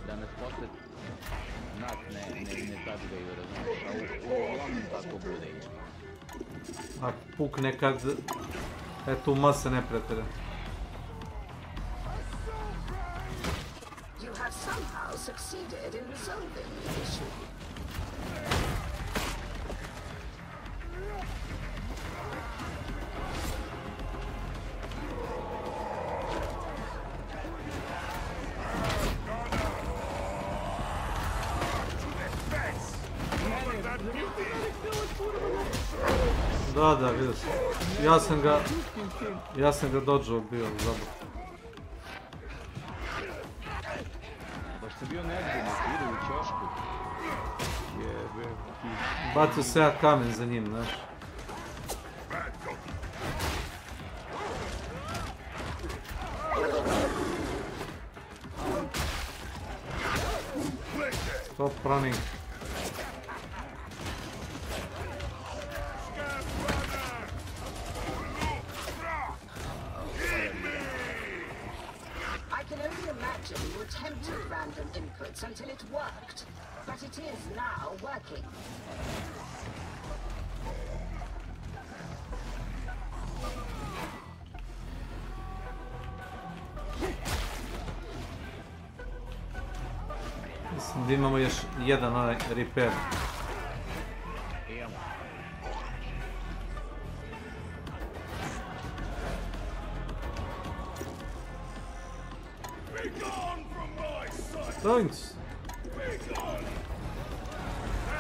da nas posle nas ne zadugaju, razumiješ. A uglavnom tako bude. A pukne kad... Eto u mase neprijatelja. You have somehow succeeded in resolving the issue. Da, vidio sam. Ja sam ga dodžao bio, zabao. Baš se bio negdje, ide u čošku. Bacio se ja kamen za njim, znaš. Stop running. You attempted random inputs until it worked, but it is now working. Mislim da imamo još jedan onaj repair. Thanks.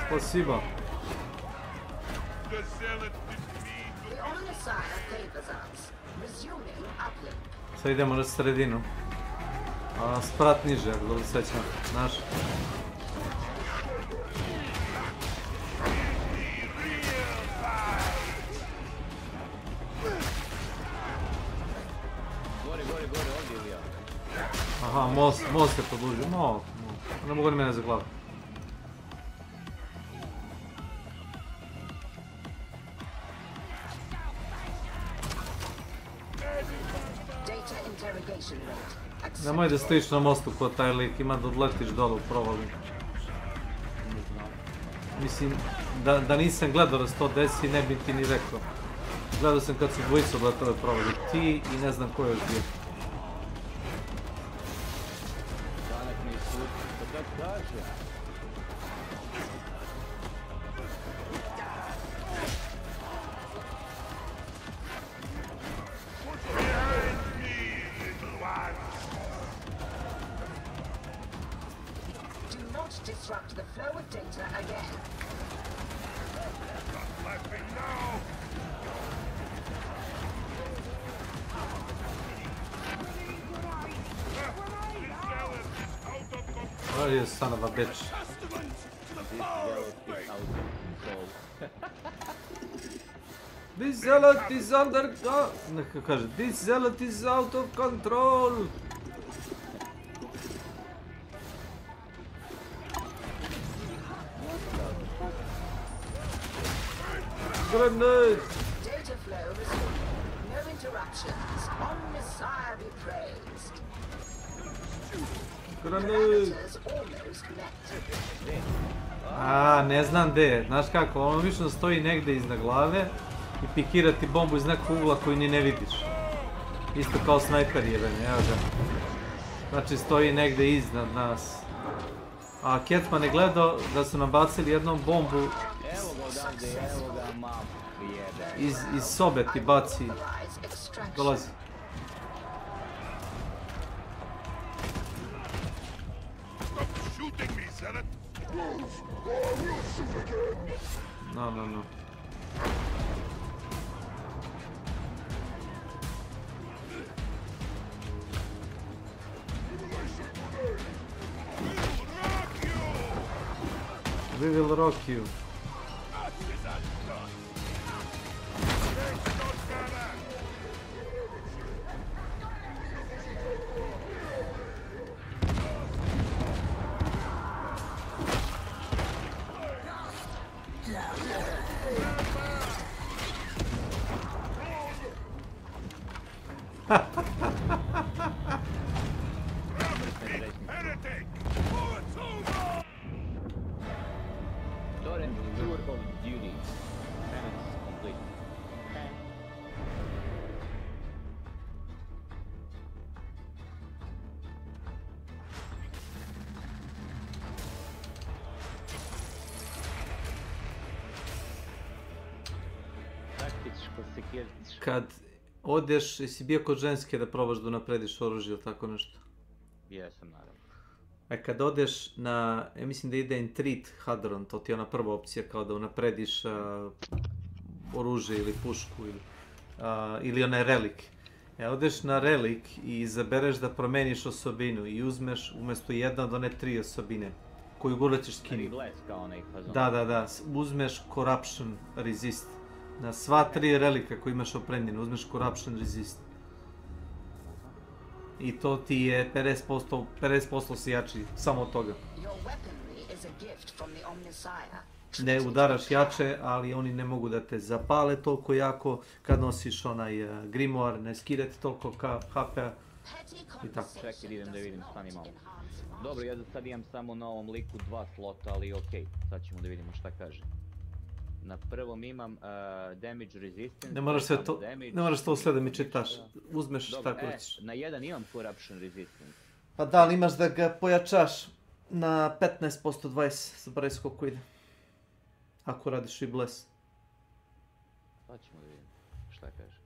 Спасибо. Sad idemo na sredinu. Sprat niže, ako dobro sećam. Znaš. Gore, ovdje ili ja? Aha, most je produžio. No, ne mogu ni mene za glavu. Nemoj da stojiš na mostu kod taj lik, ima da odletiš dole u provalu. Mislim, da nisam gledao da se to desi, ne bi ti ni rekao. Gledao sam kad su dvojicu odletove provali, ti i ne znam ko još bio. Disrupt the flow of data again. Oh, you son of a bitch. This zealot is under... This zealot is out of control. Grenade! Data flow resumed. No interruptions. On Messiah be praised. Grenade! Almost met. Ne znam gdje je. Znaš kako, ono obično stoji negdje iznad glave i pikira ti bombu iz nekog ugla koju ni ne vidiš. Isto kao snajper jeben, evo ga. Znači stoji negdje iznad nas. A Ketman je gledao da su nam bacili jednom bombu. Evo ga odavde, evo ga mam. Iz sobe ti baci. Dolazi. No. We will rock you. Torrent Tour of Duty. Penance complete. Taktičko sekirtiš. Kad odeš, jesi bio kod ženske da probaš da unaprediš oružje ili tako nešto? Jesam, naravno. Kad odeš na, ja mislim da ide Entreat Hadron, to ti je ona prva opcija kao da unaprediš oružje ili pušku ili onaj relik. Odeš na relik i izabereš da promeniš osobinu i uzmeš umjesto jedna od one 3 osobine koju god ćeš skinuti. Da, uzmeš Corruption Resist. Na sva 3 relika koje imaš opremljene, uzmeš Corruption Resist. I to ti je 50% si jači, samo od toga. Ne udaraš jače, ali oni ne mogu da te zapale toliko jako kad nosiš onaj grimoire, ne skidati toliko HP-a i tako. Čekaj, idem da vidim, stani malo. Dobro, ja sad imam samo na ovom liku 2 slota, ali okej, sad ćemo da vidimo šta kaže. Na prvom imam damage resistance. Ne moraš to sve da mi čitaš, uzmeš tako hoćeš. Na jedan imam corruption resistance. Pa da, ali imaš da ga pojačaš na 15% 20, zaboravim koliko ide. Ako radiš i bless. Sad ćemo da vidimo šta kaže.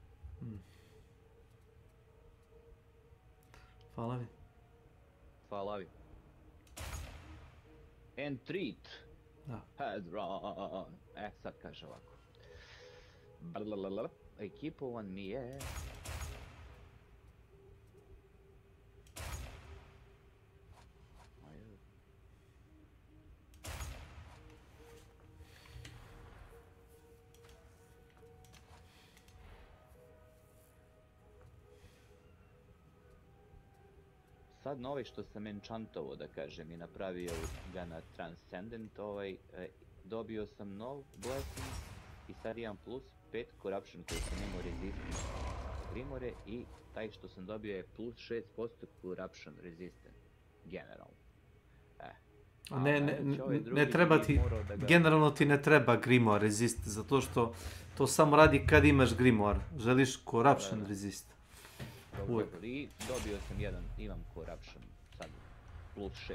Hvala vi. Hvala vi. Entreat. Hadron. Sad kaže ovako. Ekipovan mi je... Sad novi što sam enchantovo, da kažem, i napravio ga na Transcendent, dobio sam nov blessing i sad imam plus 5 corruption koji sam imao resistance grimore i taj što sam dobio je plus 6% corruption resistant generalno. Ne treba ti, generalno ti ne treba grimoire resist, zato što to samo radi kad imaš grimoire, želiš corruption resist. I dobio sam jedan, imam corruption sad, plus 6,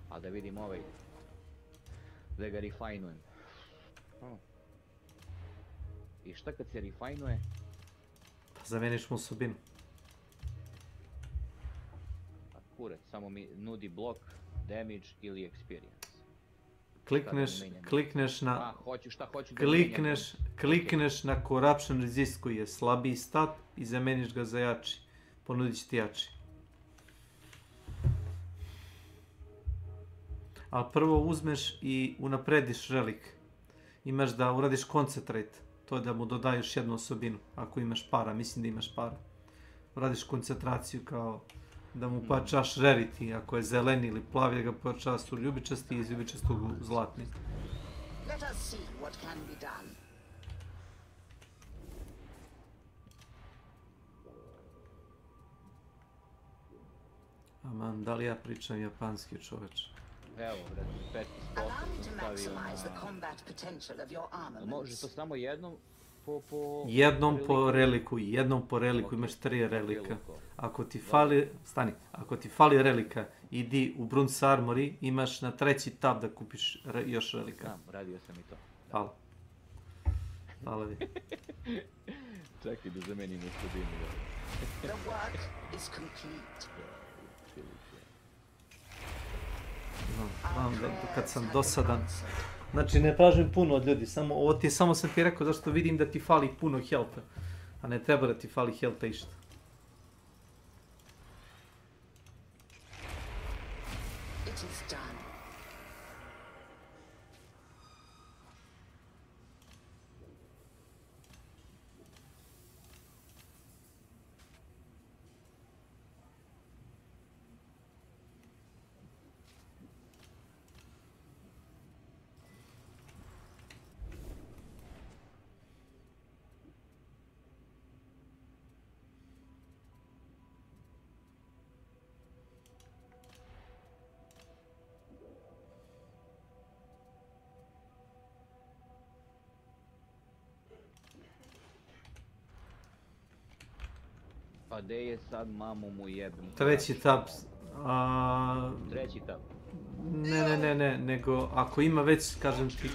ali da vidim da ga refinujem. I šta kad se refinuje? Pa zameniš mu osobinu. Pa kurac, samo mi nudi blok, damage ili experience. Klikneš na corruption resist koji je slabiji stat i zameniš ga za jači. Ponudit će ti jači. Ali prvo uzmeš i unaprediš relik. Imaš da uradiš concentrate. To je da mu dodaješ jednu osobinu. Ako imaš para, mislim da imaš para. Uradiš koncentraciju kao da mu pojačaš rarity. Ako je zeleni ili plavi, da ga pojačaš u ljubičasti i iz ljubičastog u zlatni. Aman, da li ja pričam japanski, čoveč? Evo, bre, 15% sam stavio na... Može to samo jednom po... Jednom po reliku, imaš 3 relika. Ako ti fali relika, idi u Bronze Armory, imaš na 3. tab da kupiš još relika. Znam, radio sam i to. Hvala. Hvala vi. Čekaj da zamenim osobinu. The work is complete. Znam da kad sam dosadan. Znači ne tražim puno od ljudi, samo sam ti rekao zašto vidim da ti fali puno healtha. A ne treba da ti fali healtha išta. A gde je sad mamu mu jebem? Treći tab. Treći tab. Ne, nego ako ima već, kažem ti,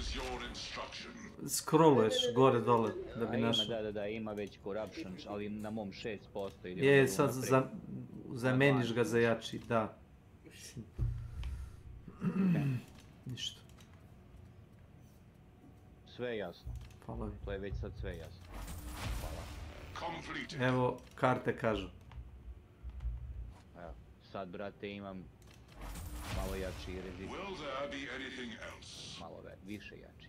scrolluješ gore dole da bi našao. Da, ima već corruption, ali na mom 6% ide. Je, sad zameniš ga za jači, da. Ništa. Sve jasno. Hvala. To je već sad sve jasno. Hvala. Evo, karte kažu. Evo, sad, brate, imam malo jači rezist. Malo više jači.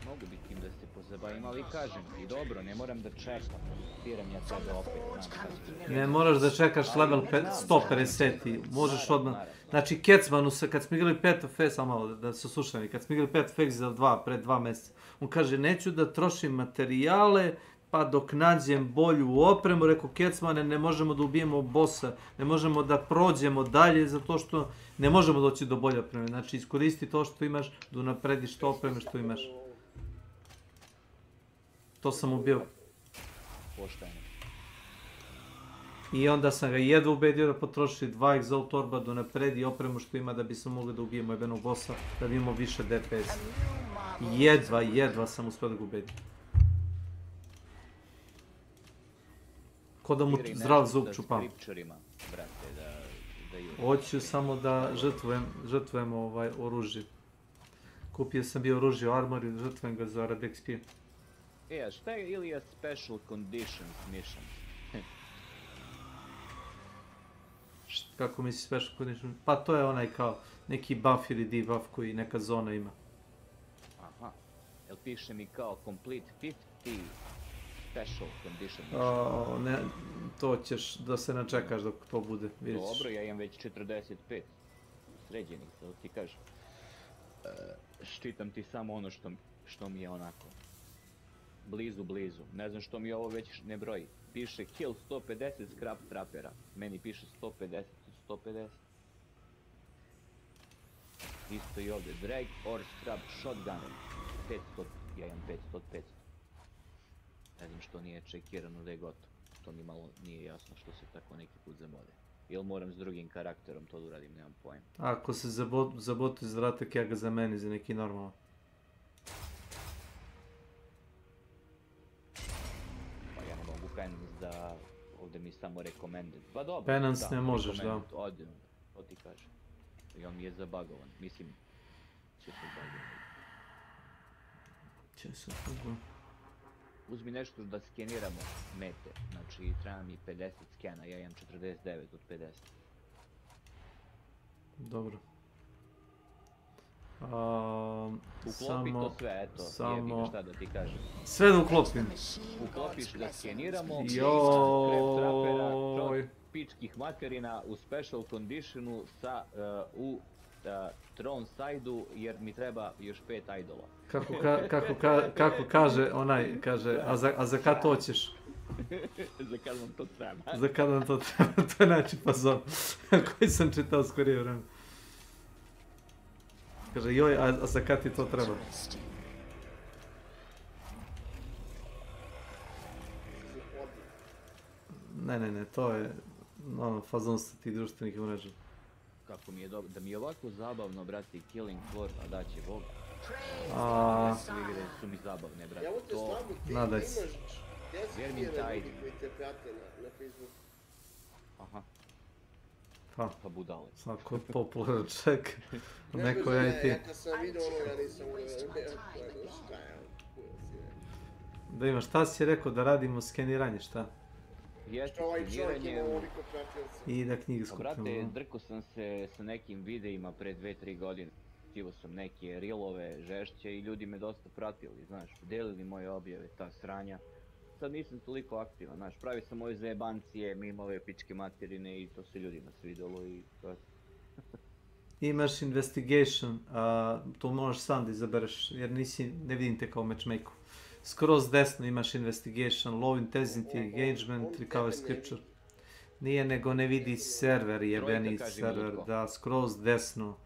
Mogu bi tim da se pozabavim, ali kažem ti, dobro, ne moram da čekam. Piram ja tebe opet, ne moraš da čekaš level 150, možeš odmah. Znači, Kecmanu se, kad smo igrali PoE2 XD, samo malo da se slušam, kad smo igrali PoE2 XD pred 2 mjeseca, on kaže, neću da trošim materijale, pa dok nađem bolju opremu, rekao, Kecmane, ne možemo da ubijemo bossa, ne možemo da prođemo dalje, zato što ne možemo doći do bolje opreme. Znači, iskoristi to što imaš, da unaprediš to opreme što imaš. To sam ubio. Poštajno. I onda sam ga jedva ubedio da potroši 2 Exalt Orba da napredi opremu što ima da bi smo mogli da ubijemo jebenog bossa, da bi imamo više DPS. Jedva sam uspio da ga ubedim. Ko da mu zdrav zub čupam. Hoću samo da žrtvujem oružje. Kupio sam bio oružje u armor i žrtvujem ga za rad XP. A šta je Ilija Special Conditions mission? Kako misli special condition? Pa to je onaj kao neki buff ili debuff koji neka zona ima. Aha, jel piše mi kao complete 50 special condition mission? Ne, to ćeš da se načekaš dok to bude, vidjet ćeš. Dobro, ja imam već 45 sređenih, da ti kažem. Štitam ti samo ono što mi je onako blizu. Ne znam što mi ovo već ne broji. Piše kill 150 scrap trapera. Meni piše 150 od 150. Isto i ovdje. Drag or scrap shotgun. 500. Ja imam 500 od 500. Ne znam što nije čekirano da je gotovo. To mi malo nije jasno što se tako neki put zabode. Ili moram s drugim karakterom to da uradim, nemam pojma. Ako se zaboti zvratak, ja ga zamenim za neki normalan. Penance da ovdje mi samo recommended. Pa dobro. Penance ne možeš, da. Ode, to ti kažem. I on mi je zabagovan. Mislim, će se bagovan. Uzmi nešto da skeniramo mete. Znači, treba mi 50 skena, ja imam 49 od 50. Dobro. Uklopi to sve, eto, jebi šta da ti kažem. Sve da uklopim. Uklopiš da skeniramo, Joooooj. pičkih materina u special conditionu u Throne side-u jer mi treba još 5 idola. Kako kaže onaj, kaže, a za kad to ćeš? Za kad vam to treba. Za kad vam to treba, to je način fazon koji sam čitao skorije vreme. Kaže, joj, a za kad ti to treba? Ne, to je ono, fazon sa tih društvenih mreža. Kako mi je dobro, da mi je ovako zabavno, brati, Killing Floor, a da će Bog. Sve igre su mi zabavne, brati. To... Nadaj se. Vermintide. Koji te prate na Facebooku. Aha. Pa budale. Svako popularan ček. Neko je IT. Ja kad sam vidio ono, ja nisam Da ima, šta si rekao da radimo skeniranje, šta? Što ovaj čovjek ima ovoliko pratioca. I da knjige skupimo. Brate, drko sam se sa nekim videima pre 2-3 godine. Skivo sam neke reelove, žešće i ljudi me dosta pratili, znaš, delili moje objave, ta sranja. Sad nisam toliko aktivan, znaš, pravi sam moje zajebancije, mimove, pičke materine i to se ljudima svidjelo i to je. Imaš investigation, to možeš sam da izabereš, jer ne vidim te kao matchmaker. Skroz desno imaš investigation, low intensity engagement, recover scripture. Nije nego ne vidi server, jebeni server, da, skroz desno.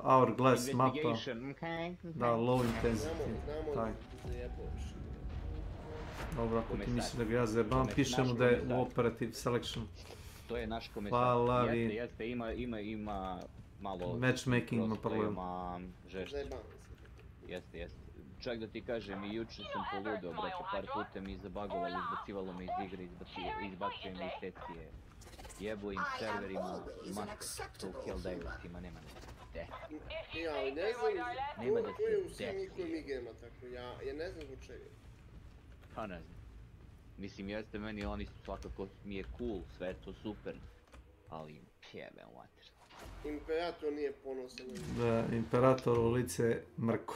Hourglass mapa. Investigation, Da, low intensity. Taj. Dobro, ako ti misli da ga ja zajebam, piše mu da je u operative selection. To je naš komesar. Hvala vi. Jeste, ima malo... Matchmaking ima problem. Žešće. Jeste. Čak da ti kažem, i jučer sam poludeo, brate, par puta mi zabagovalo, izbacivalo me iz igre, izbacuje mi iz sesije. Jebo im serverima, to Helldivesima, nema ne. Ja, ali ne znam, Nema da to je u se svim desi. njihovim igrama, tako, ja ne znam zbog čega. Pa ne znam. Mislim, jeste meni, oni su svakako, mi je cool, sve je to super, ali jebem mater. Imperator nije ponosan. Da, Imperator u lice mrko.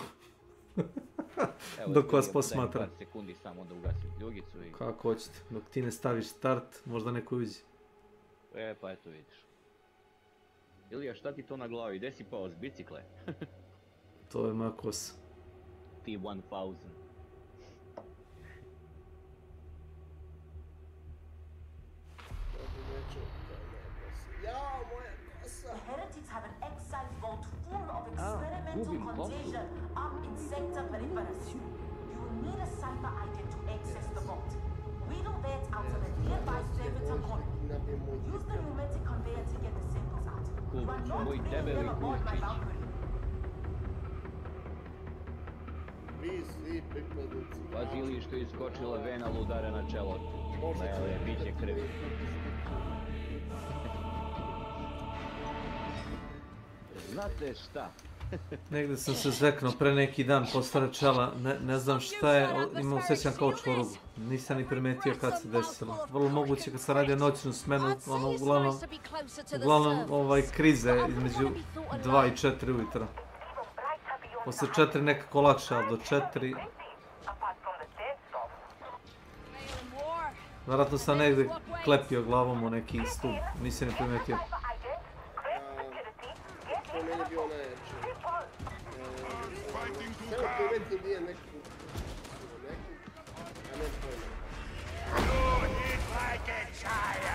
Dok vas posmatra. Par sekundi samo da ugasim pljugicu i... Kako hoćete, dok ti ne staviš start, možda neko uđi. Pa eto vidiš. Ilija, šta ti to na glavi, gdje si pao s bicikle? To je moja kosa. T-1000. Ja, moja kosa! The heretics have an excise vault full of experimental contagion of insecta periferis. You will need a cipher agent to access the vault. Wheedle that out of a nearby servitor colony. Use the pneumatic conveyor to get the samples out. You are not bringing them aboard my Valkyrie. Pazi Iliji što je iskočila vena ludara na čelo. Ne, bit će krvi. Znate šta? Negdje sam se zveknuo pre neki dan posle načela, ne znam šta je, imam osjećam kao čvorugu. Nisam ni primetio kad se desilo. Vrlo moguće kad sam radio noćnu smenu, ono uglavnom krize između 2 i 4 ujutro. Posle 4 nekako lakše, ali do 4... Vjerojatno sam negdje klepio glavom u neki stup, nisam ni primetio. To meni je bio najjače. Samo primetno bio nekog, a ne pojma. You hit like a child!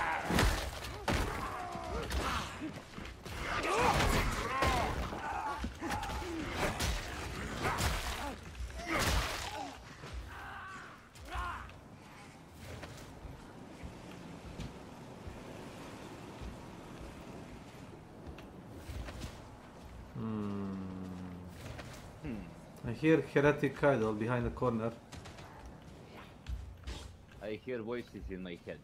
I hear heretic idol behind the corner. I hear voices in my head.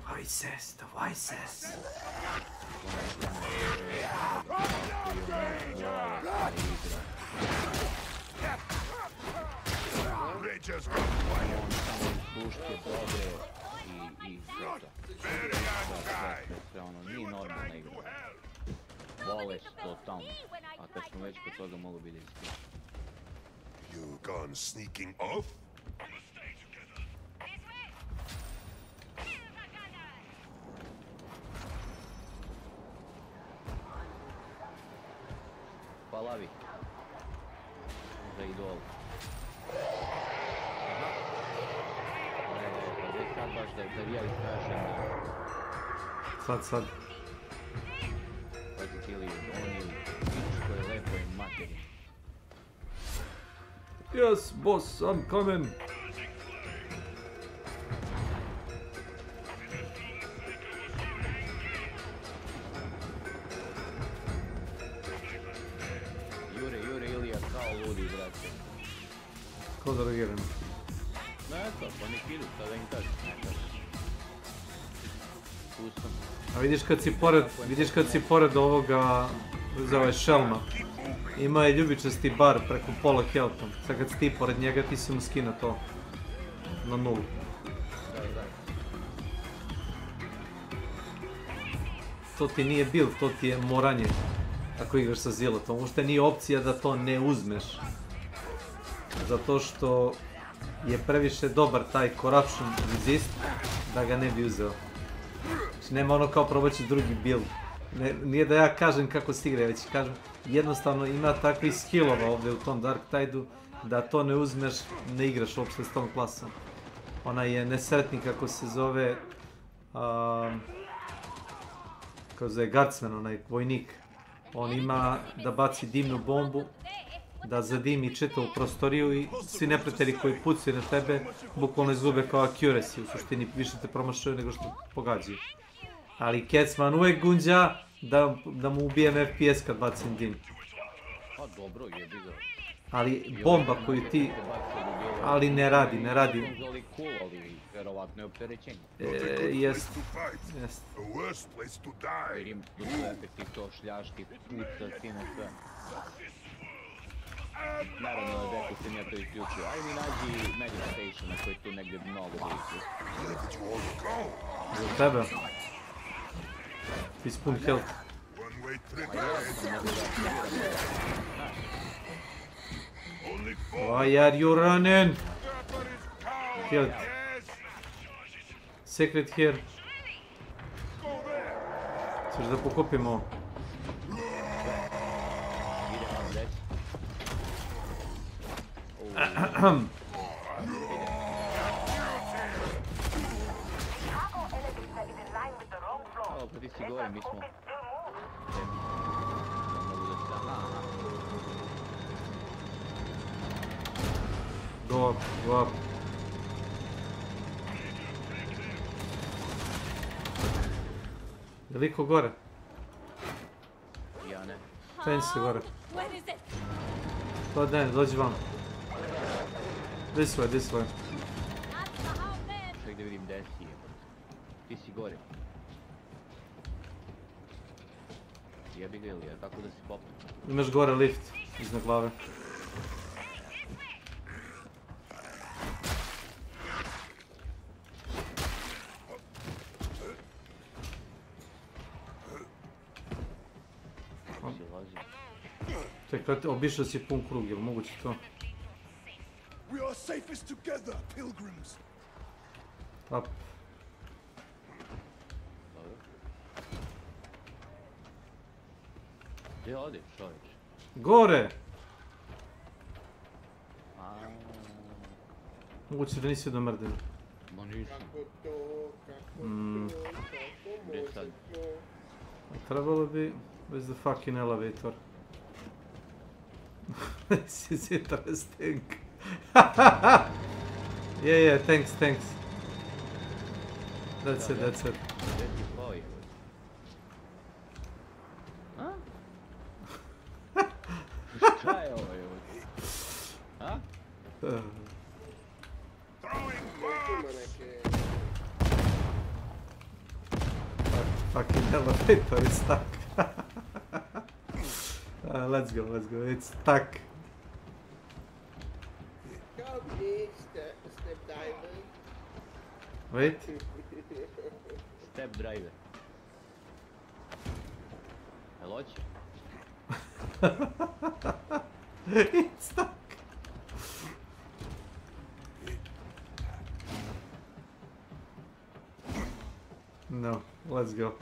Voices, the voices. Nije normalna igra. Vole su totalno. A kad smo već kod toga mogu biti iskri. You gone sneaking off? Palavi. Za idol. Pa gdje sad baš da ja istražem? Sad. Pazi ti li oni pičko je lepo i materi. Yes, boss, I'm coming. Jure Ilija kao ludi, brate. Ko da reagiram? Ne, to, pa nek idu, sada im kažem, ne kažem. Tu sam. A vidiš kad si pored ovoga, za ovaj šelma, ima je ljubičasti bar preko pola healtha. Sad kad si ti pored njega, ti si mu skina to na 0. Da. To ti nije build, to ti je moranje ako igraš sa ziletom. Uopšte nije opcija da to ne uzmeš. Zato što je previše dobar taj corruption resist da ga ne bi uzeo. Znači nema ono kao probaći drugi build. Nije da ja kažem kako se igra, već kažem jednostavno ima takvih skillova ovdje u tom Dark Tide-u da to ne uzmeš, ne igraš uopšte s tom klasom. Ona je nesretnik kako se zove kako se zove Guardsman, onaj vojnik. On ima da baci dimnu bombu, da zadimi čitavu prostoriju i svi neprijatelji koji pucaju na tebe bukvalno izgube kao accuracy, u suštini više te promašaju nego što pogađaju. Ali Kecman uvek gunđa da mu ubijem FPS kad bacim dim. Pa dobro, jebi ga. Ali bomba koju ti... Ali ne radi. Konzoli cool, ali verovatno je opterećenje. Jest. Jer im tu su efekti to šljašti, puca, sine sve. Naravno, deko sam ja to isključio. Ajde mi nađi Magic Station koji je tu negdje mnogo blizu. Za tebe. Ti spun health. Why are you running? Health. Secret here. Ćeš da pokupimo ovo? O, pa ti si gore, mi smo... Go up. Je li ko gore? Ja ne. Penji se gore. To dan, dođi vam. This way. Ček da vidim gdje si je. Ti si gore. Jebi ga ili ja, kako da si popne? Imaš gore lift, iznad glave. Čekaj, obišao si pun krug, je li moguće to? We are safest together, pilgrims. Up. Gdje odiš, čovječ? Gore! Moguće da nisi domrden. Ma nisam. Gdje sad? Trebalo bi... Where's the fucking elevator? This is interesting. Yeah, thanks. That's it. Gdje ti poji? A? Šta je ovo, evo? A? Fucking elevator is stuck. Let's go, it's stuck. Step diver. Wait. Step driver. Jel hoće? It's stuck. No, let's go.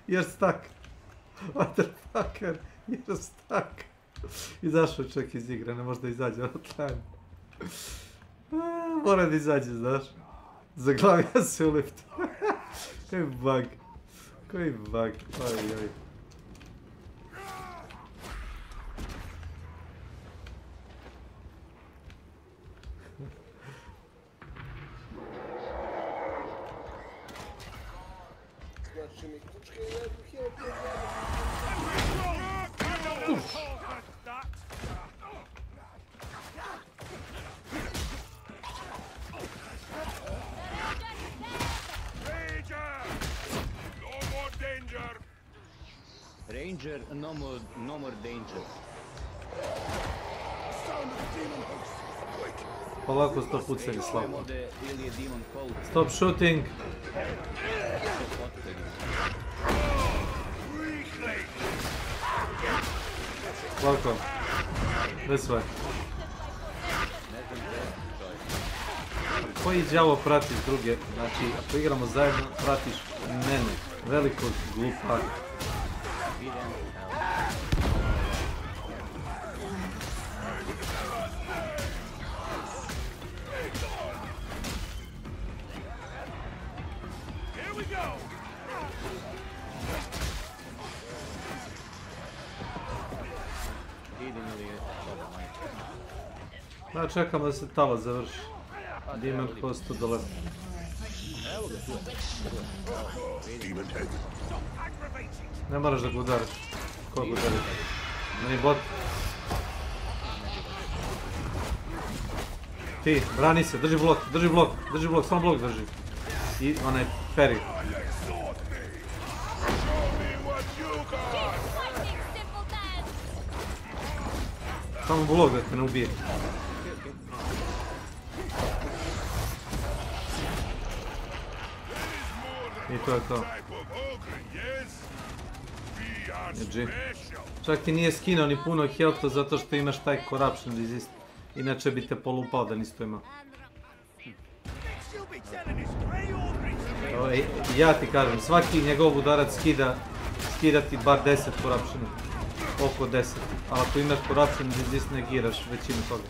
You're stuck. Motherfucker, you're stuck. Izašao čak iz igre, ne može da izađe online. Mora da izađe, znaš. Zaglavio se u liftu. Koji bug. Oj. Ranger, no more danger. Polako stop pucanje, slabo. Stop shooting! Polako. This way. Koji đavo pratiš druge? Znači, ako igramo zajedno, pratiš mene, velikog glupaka. Ja čekam da se tala završi. Demon Host to the left. Evo ga, tu je. Ne moraš da ga udaraš. Ko ga udari? Meni bot. Ti, brani se, drži blok, samo blok drži. I onaj parry. Samo blok da te ne ubije. I to je to. Čak ti nije skinuo ni puno healtha zato što imaš taj corruption resist. Inače bi te polupao da nisi to imao. Ja ti kažem, svaki njegov udarac skida ti bar 10 corruptiona. Oko 10. Ali ako imaš corruption resist negiraš većinu toga.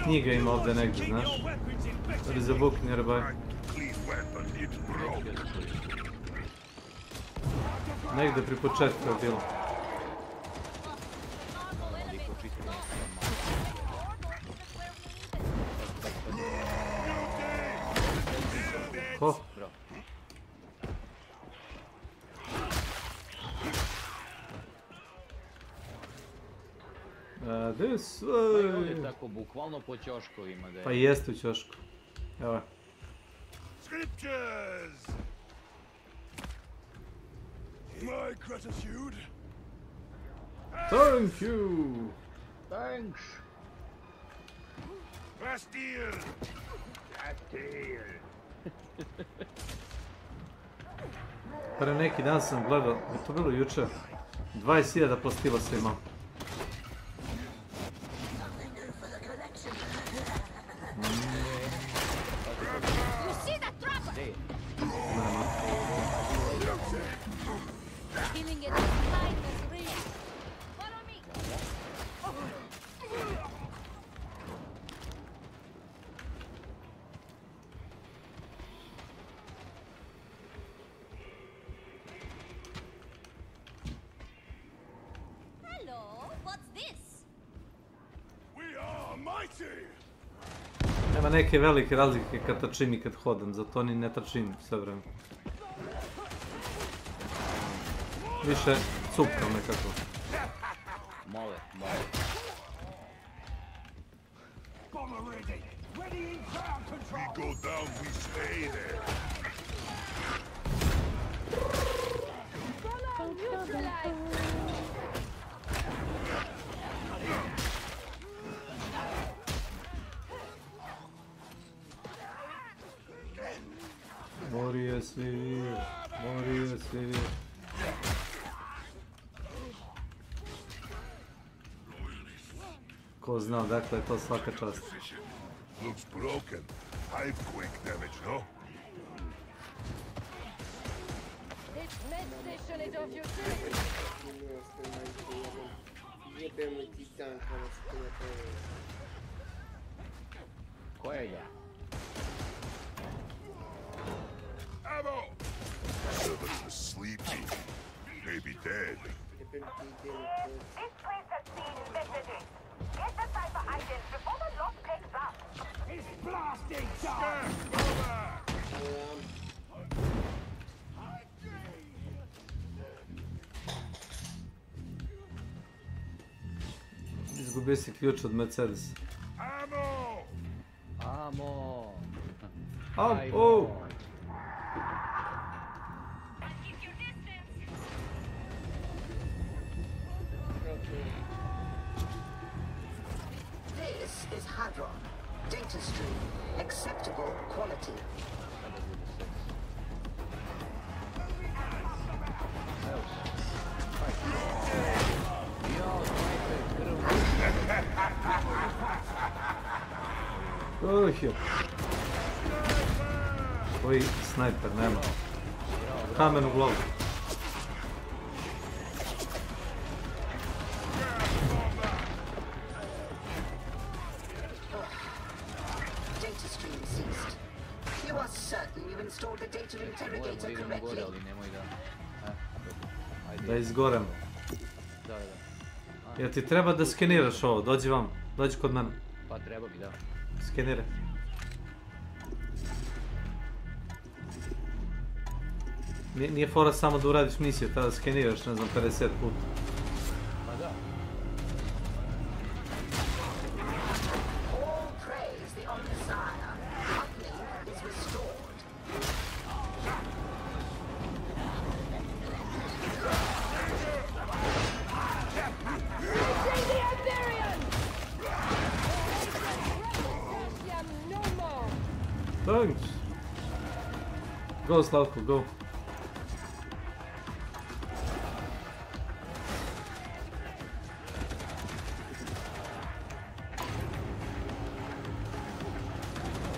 Knjiga ima ovdje negdje, znaš? There is a book nearby. Negdje pri početku je bilo. Ko? This way. Ovdje tako bukvalno po ćoškovima da je. Pa jeste u ćošku. Evo. Scriptures! My gratitude! Thank you! Thanks! Bastille! Bastille! Pre neki dan sam gledao, je to bilo juče? 20.000 plastila se imao. Killing it is kindness, real. Follow me. Hello, what's this? We are mighty! Nema neke velike razlike kad trčim i kad hodam, zato ni ne trčim sve vreme. Više cupkam nekako. Mole. We go down, we stay there. Morije svi. Ko zna, dakle je to svaka čast. Looks broken. Hive quick damage, no? Its med station is off your trip. Jebemo ti tanka na što Ko je ja? Ammo! Servants are sleepy. Maybe dead. This place has been infested. Get the cypher items before the lock picks up. It's blasting time! Izgubio si ključ od Mercedes. Ammo! Amo! This is Hadron. Data stream. Acceptable quality. Koji snajper, nema. Kamen u glavu. Data stream ceased. You are certain you installed the data interrogator correctly? Da izgorem. Da. Jel ti treba da skeniraš ovo? Dođi vam. Dođi kod mene. Pa treba mi, da. Skeniraj. Nije fora samo da uradiš misiju, tada skeniraš, ne znam, 50 puta. Pa da. Thanks. Go, Slavko, go.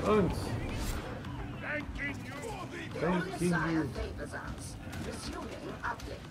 Thanks. Thanking you. Resuming uplink.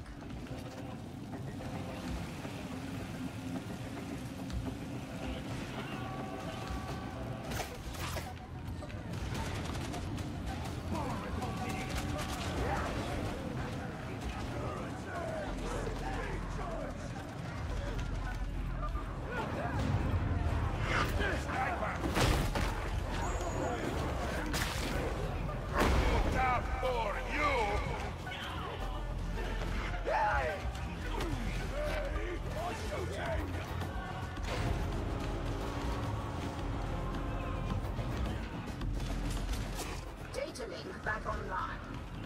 Back online.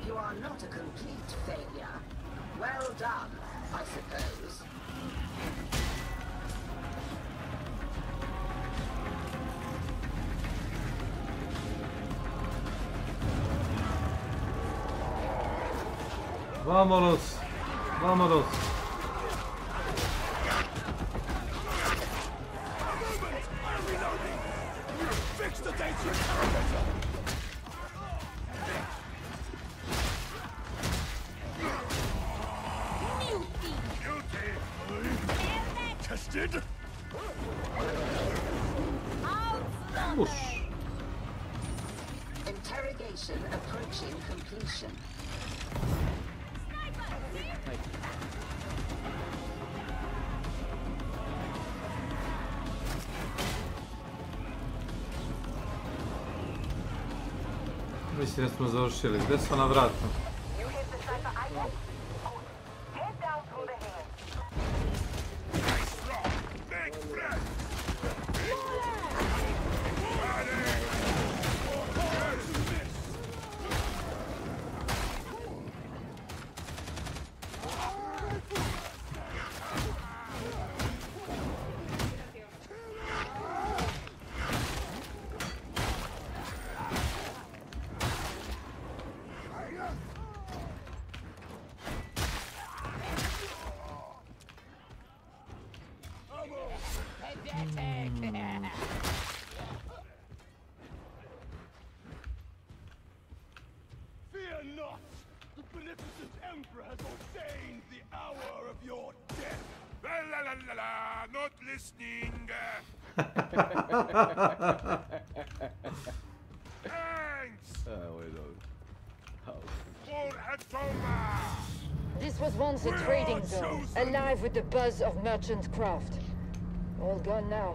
You are not a complete failure. Well done, I suppose. Vámonos. Vámonos. Fix the data interrogator. Tested. Interrogation approaching completion. Mislim da smo završili. Gdje su na vrata? Fear not! The beneficent Emperor has ordained the hour of your death! La la la la la! Not listening! Thanks! For Atoma! This was once a trading zone, alive with the buzz of merchant craft. All gone now.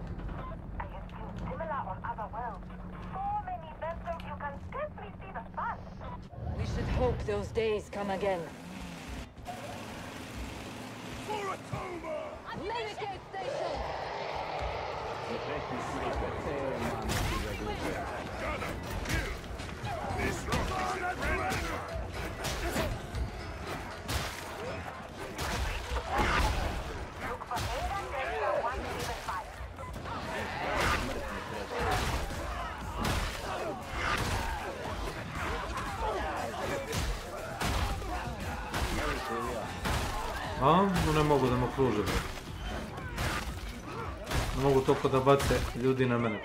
I have seen similar on other worlds. So many vessels you can scarcely see the span. We should hope those days come again. For Atoma! Medicate station! Gotta kill! This rock is ready! Look for Ada Delta 175. A? No ne mogu da me okruže. Ne mogu toliko da bace ljudi na mene.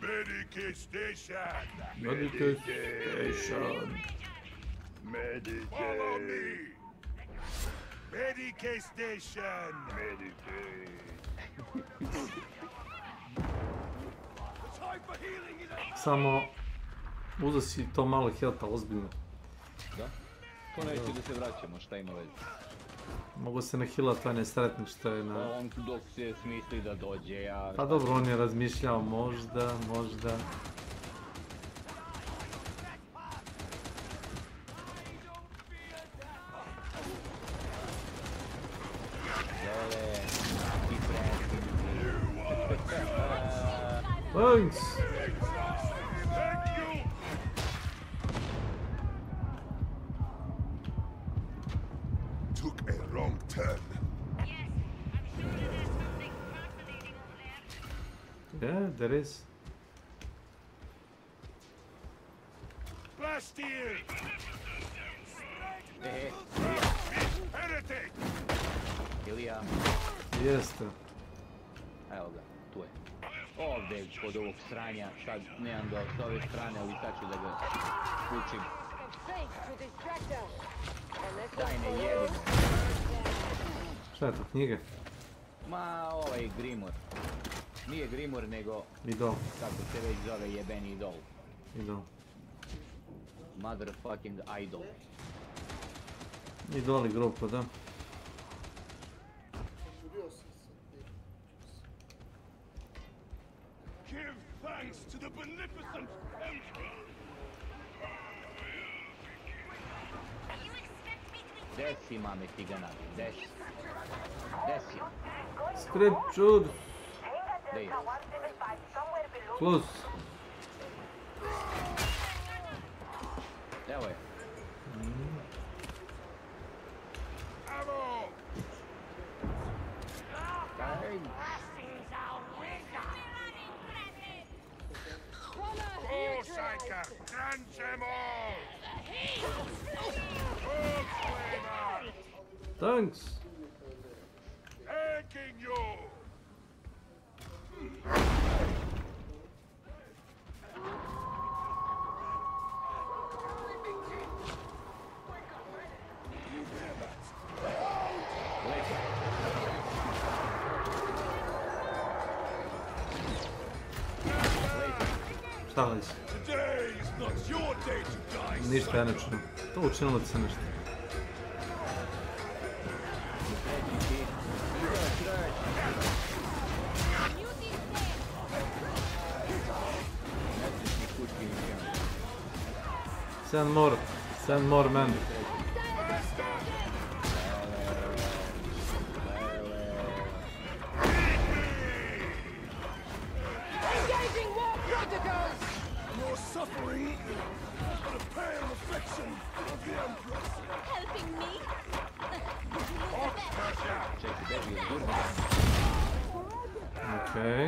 Medicate station! Medicate station. Follow me! Medicate station! Samo Uzeo si to malo helta, ozbiljno. Da? To neće da se vraćamo, šta ima veze? Mogu se nahilat, a ne sretni što je na... On dok se smisli da dođe, ja... Pa dobro, on je razmišljao možda... Thanks! Took a wrong turn. Yeah, there is. Blast here! Heretic! Ilija. Jeste. Evo ga, tu je. Ovdje, kod ovog sranja, sad nemam ga s ove strane, ali sad ću da ga učim. Daj ne jebi. Šta je to, knjige? Ma, ovaj Grimor. Nije Grimor, nego... Idol. Kako se već zove jebeni idol. Idol. Motherfucking idol. Idoli grupa, da. Give thanks to the beneficent Emperor! Gde si, mame, ti ga nabi? Gde si? Gde si? Scripture! Gde je? Close! Evo je. Ammo! Daj! Forsaker! Crunch them all! Old flavor! Thanks! Thanking you! Šta leći? Ništa, ja ne čujem. To učinilo ti se nešto. Send more men. Engaging war protocols! Your suffering is but a pale reflection of the Empress. Helping me? Okej.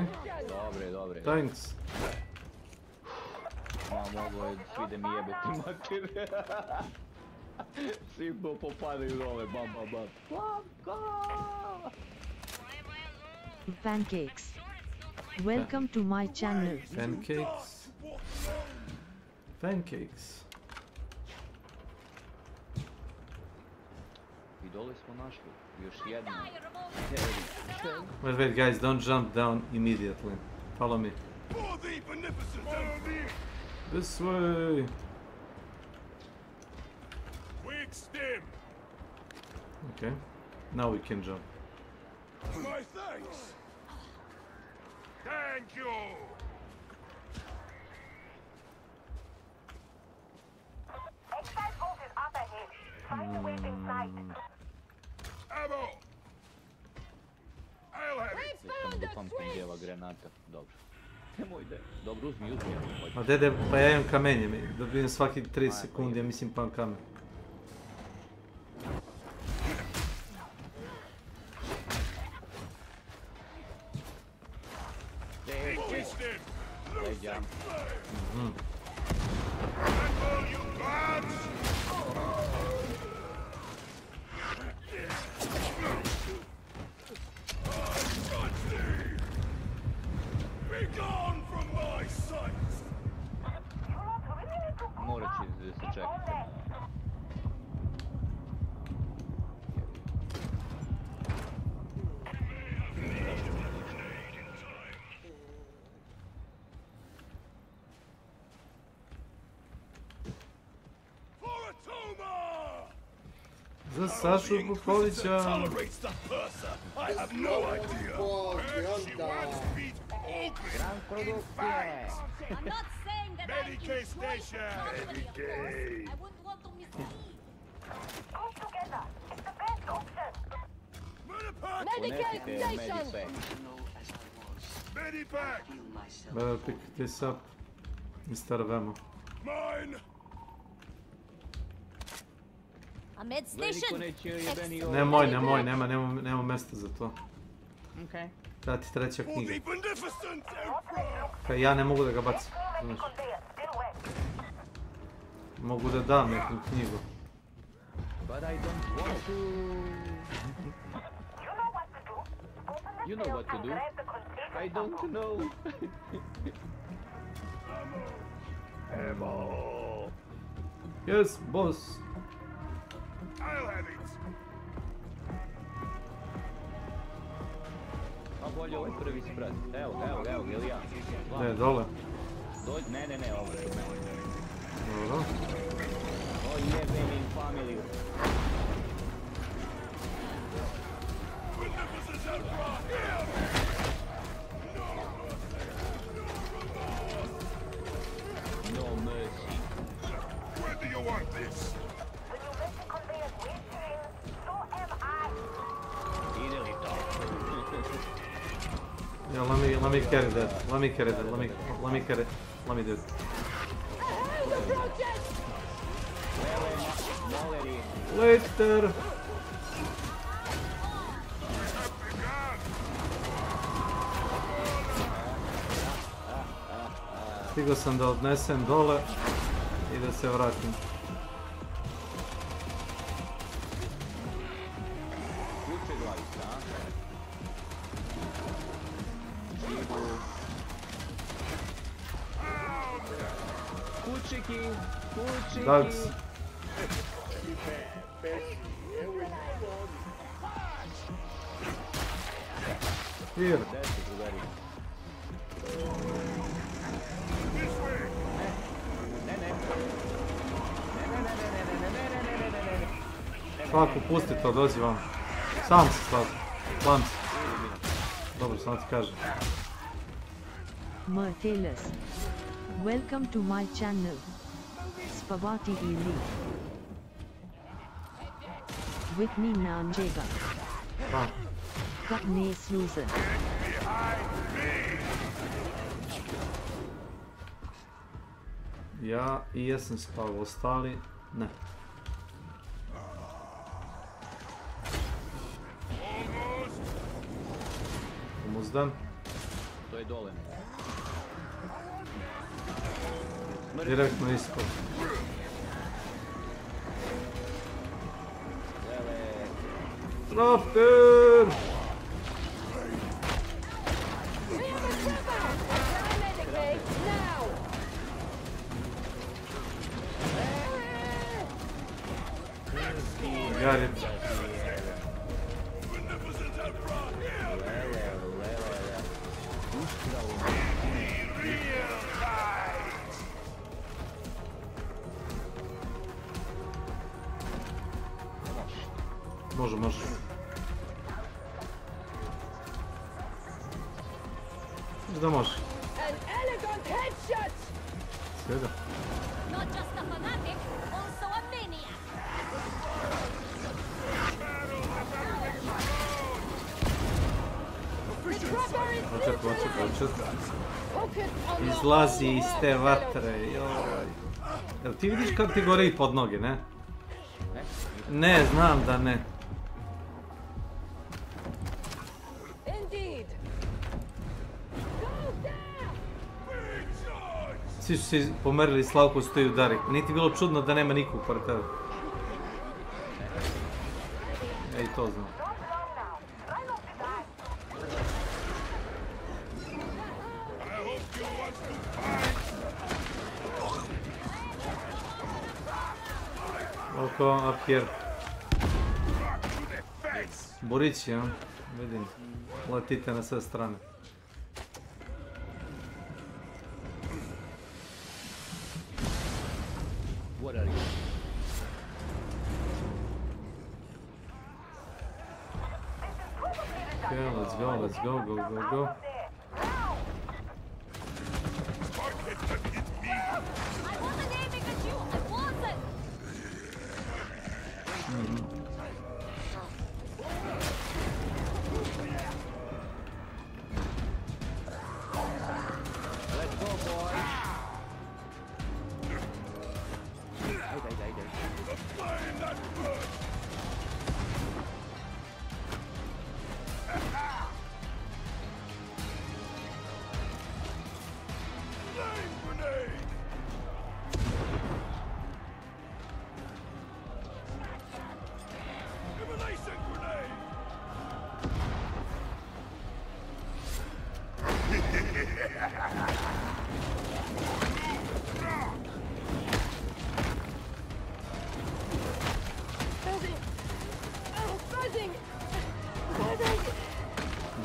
Dobre. Thanks. Ma, mogo je svi da mi jebeti mater. Svi popadaju dole, bam. Pancakes. Welcome to my channel. Pancakes. I dole smo našli. Još jedno. Wait, guys, don't jump down immediately. Follow me. For the beneficent Emperor! This way. Quick stim! Okay. Now we can jump. My thanks! Thank you! Exile bolt is up ahead. Find a way inside. Ammo! I'll have it! Samo da pumpim djeva granata. Dobro. Nemoj da. Dobro, uzmi. A dede, pa ja imam kamenje, dobijem svaki 30 sekundi, ja mislim pa kamen. Leđa. Be gone from my sight! Morat će da se čekate. za Sašu Bukovića. I have no idea. Gran produkcije. I'm not saying that I enjoy Station. I wouldn't want to mislead. Push together. It's the best option. Unesite Medipack. Medipack. Better pick this up instead of ammo. Mine. A med Veliko station. neće jebeni Nemoj, nema mesta za to. Okej. Da ti treća knjiga. Magnificent Emperor. Kaj ja ne mogu da ga bacim. Znaš. Mogu da dam neku knjigu. But I don't want to. You know what to do. I don't know. Ammo. Yes, boss. I'll have it. A bolje ovaj prvi sprat. Evo, ili ja? Ne, dole. Ne, ovo je meni. Dobro. O jebem im familiju. No mercy. Where do you want this? When you let the conveyors waste in, so am I. Ideli to. Yeah, let me carry that. Let me carry it. Let me do it. Later. Stigao sam da odnesem dole i da se vratim. Kučiki. Dogs. Here. Slavko, pusti to, dođi vam. Sam si, Slavko. Plan si. Dobro, sam ti kažem. Mertelis. Welcome to my channel. Spavati Ili. Whitney Nanjega. Katne Sluze. Ja i jesam spavao, ostali ne. Almost done. To je dole. Direktno ispod. Raptor! Got it. Može. Možda može. Sjeda. Not just a fanatic, also a maniac. Očet. Izlazi iz te vatre, joj. Jel ti vidiš kako ti gore i pod noge, ne? Ne, znam da ne. Svi su se pomerili, Slavko stoji udari. Nije ti bilo čudno da nema nikog pored tebe. Ej, to znam. Oko, up here. Borići, ja? Vidim. Letite na sve strane. What are you? let's go, go, go, go.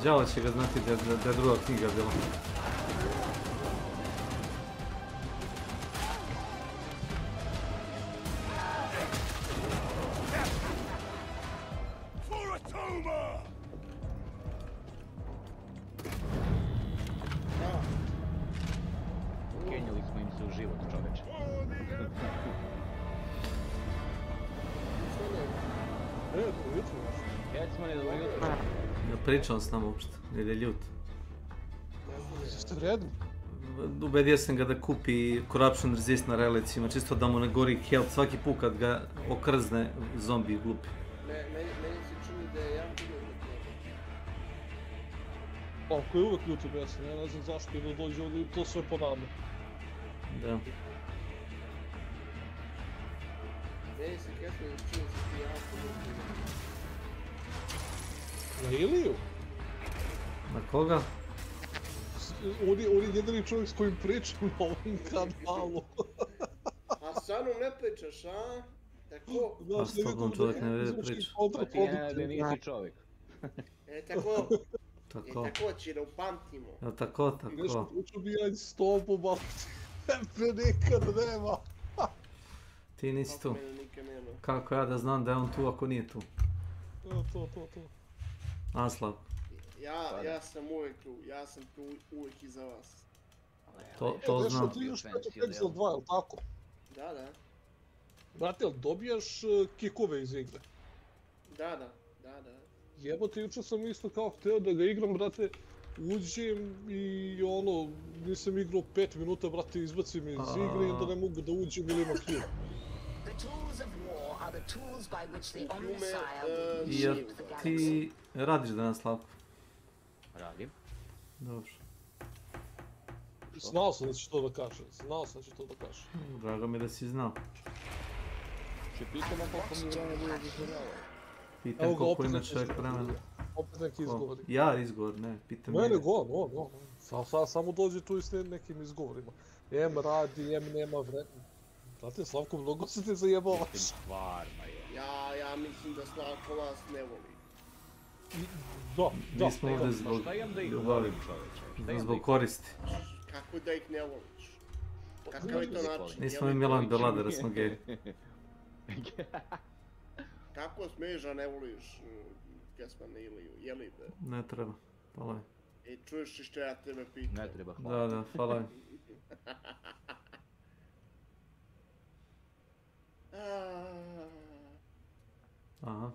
Đavo će ga znati da je druga knjiga bila. Kenjali smo im se u život, čoveče. Kad smo ne dobro jutro? Ne pričam s nama uopšte, ne je ljut. Ste vredni? Ubedio sam ga da kupi Corruption Resist na relicima, čisto da mu ne gori health svaki put kad ga okrzne zombi glupi. Meni se čini da je jako dobro. Pa ako je uvek YouTube, ja ne znam zašto da dođe ovdje i to sve ponavlja. Da. Meni se kasno čini se ti jako dobro. Na Iliju? Na koga? On je jedini čovjek s kojim pričam na ovom kanalu. A sa mnom ne pričaš, a? Tako? A s tobom čovjek ne vede priča. Pa ti ne nisi čovjek. Tako. Tako. Tako će da upamtimo. Tako. Nešto uču bi ja s tobom, ali pre nikad nema. Ti nisi tu. Kako ja da znam da je on tu ako nije tu? To. Aslav. Ja sam uvijek tu, ja sam tu uvijek iza vas. To znam. Ti još 5 za 2, jel tako? Da. Brate, jel dobijaš kikove iz igre? Da. Jebote, jučer sam isto kao htio da ga igram, brate, uđem i ono, nisam igrao 5 minuta, brate, izbacim iz igre i onda ne mogu da uđem ili ima Q. Jer ti radiš danas, Slavko? Radim. Dobro. Znao sam da će to da kaže, Drago mi da si znao. Če pitamo koliko mi vremena bude izgledalo. Pitam koliko ima čovjek vremena. Opet neki izgovori. Ja izgovor, ne, pitam Ne, on. Samo dođe tu i s nekim izgovorima. M radi, M nema vremena. Znate, Slavko, mnogo se te zajebavaš. Stvarno je. Ja mislim da Slavko vas ne voli. Da. Mi smo ovdje zbog ljubavi, zbog koristi. Kako da ih ne voliš? Kakav je to način? Nismo mi Milan Belada da smo geji. Kako smiješ da ne voliš Kesmana Iliju? Jeli be? Ne treba, hvala. Čuješ što ja tebe pitam? Ne treba, hvala. Da, hvala. Aha.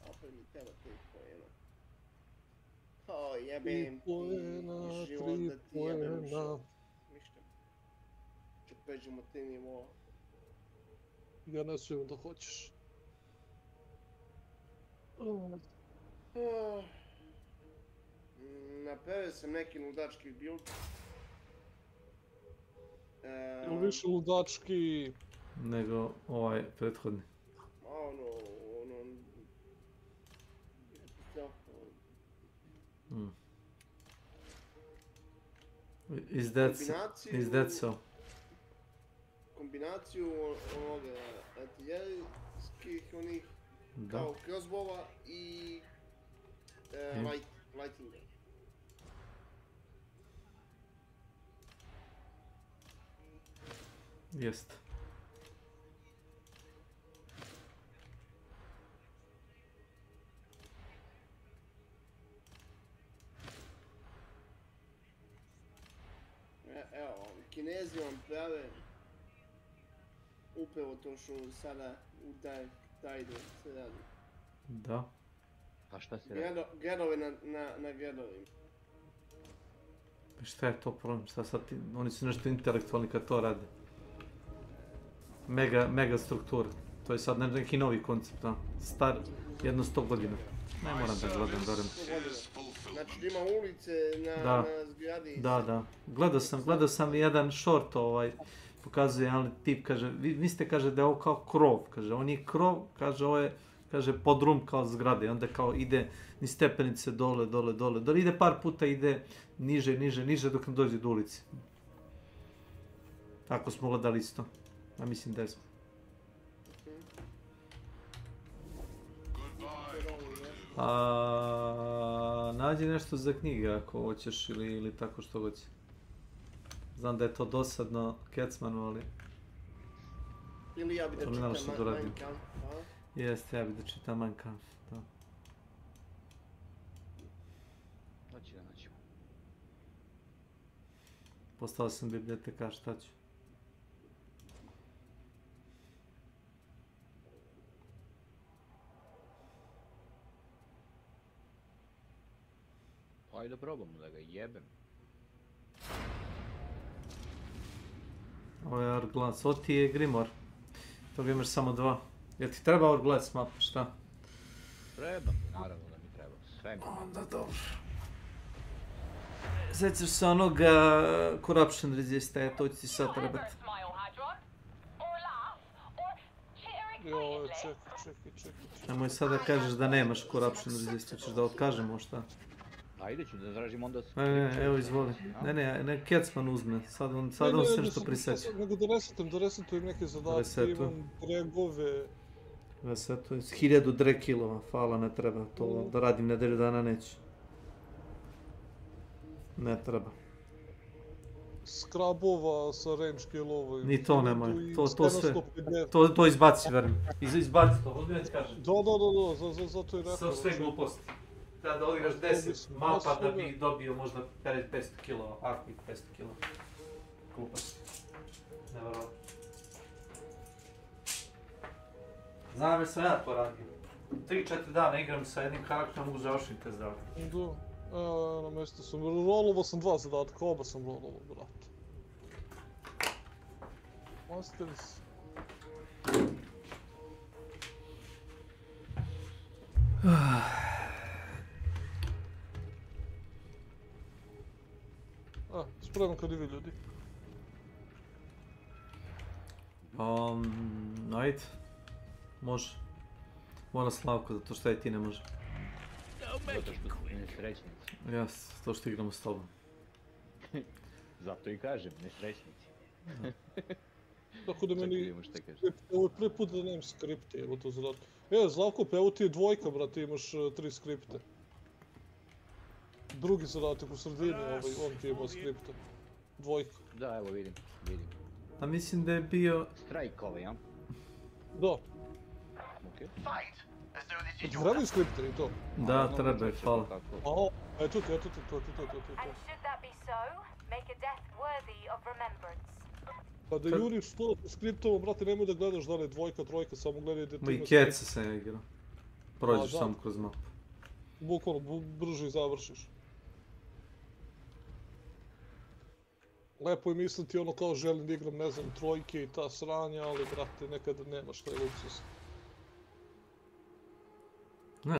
Opet mi treba 3 poena. O, jebem ti, život da ti jebem što. Ništa. Če pređemo te nivoa. Ja ne smijem da hoćeš. Napravio sam neki ludački build. Više ludački... Nego ovaj prethodni. Is that so? Kombinaciju onoga artiljerijskih onih kao crossbowa i lightinga. Jest. Evo, Kinezi vam prave upravo to što sada u Tajdu se radi. Da. A šta se radi? Gradovi na gradovima. Šta je to problem? Šta sad ti, oni su nešto intelektualni kad to rade. Mega struktura. To je sad neki novi koncept, a? Star jedno 100 godina. Ne moram da gledam, barem. Znači ima ulice na zgradi. Da. Gledao sam jedan short, pokazuje jedan tip, kaže, vi mislite, kaže, da je ovo kao krov, kaže, on je krov, kaže, ovo je, kaže, podrum kao zgrade, onda kao ide ni stepenice dole, ide par puta, ide niže dok ne dođe do ulici. Tako smo gledali isto, ja mislim da smo. Nađi nešto za knjige ako hoćeš ili tako što hoće. Znam da je to dosadno Kecmanu, ali... Ili ja bi da čitam Mein Kampf, a? Jeste, ja bi da čitam Mein Kampf, da. Naćemo. Postao sam bibliotekar, šta ću? Ajde da probamo da ga jebem. Ovo je Hourglass, ovo ti je Grimoire. Toga imaš samo 2. Jel ti treba Hourglass map, šta? Treba, naravno da mi treba. Sve mi. Onda dobro. Sjećaš se onog Corruption Resista, to će ti sad trebati. Joj, čekaj. Nemoj sad da kažeš da nemaš Corruption Resista, ćeš da otkažemo, šta? Ajde ću da tražim onda... Evo izvoli. Ne, Kecman uzme, sad on se nešto prisjeća. Nego da resetujem neke zadatke, imam dregove. Resetujem, 1000 drag kilova, hvala, ne treba, to da radim nedelju dana neću. Ne treba. Skrabova sa range killova. Ni to nemoj, to sve, to izbaci, verujem. Izbaci to, ozbiljno ti kažem. Da, zato je rekao. Sve gluposti. Treba da odigraš 10 mapa da bi dobio možda 500 kilova, ako i 500 kilova. Gluposti. Neverovatno. Znam jer sam ja to radio. 3-4 dana igram sa jednim karakterom, mogu završiti te zdravlje. Da, na mjestu sam. Rolovao sam 2 zadatka, oba sam rolovao, brate. Masters. Spreman kad i vi ljudi. Ajde. Može. Mora Slavko, zato što i ti ne može. Zato što smo nesrećnici. Jas, to što igramo s tobom. Zato i kažem, nesrećnici. Tako da meni... Ovo je prvi put da nemam skripte, evo to zadatke. Slavko, pa evo ti je 2, brate, imaš 3 skripte. Drugi zadatak u sredini, on ti ima skripte. 2. Da, evo vidim. A mislim da je bio... Strike ja? Da. Okej. Trebaju skripte i to? Da, treba, hvala. Eto ti. And should that be so, make a death worthy of remembrance. Kada juriš to skriptovo, brate, nemoj da gledaš da li je 2, 3, samo gledaj gdje ti I Keca sam ja igrao. Prođeš samo kroz mapu. Bukvalno, brže završiš. Lepo je misliti ono kao želim da igram, ne znam, 3 i ta sranja, ali brate, nekada nemaš taj luksus.